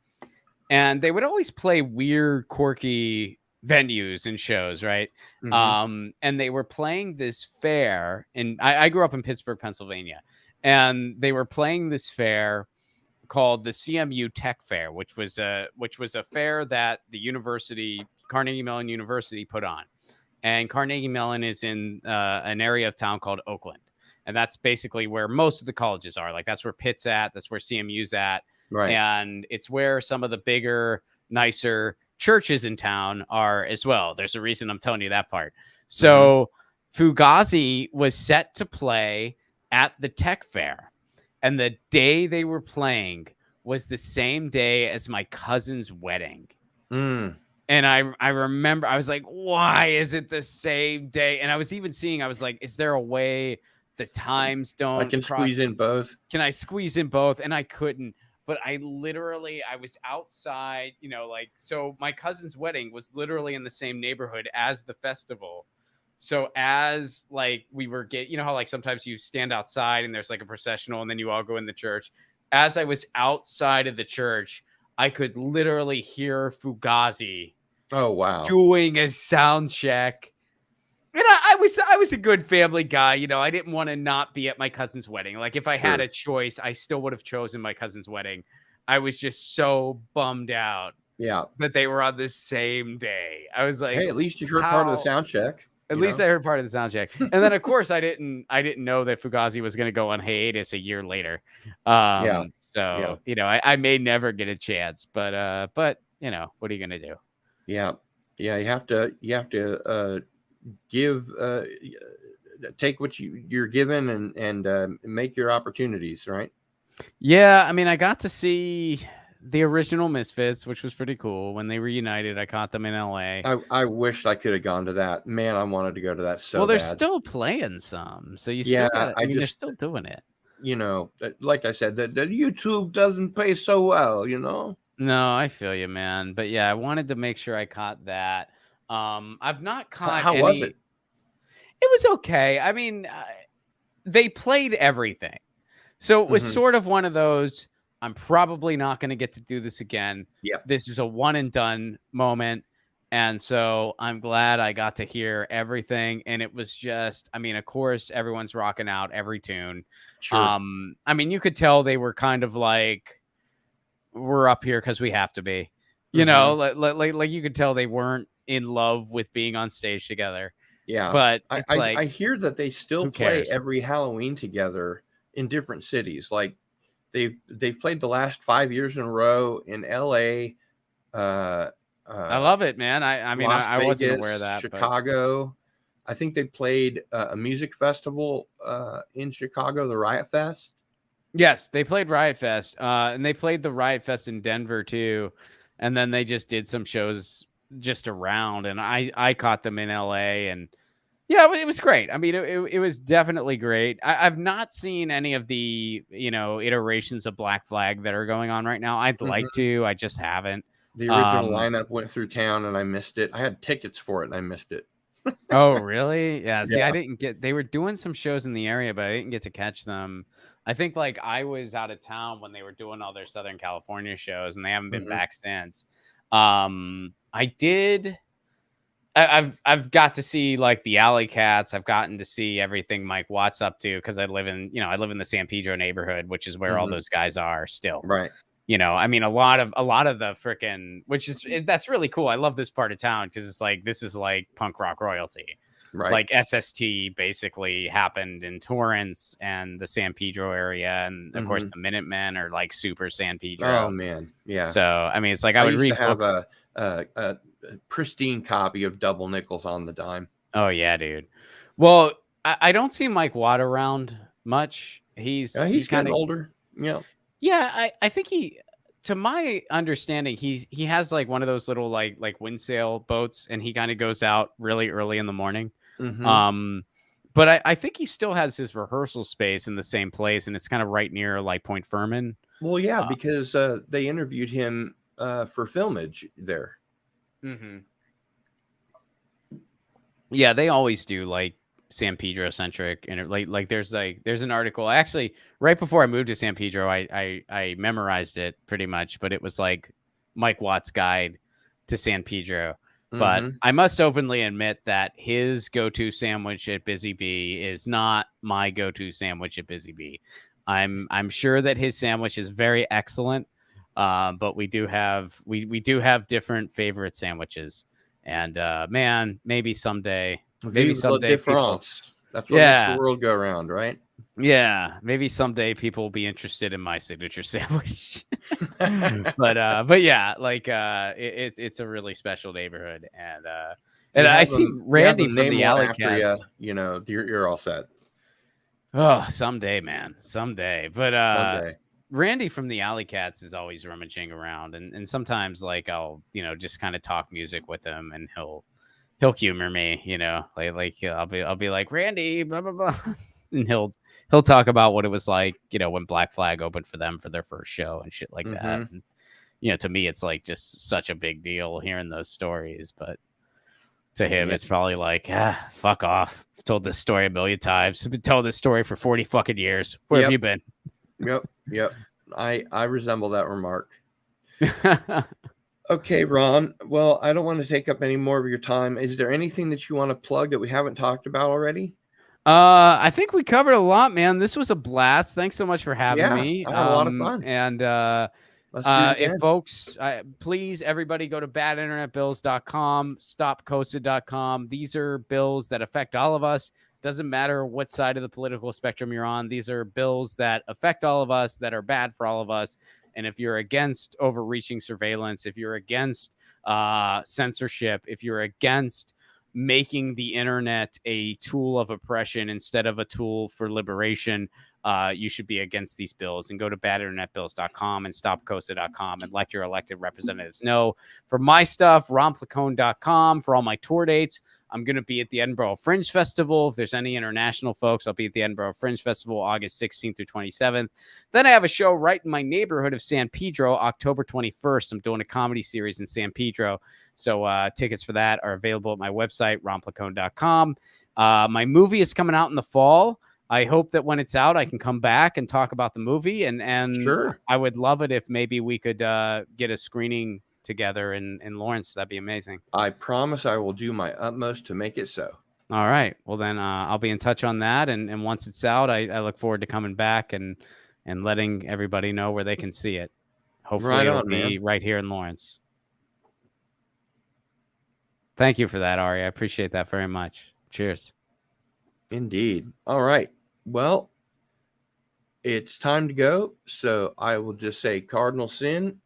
S2: and they would always play weird, quirky venues and shows, right? And they were playing this fair, and I grew up in Pittsburgh, Pennsylvania, and they were playing this fair called the CMU Tech Fair, which was a fair that the university, Carnegie Mellon University, put on. and Carnegie Mellon is in an area of town called Oakland. And that's basically where most of the colleges are. Like that's where Pitt's at. That's where CMU's at.
S1: Right.
S2: And it's where some of the bigger, nicer churches in town are as well. There's a reason I'm telling you that part. So Fugazi was set to play at the Tech Fair. And the day they were playing was the same day as my cousin's wedding. And I remember I was like, why is it the same day? And I was even seeing, I was like, is there a way the times don't
S1: I can squeeze in both?
S2: Can I squeeze in both? And I couldn't. But I was outside, you know, like, so my cousin's wedding was literally in the same neighborhood as the festival. So as like we were you know how like sometimes you stand outside and there's like a processional and then you all go in the church. As I was outside of the church, I could literally hear Fugazi.
S1: Oh, wow.
S2: Doing a sound check. And I was a good family guy. You know, I didn't want to not be at my cousin's wedding. Like if I had a choice, I still would have chosen my cousin's wedding. I was just so bummed out.
S1: Yeah.
S2: That they were on the same day. I was like,
S1: hey, at least you heard part of the sound check.
S2: At least I heard part of the sound check. And then of course I didn't know that Fugazi was going to go on hiatus a year later. So, you know, I may never get a chance, but you know, what are you going to do?
S1: Yeah. Yeah. You have to give, take what you're given and make your opportunities, right?
S2: Yeah. I mean, I got to see the original Misfits, which was pretty cool. When they reunited, I caught them in LA.
S1: I wish I could have gone to that. Man, I wanted to go to that so
S2: well, they're
S1: bad.
S2: still playing some, so you still gotta, I mean, they're still doing it.
S1: You know, like I said, the YouTube doesn't pay so well, you know?
S2: No, I feel you, man. But yeah, I wanted to make sure I caught that. I've not caught
S1: How was it?
S2: It was okay. I mean, they played everything. So it was sort of one of those, I'm probably not going to get to do this again.
S1: Yeah.
S2: This is a one and done moment. And so I'm glad I got to hear everything. And it was just, I mean, of course, everyone's rocking out every tune.
S1: Sure.
S2: I mean, you could tell they were kind of like, we're up here because we have to be, you know, like you could tell they weren't in love with being on stage together.
S1: Yeah.
S2: But it's
S1: I hear that they still play every Halloween together in different cities. Like they've played the last 5 years in a row in LA.
S2: I love it, man. I mean, I wasn't aware of that.
S1: Chicago. But I think they played a music festival in Chicago, the Riot Fest.
S2: Yes, they played Riot Fest, and they played the Riot Fest in Denver too. And then they just did some shows just around, and I caught them in LA, and yeah, it was great. I mean, it was definitely great. I've not seen any of the, you know, iterations of Black Flag that are going on right now. I'd like to, I just haven't.
S1: The original lineup went through town and I missed it. I had tickets for it and I missed it.
S2: Oh, really? Yeah. See, I didn't get, they were doing some shows in the area, but I didn't get to catch them. I think like I was out of town when they were doing all their Southern California shows and they haven't been back since. I've got to see like the Alley Cats. I've gotten to see everything Mike Watt's up to because I live in the San Pedro neighborhood, which is where all those guys are still.
S1: Right.
S2: You know, I mean, a lot of the freaking, that's really cool. I love this part of town because it's like, this is like punk rock royalty.
S1: Right.
S2: Like SST basically happened in Torrance and the San Pedro area. And of course the Minutemen are like super San Pedro.
S1: Oh man. Yeah.
S2: So, I mean, it's like I would read
S1: have a pristine copy of Double Nickels on the Dime.
S2: Oh yeah, dude. Well, I don't see Mike Watt around much. He's
S1: kind of older. Yeah.
S2: Yeah, I think to my understanding, he has like one of those little like wind sail boats, and he kind of goes out really early in the morning. But I think he still has his rehearsal space in the same place, and it's kind of right near like Point Furman.
S1: Well, yeah, because they interviewed him for Filmage there.
S2: Yeah, they always do like San Pedro centric, and like there's an article actually right before I moved to San Pedro. I memorized it pretty much, but it was like Mike Watt's guide to San Pedro. But I must openly admit that his go-to sandwich at Busy Bee is not my go-to sandwich at Busy Bee. I'm sure that his sandwich is very excellent, but we do have different favorite sandwiches. And man, maybe someday
S1: Vive la
S2: people,
S1: différence. That's what makes the
S2: yeah,
S1: world go round, right?
S2: yeah, maybe someday people will be interested in my signature sandwich. But yeah, like it's a really special neighborhood, and I see
S1: You have
S2: Randy
S1: them
S2: from
S1: name
S2: the
S1: one
S2: Alley
S1: after
S2: Cats.
S1: you, you're all set.
S2: Oh, someday, man, someday. But
S1: Someday.
S2: Randy from the Alley Cats is always rummaging around, and sometimes like I'll just kind of talk music with him, and he'll humor me, I'll be like, Randy, blah blah blah, and he'll talk about what it was like, when Black Flag opened for them for their first show and shit like that.
S1: Mm-hmm.
S2: And, to me, it's like just such a big deal hearing those stories, but to him,
S1: Yeah.
S2: it's probably like, fuck off. I've told this story a million times. I've been telling this story for 40 fucking years. Where have you been?
S1: Yep. I resemble that remark. Okay, Ron. Well, I don't want to take up any more of your time. Is there anything that you want to plug that we haven't talked about already?
S2: I think we covered a lot, man. This was a blast. Thanks so much for having me.
S1: I had a lot of fun.
S2: And
S1: Let's do it again.
S2: if folks, please, everybody go to badinternetbills.com, stopcosa.com. These are bills that affect all of us. Doesn't matter what side of the political spectrum you're on. These are bills that affect all of us, that are bad for all of us. And if you're against overreaching surveillance, if you're against censorship, if you're against making the internet a tool of oppression instead of a tool for liberation, you should be against these bills, and go to badinternetbills.com and stopcosa.com and let your elected representatives know. For my stuff, ronplacone.com. For all my tour dates, I'm going to be at the Edinburgh Fringe Festival. If there's any international folks, I'll be at the Edinburgh Fringe Festival August 16th through 27th. Then I have a show right in my neighborhood of San Pedro, October 21st. I'm doing a comedy series in San Pedro. So tickets for that are available at my website, ronplacone.com. My movie is coming out in the fall. I hope that when it's out, I can come back and talk about the movie. And
S1: Sure.
S2: I would love it if maybe we could get a screening together in Lawrence. That'd be amazing.
S1: I promise I will do my utmost to make it so.
S2: All right. Well, then I'll be in touch on that. And once it's out, I look forward to coming back and letting everybody know where they can see it. Hopefully it'll be right here in Lawrence. Thank you for that, Ari. I appreciate that very much. Cheers.
S1: Indeed. All right. Well, it's time to go. So I will just say Cardinal Sin